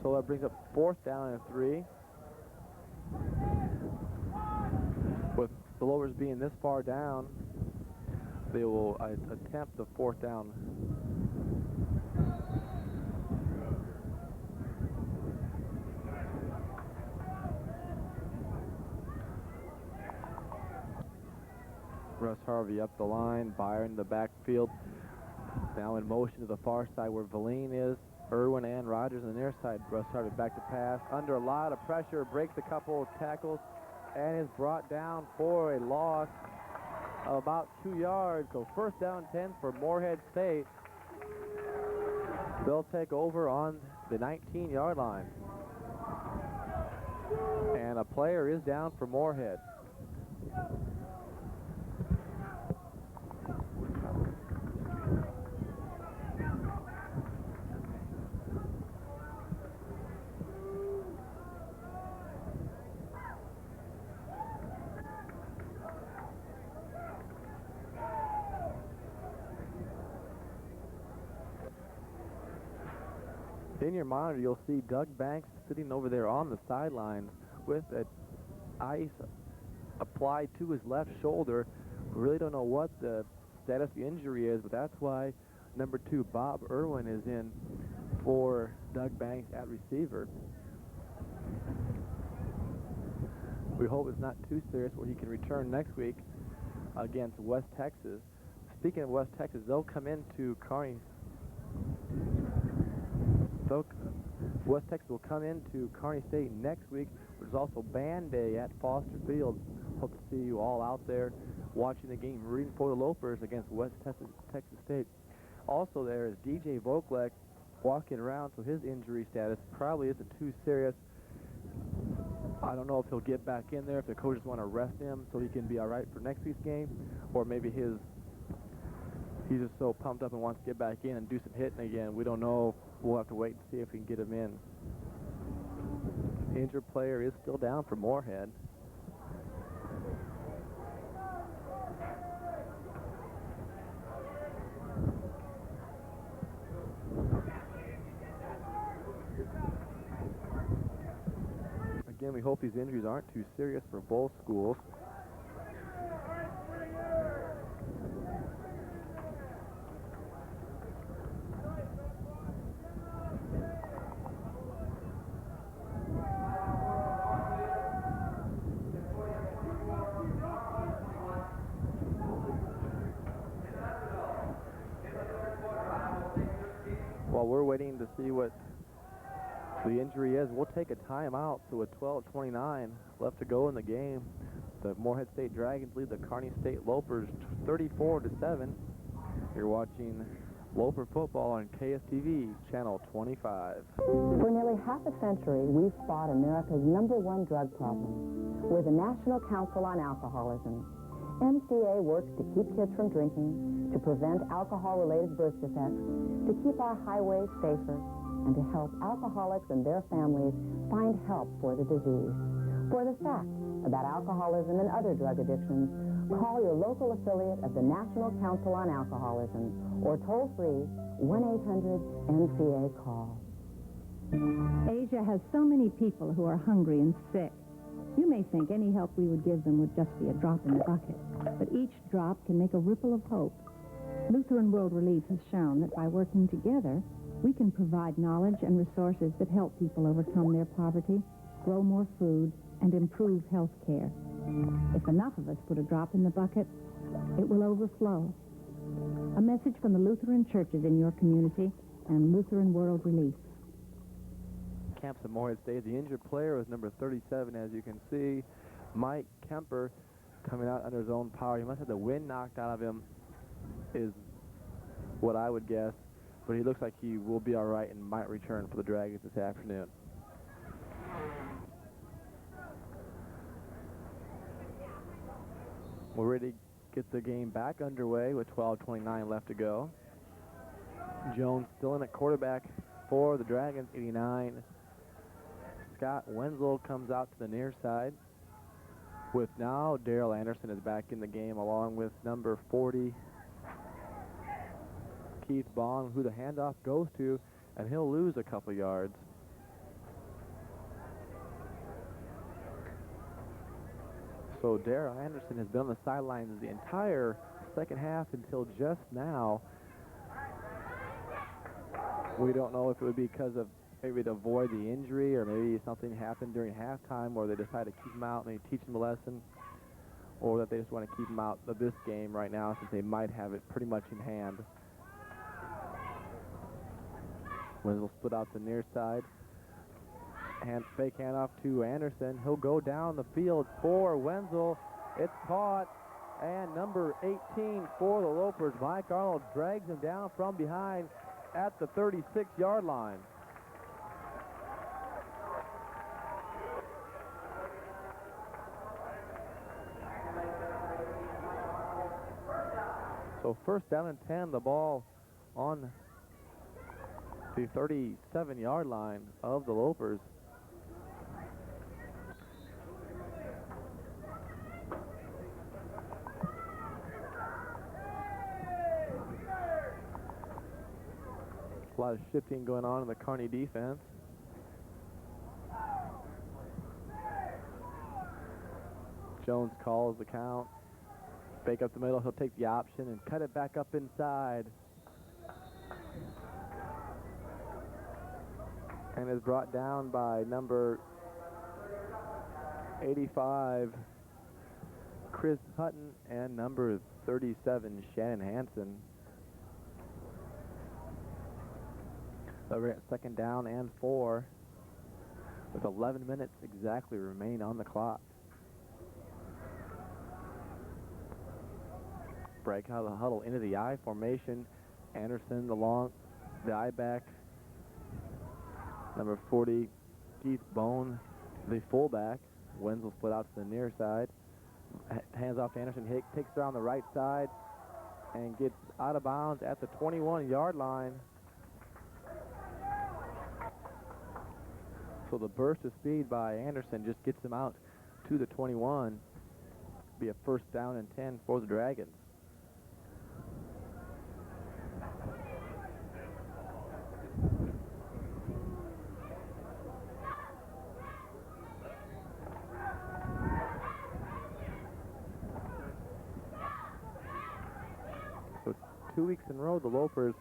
So that brings up 4th down and 3. With the Lobers being this far down, they will attempt the 4th down. Russ Harvey up the line, Byron the backfield. Now in motion to the far side where Valine is. Irwin and Rogers on the near side. Russ Harvey back to pass. Under a lot of pressure, breaks a couple of tackles, and is brought down for a loss of about 2 yards. So 1st down 10 for Moorhead State. They'll take over on the 19-yard line. And a player is down for Moorhead. In your monitor, you'll see Doug Banks sitting over there on the sideline with ice applied to his left shoulder. We really don't know what the status of the injury is, but that's why number 2, Bob Irwin, is in for Doug Banks at receiver. We hope it's not too serious where he can return next week against West Texas. Speaking of West Texas, they'll come into Kearney. West Texas will come into Kearney State next week, which is also Band Day at Foster Field. Hope to see you all out there watching the game, rooting for the Lopers against West Texas State. Also there is DJ Voklek walking around, so his injury status probably isn't too serious. I don't know if he'll get back in there, if the coaches want to rest him so he can be all right for next week's game, or maybe he's just so pumped up and wants to get back in and do some hitting again. We don't know. We'll have to wait and see if we can get him in. The injured player is still down for Moorhead. Again, we hope these injuries aren't too serious for both schools. While we're waiting to see what the injury is, we'll take a timeout. So with 12:29 left to go in the game, the Moorhead State Dragons lead the Kearney State Lopers 34-7. You're watching Loper football on KSTV, Channel 25. For nearly half a century, we've fought America's #1 drug problem. We're the National Council on Alcoholism. MCA works to keep kids from drinking, to prevent alcohol-related birth defects, to keep our highways safer, and to help alcoholics and their families find help for the disease. For the facts about alcoholism and other drug addictions, call your local affiliate of the National Council on Alcoholism or toll-free 1-800-MCA-CALL. Asia has so many people who are hungry and sick. You may think any help we would give them would just be a drop in the bucket, but each drop can make a ripple of hope. Lutheran World Relief has shown that by working together, we can provide knowledge and resources that help people overcome their poverty, grow more food, and improve health care. If enough of us put a drop in the bucket, it will overflow. A message from the Lutheran churches in your community and Lutheran World Relief. Camps at Moorhead State. The injured player was number 37, as you can see. Mike Kemper coming out under his own power. He must have the wind knocked out of him, is what I would guess. But he looks like he will be all right and might return for the Dragons this afternoon. We're ready to get the game back underway with 12:29 left to go. Jones still in at quarterback for the Dragons, 89. Scott Wenzel comes out to the near side. With now Daryl Anderson is back in the game along with number 40, Keith Bond, who the handoff goes to, and he'll lose a couple yards. So Daryl Anderson has been on the sidelines the entire second half until just now. We don't know if it would be because of maybe to avoid the injury, or maybe something happened during halftime where they decided to keep him out and they teach him a lesson, or that they just want to keep him out of this game right now since they might have it pretty much in hand. Wenzel split out the near side. Fake handoff to Anderson. He'll go down the field for Wenzel. It's caught. And number 18 for the Lopers, Mike Arnold, drags him down from behind at the 36-yard line. So first down and 10, the ball on the 37-yard line of the Lopers. A lot of shifting going on in the Kearney defense. Jones calls the count. Fake up the middle, he'll take the option and cut it back up inside. And is brought down by number 85, Chris Hutton, and number 37, Shannon Hansen. So we're at second down and 4 with 11 minutes exactly remain on the clock. Break out of the huddle into the I formation. Anderson along the I back. Number 40, Keith Bone, the fullback. Wenzel split out to the near side. Hands off to Anderson. Takes it around the right side and gets out of bounds at the 21-yard line. So the burst of speed by Anderson just gets him out to the 21. Be a first down and 10 for the Dragons. So 2 weeks in a row, the Lopers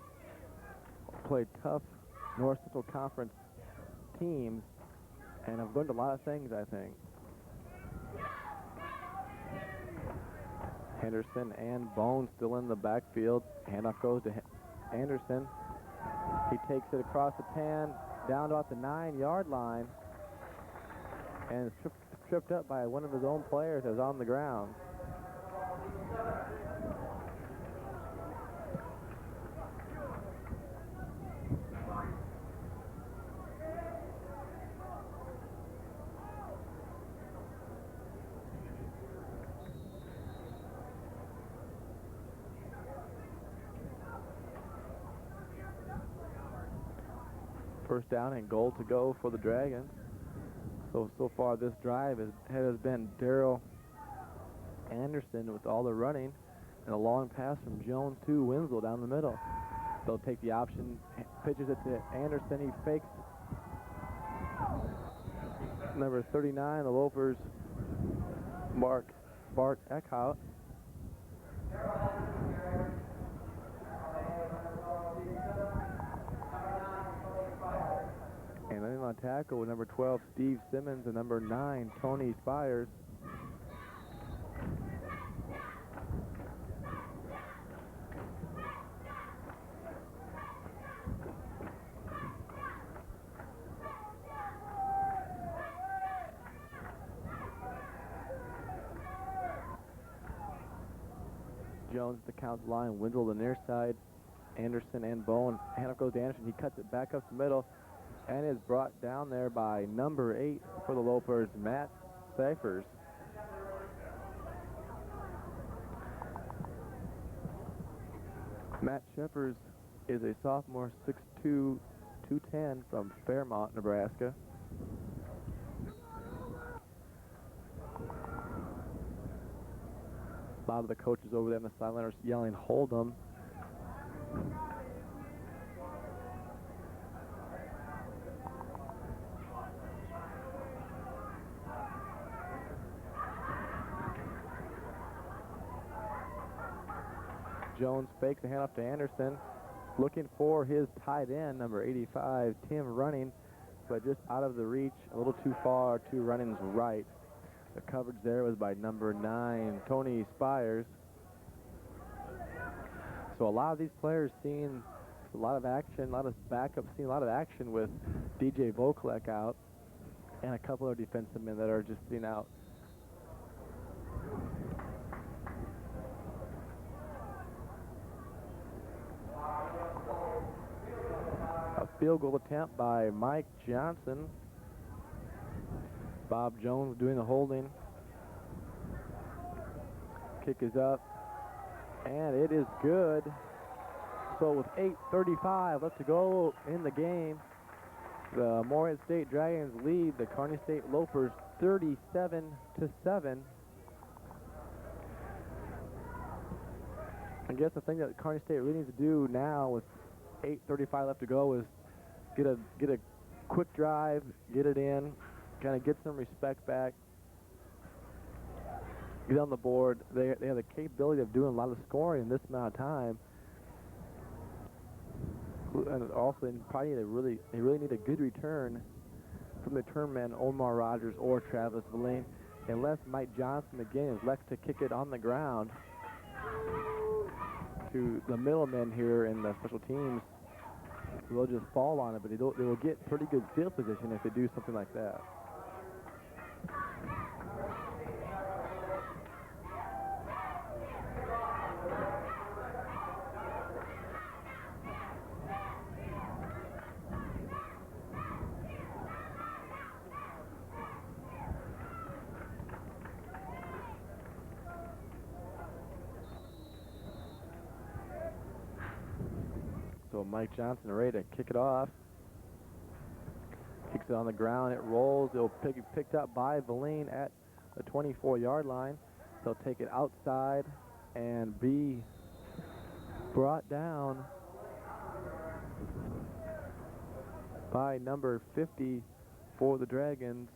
played tough North Central Conference teams and have learned a lot of things, I think. Henderson and Bone still in the backfield. Handoff goes to Anderson. He takes it across the 10, down to about the 9-yard line, and is tripped up by one of his own players as on the ground. First down and goal to go for the Dragons. So far this drive has been Darrell Anderson with all the running, and a long pass from Jones to Winslow down the middle. They'll take the option, pitches it to Anderson. He fakes number 39, the Lopers, Bart Eckhout. And then on tackle with number 12, Steve Simmons, and number 9, Tony Spires. Jones at the count line, Winslow the near side, Anderson and Bone. Handoff goes to Anderson. He cuts it back up the middle and is brought down there by number 8 for the Lopers, Matt Cyphers. Matt Shepers is a sophomore, 6'2", 210 from Fairmont, Nebraska. A lot of the coaches over there on the sideline are yelling, "Hold them." Jones fakes the handoff to Anderson, looking for his tight end, number 85, Tim Running, but just out of the reach, a little too far to Running's right. The coverage there was by number 9, Tony Spires. So a lot of these players seeing a lot of action, a lot of backup, seeing a lot of action with DJ Vokalek out, and a couple of defensive men that are just seen out. A field goal attempt by Mike Johnson. Bob Jones doing the holding. Kick is up, and it is good. So with 8:35 left to go in the game, the Moorhead State Dragons lead the Kearney State Lopers 37-7. I guess the thing that Kearney State really needs to do now with 8:35 left to go is get a quick drive, get it in, kind of get some respect back, get on the board. They have the capability of doing a lot of scoring in this amount of time. And also, they really need a good return from the return men, Omar Rogers or Travis Verlaine, unless Mike Johnson again is left to kick it on the ground to the middlemen here in the special teams. They'll just fall on it, but they will get pretty good field position if they do something like that. So Mike Johnson ready to kick it off. Kicks it on the ground. It rolls. It'll be picked up by Verlaine at the 24-yard line. They'll take it outside and be brought down by number 50 for the Dragons,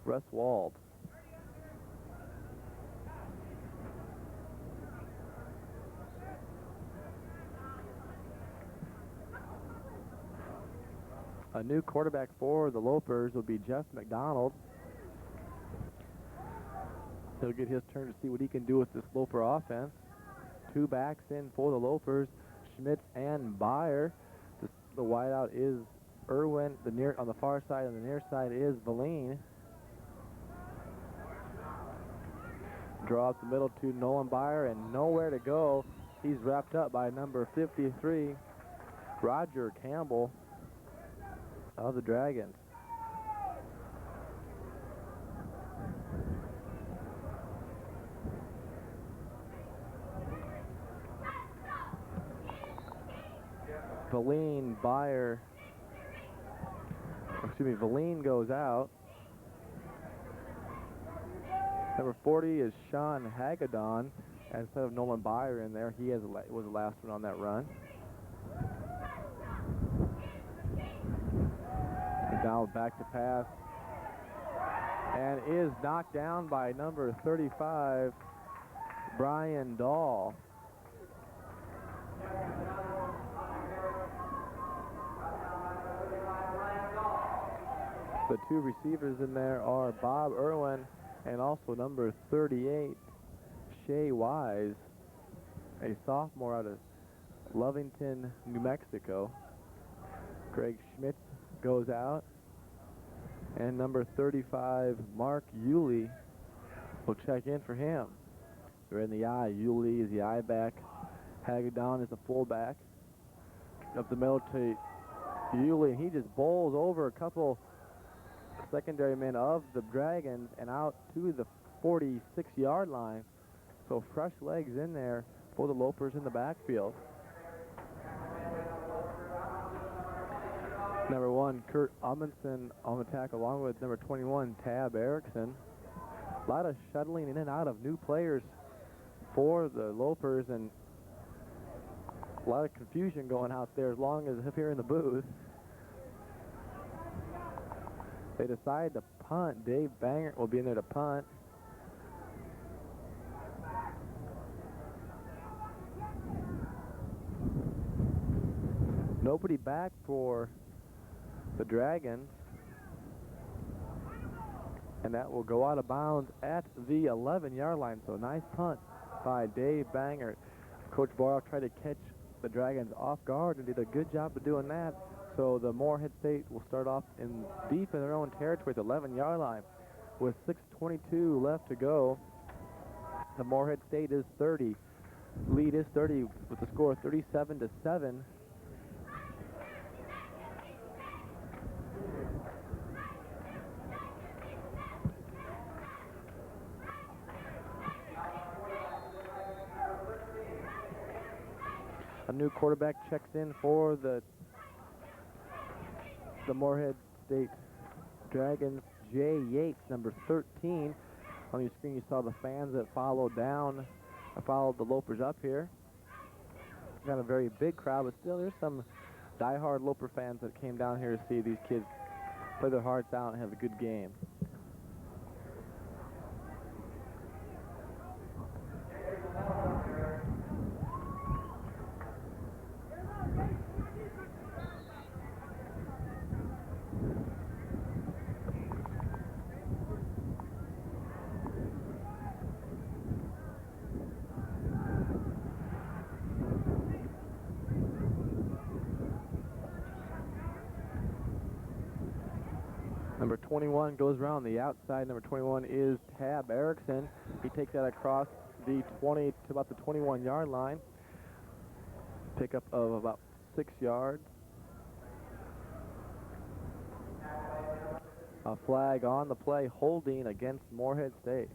Russ Wald. A new quarterback for the Lopers will be Jeff McDonald. He'll get his turn to see what he can do with this Loper offense. Two backs in for the Lopers, Schmitz and Byer. The wideout is Irwin. On the far side, and the near side is Verlaine. Draw up the middle to Nolan Byer, and nowhere to go. He's wrapped up by number 53, Roger Campbell of the Dragons. Verlaine, Byer, Valine goes out. Number 40 is Sean Hagedon. And instead of Nolan Byer in there, he was the last one on that run. McDonald back to pass. And is knocked down by number 35, Brian Dahl. The two receivers in there are Bob Irwin and also number 38, Shea Wise, a sophomore out of Lovington, New Mexico. Greg Schmitz goes out, and number 35, Mark Yulee, will check in for him. They're in the I. Yulee is the I back. Hagedon is the fullback. Up the middle to Yulee, and he just bowls over a couple secondary men of the Dragons and out to the 46-yard line. So fresh legs in there for the Lopers in the backfield. Number 1, Kurt Amundsen on the tackle, along with number 21, Tab Erickson. A lot of shuttling in and out of new players for the Lopers, and a lot of confusion going out there as long as up here in the booth. They decide to punt. Dave Bangert will be in there to punt. Nobody back for the Dragons. And that will go out of bounds at the 11-yard line. So nice punt by Dave Bangert. Coach Boyle tried to catch the Dragons off guard and did a good job of doing that. So the Moorhead State will start off deep in their own territory at the 11-yard line. With 6:22 left to go, the Moorhead State is 30. Lead is 30 with the score 37-7. A new quarterback checks in for the Moorhead State Dragons, Jay Yates, number 13. On your screen, you saw the fans that followed the Lopers up here. Not a very big crowd, but still there's some diehard Loper fans that came down here to see these kids play their hearts out and have a good game. Number 21 goes around the outside. Number 21 is Tab Erickson. He takes that across the 20 to about the 21-yard line. Pickup of about 6 yards. A flag on the play, holding against Moorhead State.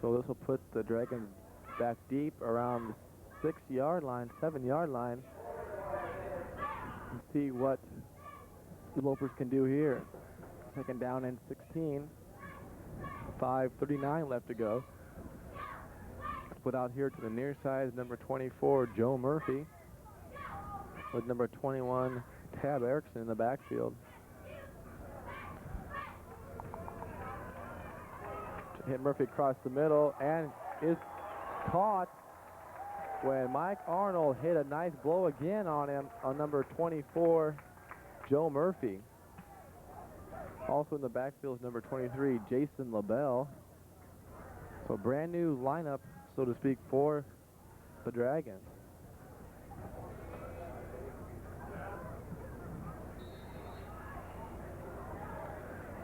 So this will put the Dragons back deep around the 6-yard line, 7-yard line. And see what the Lopers can do here. Second down and 16. 5:39 left to go. Split out here to the near side, number 24, Joe Murphy, with number 21, Tab Erickson in the backfield. Hit Murphy across the middle and is caught when Mike Arnold hit a nice blow again on him on number 24, Joe Murphy. Also in the backfield is number 23, Jason LaBelle. So brand new lineup, so to speak, for the Dragons.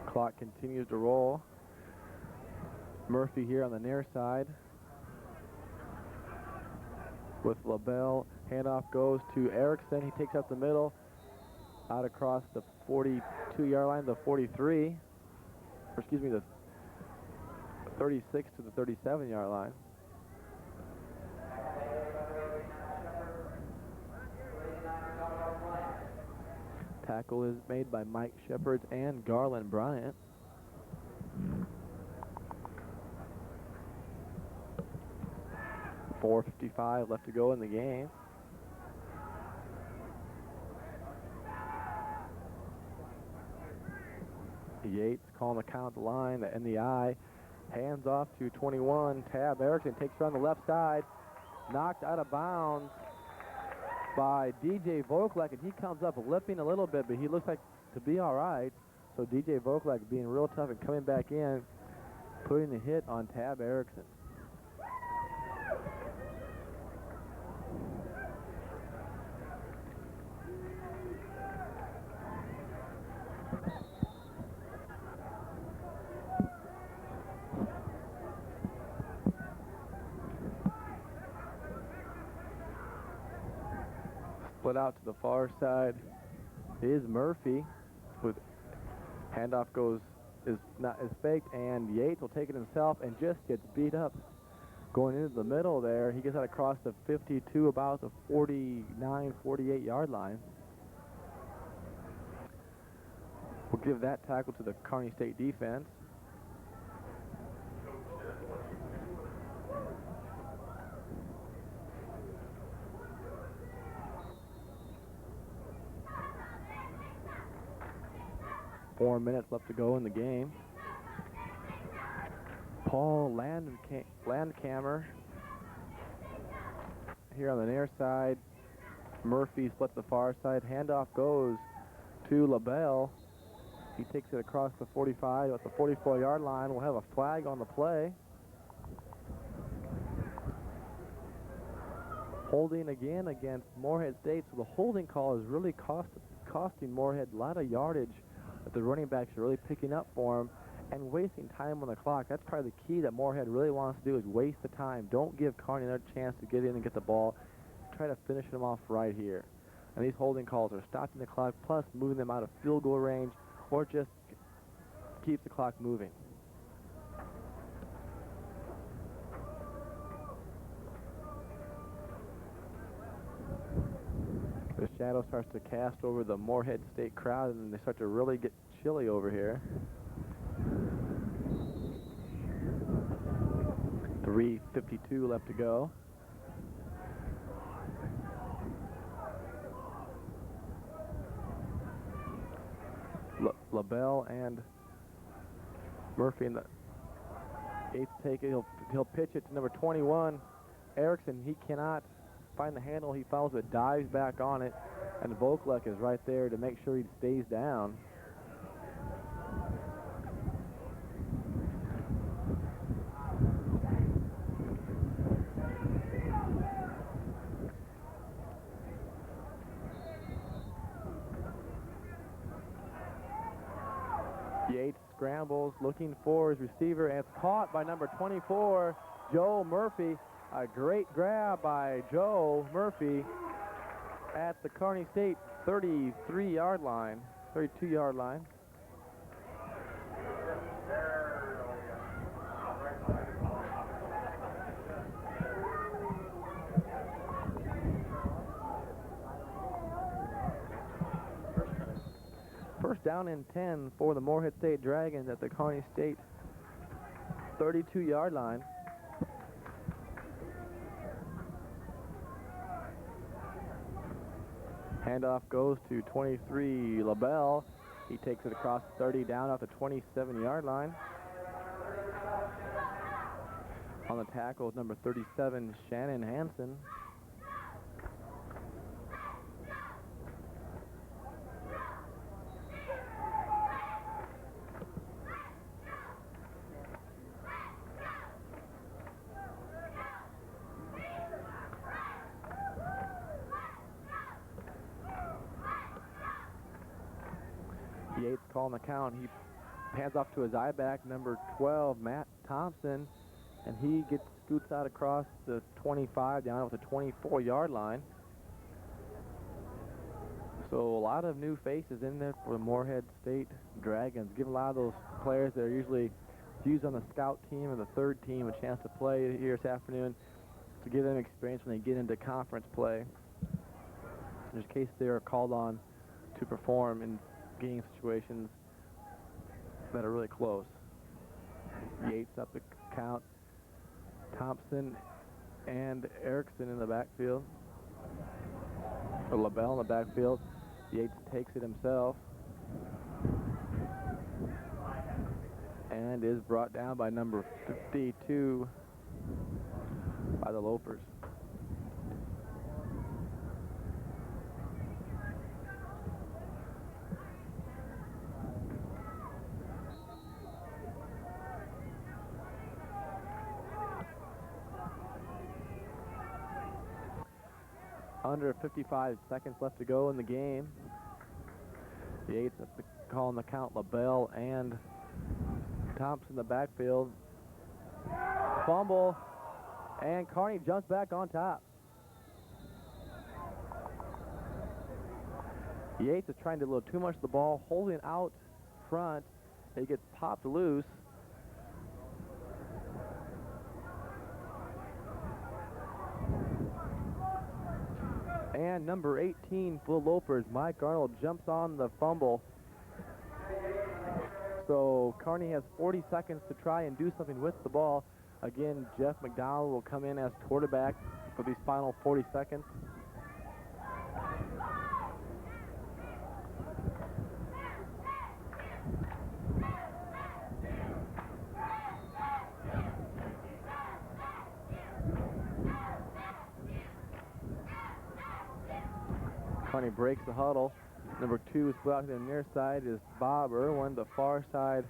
Clock continues to roll. Murphy here on the near side. with LaBelle. Handoff goes to Erickson. He takes up the middle, out across the 42-yard line, the 43. Or excuse me, the 36 to the 37-yard line. Tackle is made by Mike Shepard and Garland Bryant. .455 left to go in the game. Yates calling the count at the line, the NDI. Hands off to 21. Tab Erickson takes her on the left side. Knocked out of bounds by DJ Vokalek, and he comes up limping a little bit, but he looks like to be all right. So DJ Vokalek being real tough and coming back in, putting the hit on Tab Erickson. Split out to the far side is Murphy, with handoff is faked, and Yates will take it himself and just gets beat up going into the middle there. He gets out across the 52, about the 49, 48-yard line. We'll give that tackle to the Kearney State defense. Four minutes left to go in the game. Paul Landkammer here on the near side. Murphy splits the far side. Handoff goes to LaBelle. He takes it across the 45 at the 44-yard line. We'll have a flag on the play. Holding again against Moorhead State. So the holding call is really costing Moorhead a lot of yardage that the running backs are really picking up for him and wasting time on the clock. That's probably the key that Moorhead really wants to do, is waste the time. Don't give Kearney another chance to get in and get the ball. Try to finish them off right here. And these holding calls are stopping the clock, plus moving them out of field goal range, or just keep the clock moving. The shadow starts to cast over the Moorhead State crowd, and they start to really get chilly over here. 3:52 left to go. LaBelle and Murphy in the eighth take it. He'll pitch it to number 21, Erickson. He cannot find the handle. He follows it, dives back on it, and Vokalek is right there to make sure he stays down. Yates scrambles, looking for his receiver, and it's caught by number 24, Joe Murphy. A great grab by Joe Murphy at the Kearney State 33-yard line, 32-yard line. First down and 10 for the Moorhead State Dragons at the Kearney State 32-yard line. Handoff goes to 23, LaBelle. He takes it across 30, down off the 27-yard line. On the tackle is number 37, Shannon Hansen. Yates calling the count. He hands off to his I-back, number 12, Matt Thompson. and he scoots out across the 25 down at the 24-yard line. So a lot of new faces in there for the Moorhead State Dragons. Give a lot of those players that are usually used on the scout team and the third team a chance to play here this afternoon to give them experience when they get into conference play. In case they are called on to perform in game situations that are really close. Yates up the count. Thompson and Erickson in the backfield. Or LaBelle in the backfield. Yates takes it himself and is brought down by number 52 by the Lopers. Under 55 seconds left to go in the game. Yates calling the count. LaBelle and Thompson in the backfield. Fumble, and Kearney jumps back on top. Yates is trying to do a little too much of the ball, holding out front. He gets popped loose. And number 18 for the Lopers, Mike Arnold, jumps on the fumble. So Kearney has 40 seconds to try and do something with the ball. Again, Jeff McDowell will come in as quarterback for these final 40 seconds. Kearney breaks the huddle. Number 2 split out to the near side is Bob Irwin. The far side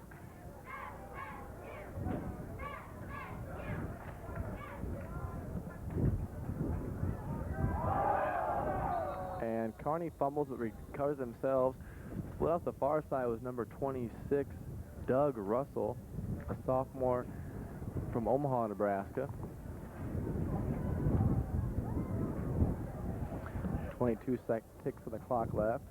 and Kearney fumbles but recovers themselves. Split out the far side was number 26 Doug Russell, a sophomore from Omaha, Nebraska. 22 ticks of the clock left.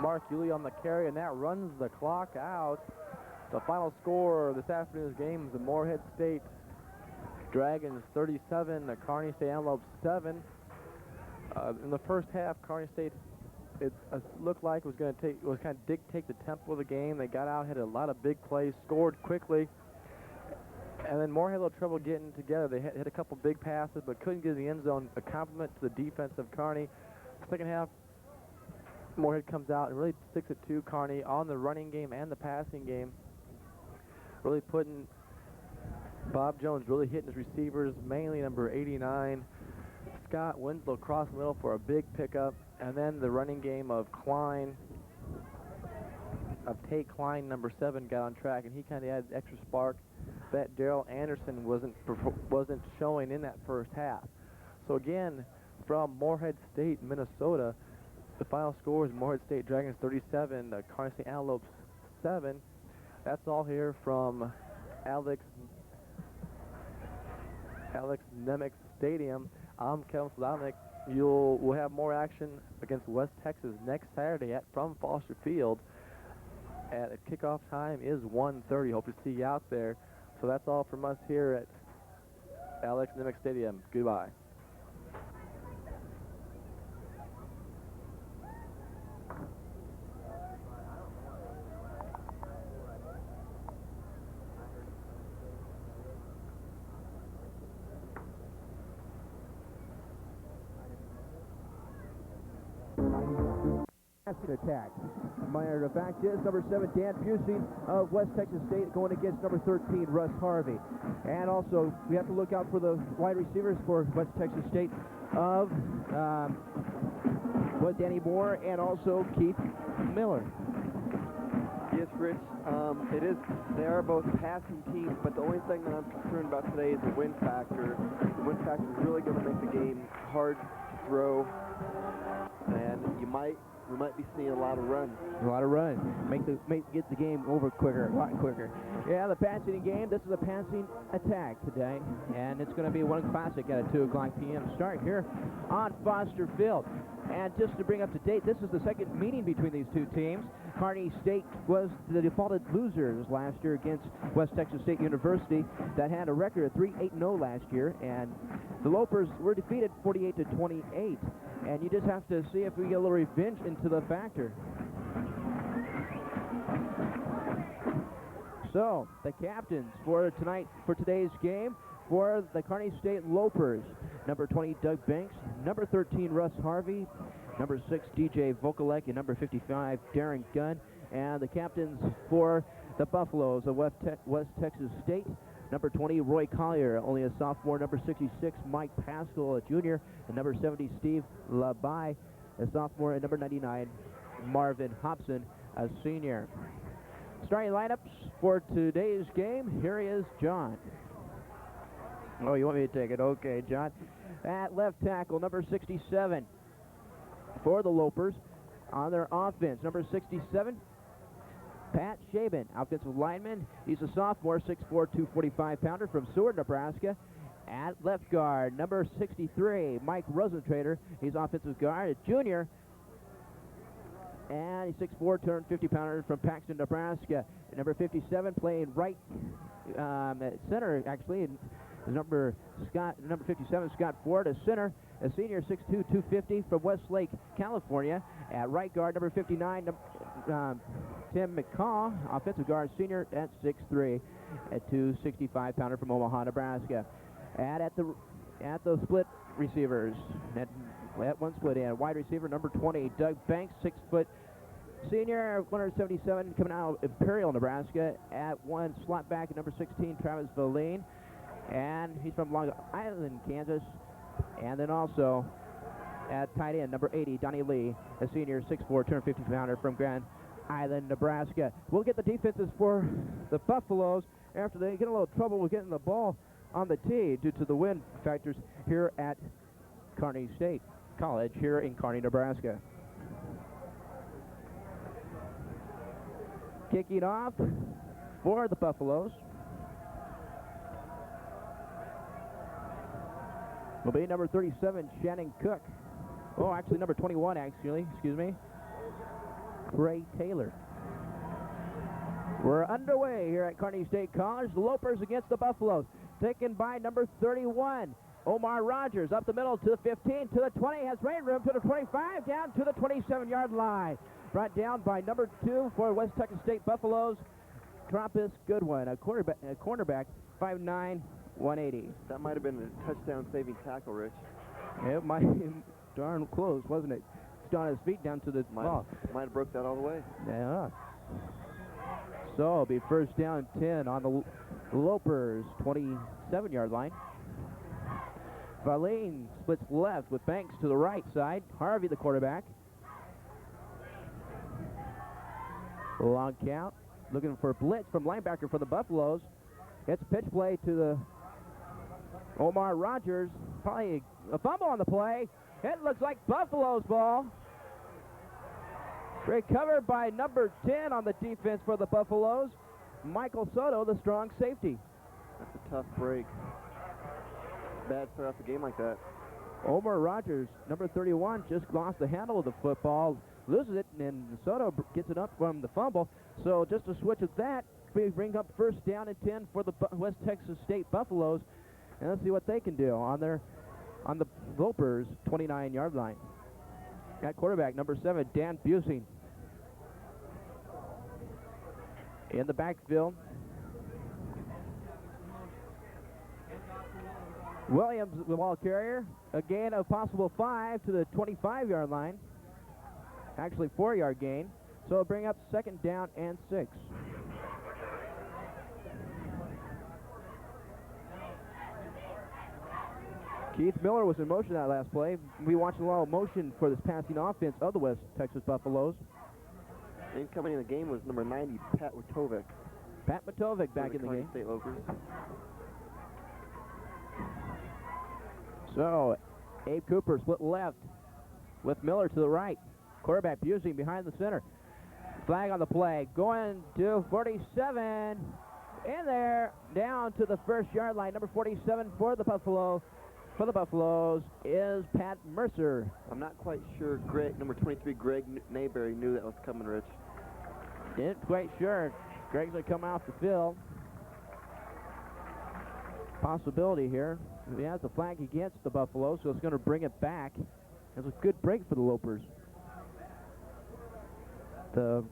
Mark Yulee on the carry, and that runs the clock out. The final score of this afternoon's game is the Moorhead State Dragons 37, the Kearney State Antelopes 7. In the first half, Kearney State, it looked like was kind of dictate the tempo of the game. They got out, had a lot of big plays, scored quickly, and then Moorhead had a little trouble getting together. They hit a couple big passes, but couldn't get in the end zone. A compliment to the defense of Kearney. Second half, Moorhead comes out and really sticks it to Kearney on the running game and the passing game. Really putting Bob Jones really hitting his receivers, mainly number 89 Scott Winslow across the middle for a big pickup, and then the running game of Tate Klein, number 7, got on track, and he kind of added extra spark that Darrell Anderson wasn't showing in that first half. So again, from Moorhead State, Minnesota, the final score is Moorhead State Dragons 37, the Kearney State Antelopes 7. That's all here from Alex Nemec Stadium. I'm Kevin Slotnick. We'll have more action against West Texas next Saturday from Foster Field. At kickoff time is 1:30. Hope to see you out there. So that's all from us here at Alex Nemec Stadium. Goodbye. Attack. The fact is, number 7, Dan Busey of West Texas State going against number 13, Russ Harvey. And also, we have to look out for the wide receivers for West Texas State of Danny Moore and also Keith Miller. Yes, Rich. They are both passing teams, but the only thing that I'm concerned about today is the wind factor. The wind factor is really going to make the game hard to throw, and we might be seeing a lot of runs. A lot of runs. Get the game over quicker, a lot quicker. Yeah, the passing game. This is a passing attack today, and it's going to be one classic at a 2:00 p.m. start here on Foster Field. And just to bring up to date, this is the second meeting between these two teams. Kearney State was the defaulted losers last year against West Texas State University that had a record of 3-8-0 last year, and the Lopers were defeated 48-28. And you just have to see if we get a little revenge into the factor. So, the captains for today's game for the Kearney State Lopers. Number 20, Doug Banks. Number 13, Russ Harvey. Number 6, DJ Vokalek. And number 55, Darren Gunn. And the captains for the Buffaloes of West Texas State. Number 20, Roy Collier, only a sophomore. Number 66, Mike Pascal, a junior. And number 70, Steve Labai, a sophomore. And number 99, Marvin Hobson, a senior. Starting lineups for today's game, here is John. Oh, you want me to take it? Okay, John. At left tackle, number 67 for the Lopers. On their offense, number 67, Pat Shaban, offensive lineman. He's a sophomore, 6'4", 245-pounder from Seward, Nebraska. At left guard, number 63, Mike Rosentrader. He's offensive guard, a junior. And he's 6'4", 250-pounder from Paxton, Nebraska. Number 57, playing right at center, actually. And number 57, Scott Ford, a center. A senior, 6'2", 250 from Westlake, California. At right guard, number 59, Tim McCaw, offensive guard, senior at 6'3", a 265-pounder from Omaha, Nebraska. At the split receivers, at one split end, wide receiver, number 20, Doug Banks, 6 foot senior, 177, coming out of Imperial, Nebraska. At one slot back, number 16, Travis Valine, and he's from Long Island, Kansas. And then also at tight end, number 80, Donnie Lee, a senior, 6'4", 250-pounder from Grand Island, Nebraska. We'll get the defenses for the Buffaloes after they get a little trouble with getting the ball on the tee due to the wind factors here at Kearney State College here in Kearney, Nebraska. Kicking off for the Buffaloes will be number 37, Shannon Cook. Oh, actually, number 21, excuse me. Ray Taylor. We're underway here at Kearney State College. The Lopers against the Buffaloes. Taken by number 31, Omar Rogers. Up the middle to the 15, to the 20. Has rain room to the 25, down to the 27-yard line. Brought down by number 2 for West Texas State Buffaloes, Trumpus Goodwin, a cornerback, 5'9", 180. That might have been a touchdown-saving tackle, Rich. It might have been darn close, wasn't it? He's on his feet down to the ball. Might have broke that all the way. Yeah. So it'll be first down 10 on the Lopers' 27-yard line. Valine splits left with Banks to the right side. Harvey, the quarterback. Long count. Looking for a blitz from linebacker for the Buffaloes. It's a pitch play to the Omar Rogers. Probably a fumble on the play. It looks like Buffalo's ball. Recovered by number 10 on the defense for the Buffaloes, Michael Soto, the strong safety. That's a tough break. Bad start off the game like that. Omar Rogers, number 31, just lost the handle of the football, loses it, and Soto gets it up from the fumble. So just a switch of that, we bring up first down and 10 for the West Texas State Buffaloes. And let's see what they can do on the Lopers' 29-yard line. At quarterback, number 7, Dan Busing. In the backfield, Williams, the ball carrier, a gain of possible 5 to the 25-yard line. Actually, 4-yard gain. So it'll bring up second down and 6. Keith Miller was in motion that last play. We watched a lot of motion for this passing offense of the West Texas Buffaloes. Incoming in the game was number 90, Pat Wojtovic. Pat Matovic back in the Kearney game. State Lopers. So, Abe Cooper split left with Miller to the right. Quarterback Busey behind the center. Flag on the play. Going to 47. In there, down to the first yard line. Number 47 for the Buffalo. For the Buffaloes is Pat Mercer. I'm not quite sure number 23, Greg Mayberry, knew that was coming, Rich. Ain't quite sure. Greg's going to come off the field. Possibility here. He has a flag against the Buffalo, so it's going to bring it back. It's a good break for the Lopers. The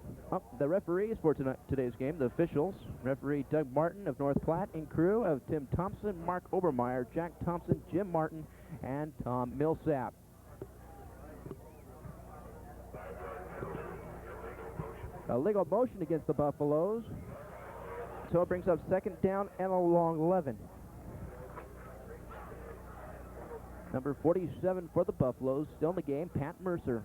referees for today's game, the officials, referee Doug Martin of North Platte and crew of Tim Thompson, Mark Obermeyer, Jack Thompson, Jim Martin, and Tom Millsap. A legal motion against the Buffaloes. So it brings up second down and a long 11. Number 47 for the Buffaloes, still in the game, Pat Mercer.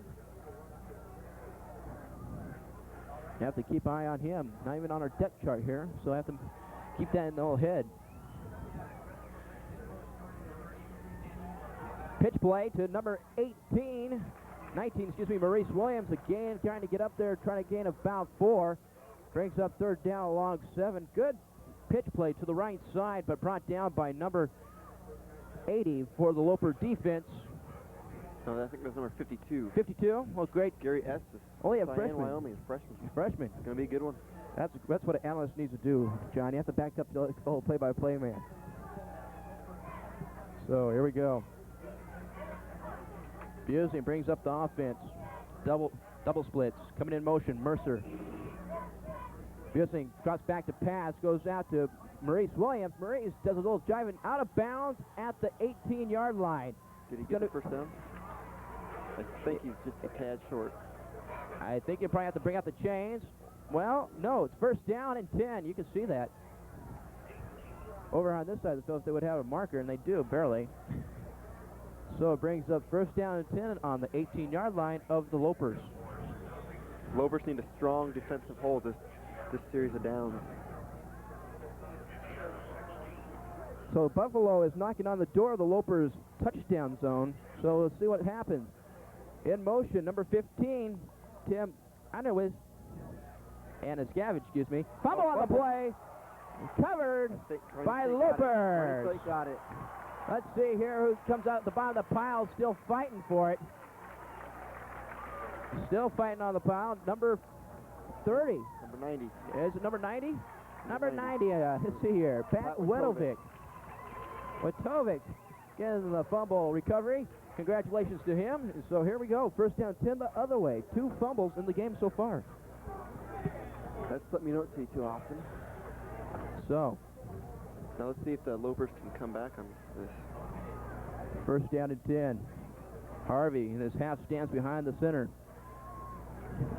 You have to keep an eye on him. Not even on our depth chart here, so I have to keep that in the old head. Pitch play to number 19, Maurice Williams again, trying to get up there, trying to gain about 4. Brings up third down along 7. Good pitch play to the right side, but brought down by number 80 for the Loper defense. No, I think that's number 52. 52? Well, great. Gary Estes. Only a Cheyenne, freshman. Wyoming, freshman. Freshman. It's going to be a good one. That's what an analyst needs to do, John. You have to back up the whole play-by-play man. So here we go. Busey brings up the offense. Double splits. Coming in motion. Mercer. Busey drops back to pass. Goes out to Maurice Williams. Maurice does a little jiving out of bounds at the 18-yard line. Did he get the first down? I think he's just a tad short. I think you probably have to bring out the chains. Well, no, it's first down and 10. You can see that. Over on this side of the field, if they would have a marker, and they do, barely. So it brings up first down and 10 on the 18-yard line of the Lopers. Lopers need a strong defensive hold this series of downs. So Buffalo is knocking on the door of the Lopers' touchdown zone. So let's see what happens. In motion, number 15, Tim Underwood, and Escavage, excuse me. Fumble on the play, covered by Lopers. Got it. Let's see here who comes out at the bottom of the pile, still fighting for it. Still fighting on the pile, number 30. Number 90. Is it number 90? Number 90, let's see here, Pat Wojtovic. Wojtovic getting the fumble recovery. Congratulations to him. So here we go. First down 10 the other way. 2 fumbles in the game so far. That's something you don't see too often. So. Now let's see if the Lopers can come back on this. First down and 10. Harvey in his half stands behind the center.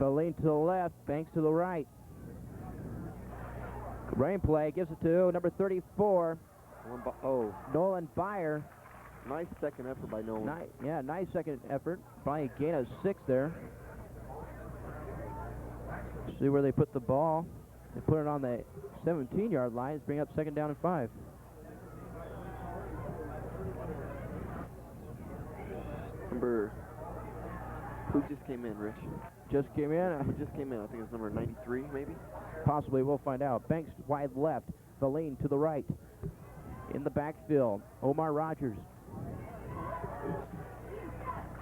Feline to the left. Banks to the right. Rain play gives it to number 34. Nolan Byer. Nice second effort by Nolan. Nice second effort. Probably a gain of 6 there. See where they put the ball. They put it on the 17-yard line. Bring up second down and 5. Who just came in, Rich? Just came in? Who just came in? I think it's number 93, maybe? Possibly. We'll find out. Banks wide left. Feline to the right. In the backfield, Omar Rogers.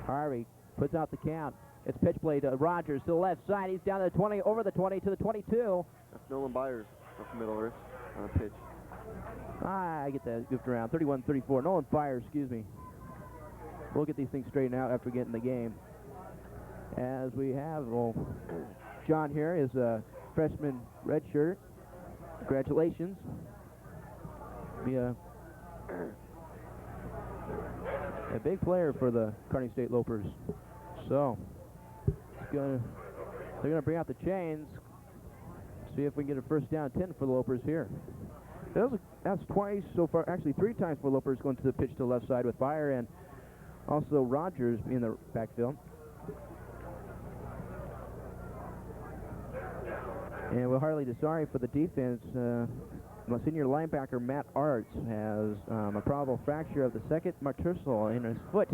Harvey puts out the count. It's pitch play to Rogers to the left side. He's down to the 20, over the 20 to the 22. That's Nolan Byers off the middle, Rich, on a pitch. I get that goofed around. 31-34. Nolan Byers, excuse me. We'll get these things straightened out after getting the game. As we have, John here is a freshman redshirt. Congratulations. Be a big player for the Kearney State Lopers. So they're gonna bring out the chains. See if we can get a first down 10 for the Lopers here. That's twice so far, actually 3 times for Lopers going to the pitch to the left side with Byer and also Rogers in the backfield. And we're hardly sorry for the defense. Senior linebacker Matt Arts has a probable fracture of the second metatarsal in his foot.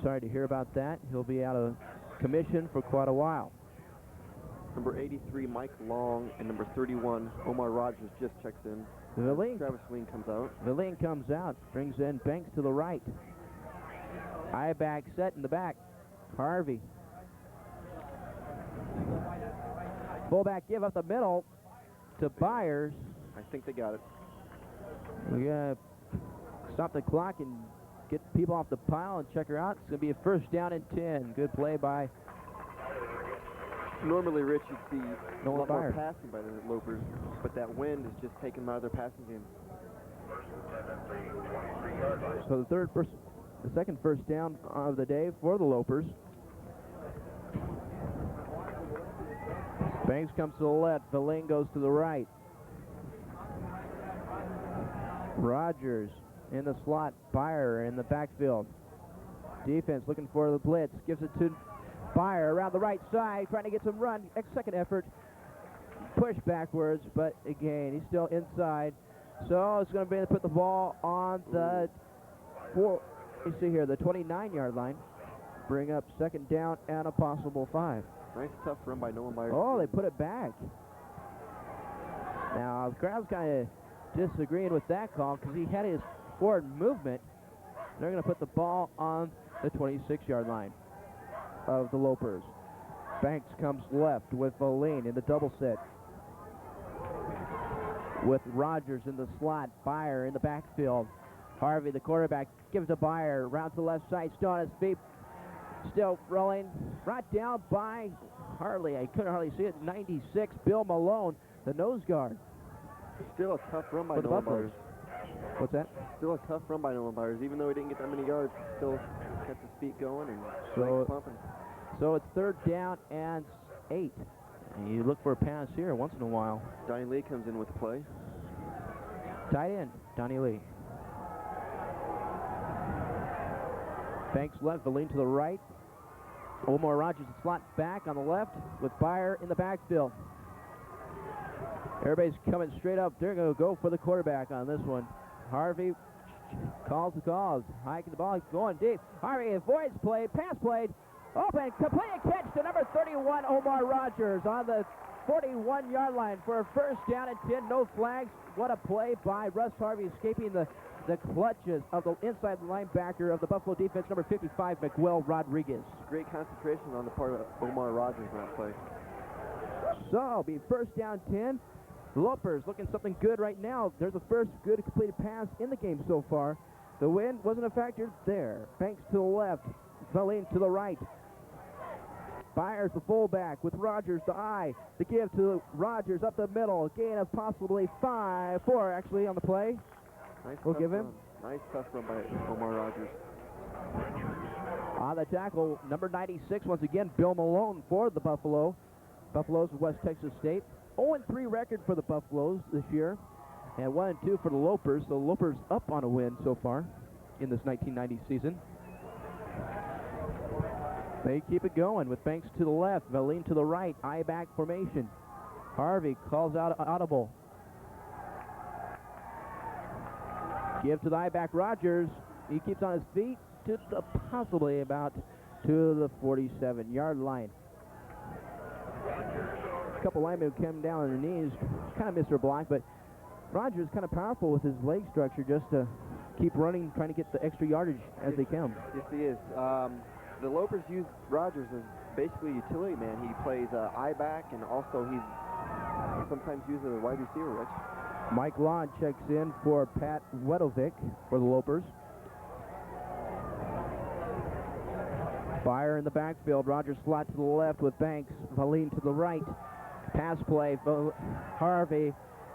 Sorry to hear about that. He'll be out of commission for quite a while. Number 83, Mike Long, and number 31, Omar Rogers, just checks in. Travis Wing comes out. Villeen comes out, brings in Banks to the right. High back set in the back. Harvey. Fullback give up the middle to Byers. I think they got it. We gotta stop the clock and get people off the pile and check her out. It's gonna be a first down and 10. Good play by Normally, Rich, you'd see a Nolan lot more Byers. passing by the Lopers, but that wind is just taking them out of their passing game. So the second first down of the day for the Lopers. Banks comes to the left. Villeen goes to the right. Rogers in the slot. Byer in the backfield. Defense looking for the blitz. Gives it to Byer around the right side, trying to get some run. Second effort. Push backwards, but again, he's still inside. So it's going to be to put the ball on the you see here, the 29-yard line. Bring up second down and a possible 5. Nice tough run by Nolan Byers. Oh, they put it back. Now, the crowd's kind of disagreeing with that call because he had his forward movement. They're going to put the ball on the 26-yard line of the Lopers. Banks comes left with Villeen in the double set. With Rogers in the slot, Byer in the backfield. Harvey, the quarterback, gives to Byer, round to the left side, still on his feet. Still rolling, brought down by Harley. I couldn't hardly see it. 96, Bill Malone, the nose guard. Still a tough run by For the Nolan Buffaloes. Byers. What's that? Still a tough run by Nolan Byers. Even though he didn't get that many yards, still kept his feet going and legs pumping. So it's third down and 8. And you look for a pass here once in a while. Donnie Lee comes in with the play. Tight end, Donnie Lee. Banks left, Villeen to the right. Omar Rogers the slot back on the left with Byer in the backfield. Everybody's coming straight up. They're going to go for the quarterback on this one. Harvey calls the calls. Hiking the ball, going deep. Harvey avoids play, pass played. Open, complete catch to number 31, Omar Rogers on the 41-yard line for a first down and 10. No flags. What a play by Russ Harvey, escaping the clutches of the inside linebacker of the Buffalo defense, number 55, Miguel Rodriguez. Great concentration on the part of Omar Rogers on that play. So, be first down 10. Lopers looking something good right now. There's the first good completed pass in the game so far. The wind wasn't a factor there. Banks to the left, Villeen to the right. Byers the fullback with Rogers the eye. The give to Rogers up the middle. Gain of possibly 4 actually on the play. Nice We'll give him. Nice tough run by Omar Rogers. On the tackle, number 96, once again, Bill Malone for the Buffaloes of West Texas State. 0-3 record for the Buffaloes this year, and 1-2 for the Lopers. So Lopers up on a win so far in this 1990 season. They keep it going with Banks to the left, Villeen to the right, eye back formation. Harvey calls out audible. Give to the eye back Rogers. He keeps on his feet to possibly about to the 47-yard line. A couple linemen came down on their knees, kind of missed their block, but Rogers kind of powerful with his leg structure just to keep running, trying to get the extra yardage as they come. Yes, he is. The Lopers use Rogers as basically a utility man. He plays eye back, and also he sometimes uses a wide receiver, Rich. Mike Lawn checks in for Pat Wedovic for the Lopers. Byer in the backfield. Rogers slot to the left with Banks. Villeen to the right. Pass play. Harvey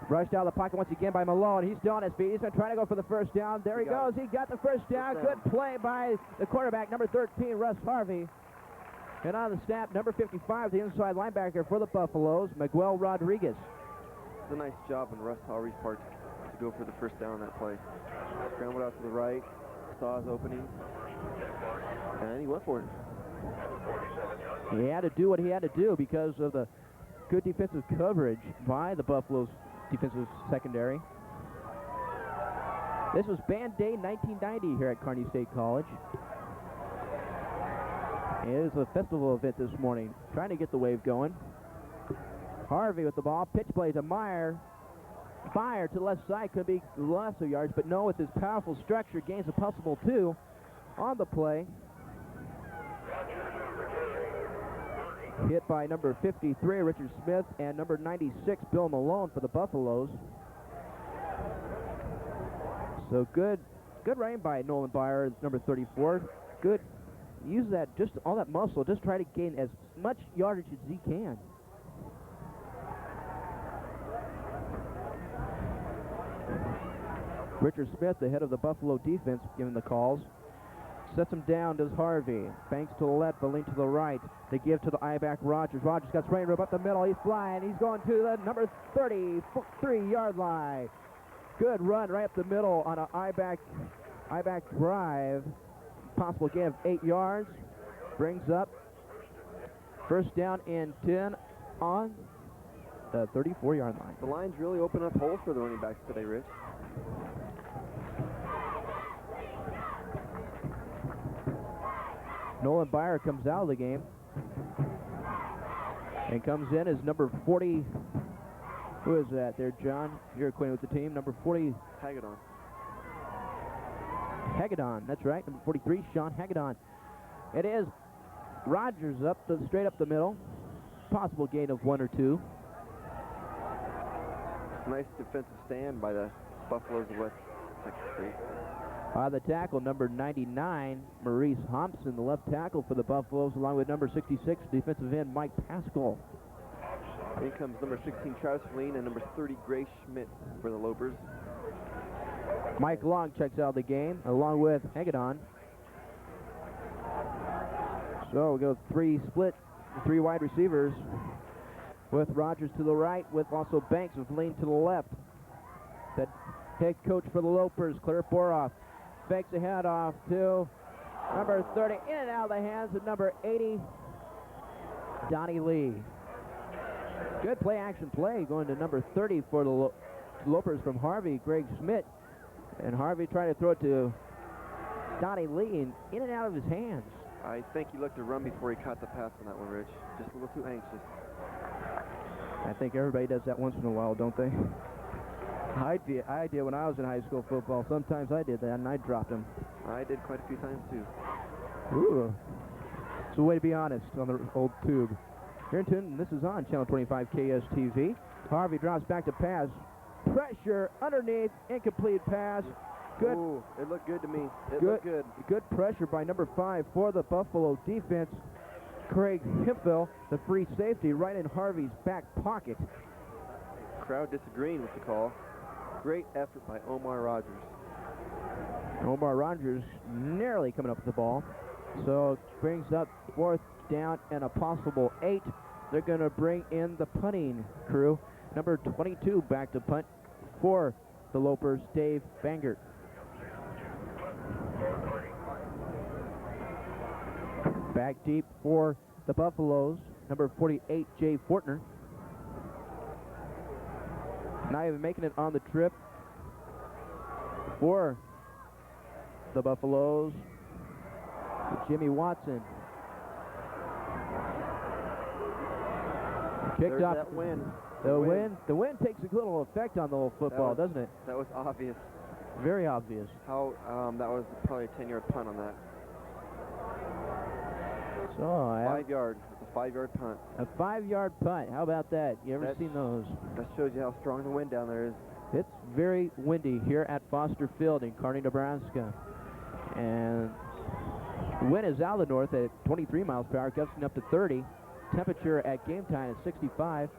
rushed out of the pocket once again by Malone. He's still on his feet. He's going to try to go for the first down. There he goes. He got the first down. Good play by the quarterback, number 13, Russ Harvey. And on the snap, number 55, the inside linebacker for the Buffaloes, Miguel Rodriguez. It's a nice job on Russ Harvey's part to go for the first down on that play. Scrambled out to the right, saw his opening, and he went for it. He had to do what he had to do because of the Good defensive coverage by the Buffaloes defensive secondary. This was Band Day 1990 here at Kearney State College. It is a festival event this morning, trying to get the wave going. Harvey with the ball, pitch play to Meyer. Fire to the left side, could be loss of yards, but no, with his powerful structure, gains a possible 2 on the play. Hit by number 53, Richard Smith, and number 96, Bill Malone for the Buffaloes. So good running by Nolan Byer, number 34. Good, use that, just all that muscle, just try to gain as much yardage as he can. Richard Smith, the head of the Buffalo defense, giving the calls. Sets him down, does Harvey. Banks to the left, Boleyn to the right. They give to the I-back Rogers. Rogers got spraying rope up the middle. He's flying. He's going to the number 33-yard line. Good run right up the middle on an I-back drive. Possible gain of 8 yards. Brings up first down and 10 on the 34-yard line. The lines really open up holes for the running backs today, Rich. Nolan Byer comes out of the game and comes in as number 40. Who is that there, John? You're acquainted with the team. Number 40. Hagedorn. Hagedorn, that's right. Number 43, Sean Hagedorn. It is Rogers straight up the middle. Possible gain of 1 or 2. Nice defensive stand by the Buffaloes of West Texas State. The tackle, number 99, Maurice Thompson, the left tackle for the Buffaloes, along with number 66, defensive end Mike Pascal. In comes number 16, Travis Lean, and number 30, Gray Schmidt for the Lopers. Mike Long checks out the game, along with Hagedorn. So we go 3 split, 3 wide receivers, with Rogers to the right, with also Banks with Lean to the left. The head coach for the Lopers, Claire Boroff, fakes a handoff to number 30, in and out of the hands of number 80, Donnie Lee. Good play-action play going to number 30 for the Lopers from Harvey, Greg Schmidt. And Harvey trying to throw it to Donnie Lee, and in and out of his hands. I think he looked to run before he caught the pass on that one, Rich. Just a little too anxious. I think everybody does that once in a while, don't they? I did when I was in high school football. Sometimes I did that, and I dropped him. I did quite a few times, too. Ooh. It's a way to be honest on the old tube. Here in Tunton, this is on Channel 25 KSTV. Harvey drops back to pass. Pressure underneath, incomplete pass. Good. Ooh, it looked good to me. It good, looked good. Good pressure by number 5 for the Buffalo defense. Craig Hemphill, the free safety, right in Harvey's back pocket. Crowd disagreeing with the call. Great effort by Omar Rogers. Omar Rogers nearly coming up with the ball. So it brings up 4th down and a possible 8. They're going to bring in the punting crew. Number 22 back to punt for the Lopers, Dave Bangert. Back deep for the Buffaloes, number 48, Jay Fortner. Not even making it on the trip for the Buffaloes, Jimmy Watson. Kicked off. That win. The wind takes a little effect on the whole football, doesn't it? That was obvious. Very obvious. How that was probably a 10-yard punt on that. So 5-yard. It's a 5-yard punt. A 5-yard punt. How about that? You ever seen those? That shows you how strong the wind down there is. It's very windy here at Foster Field in Kearney, Nebraska. And the wind is out of the north at 23 miles per hour, gusting up to 30. Temperature at game time is 65.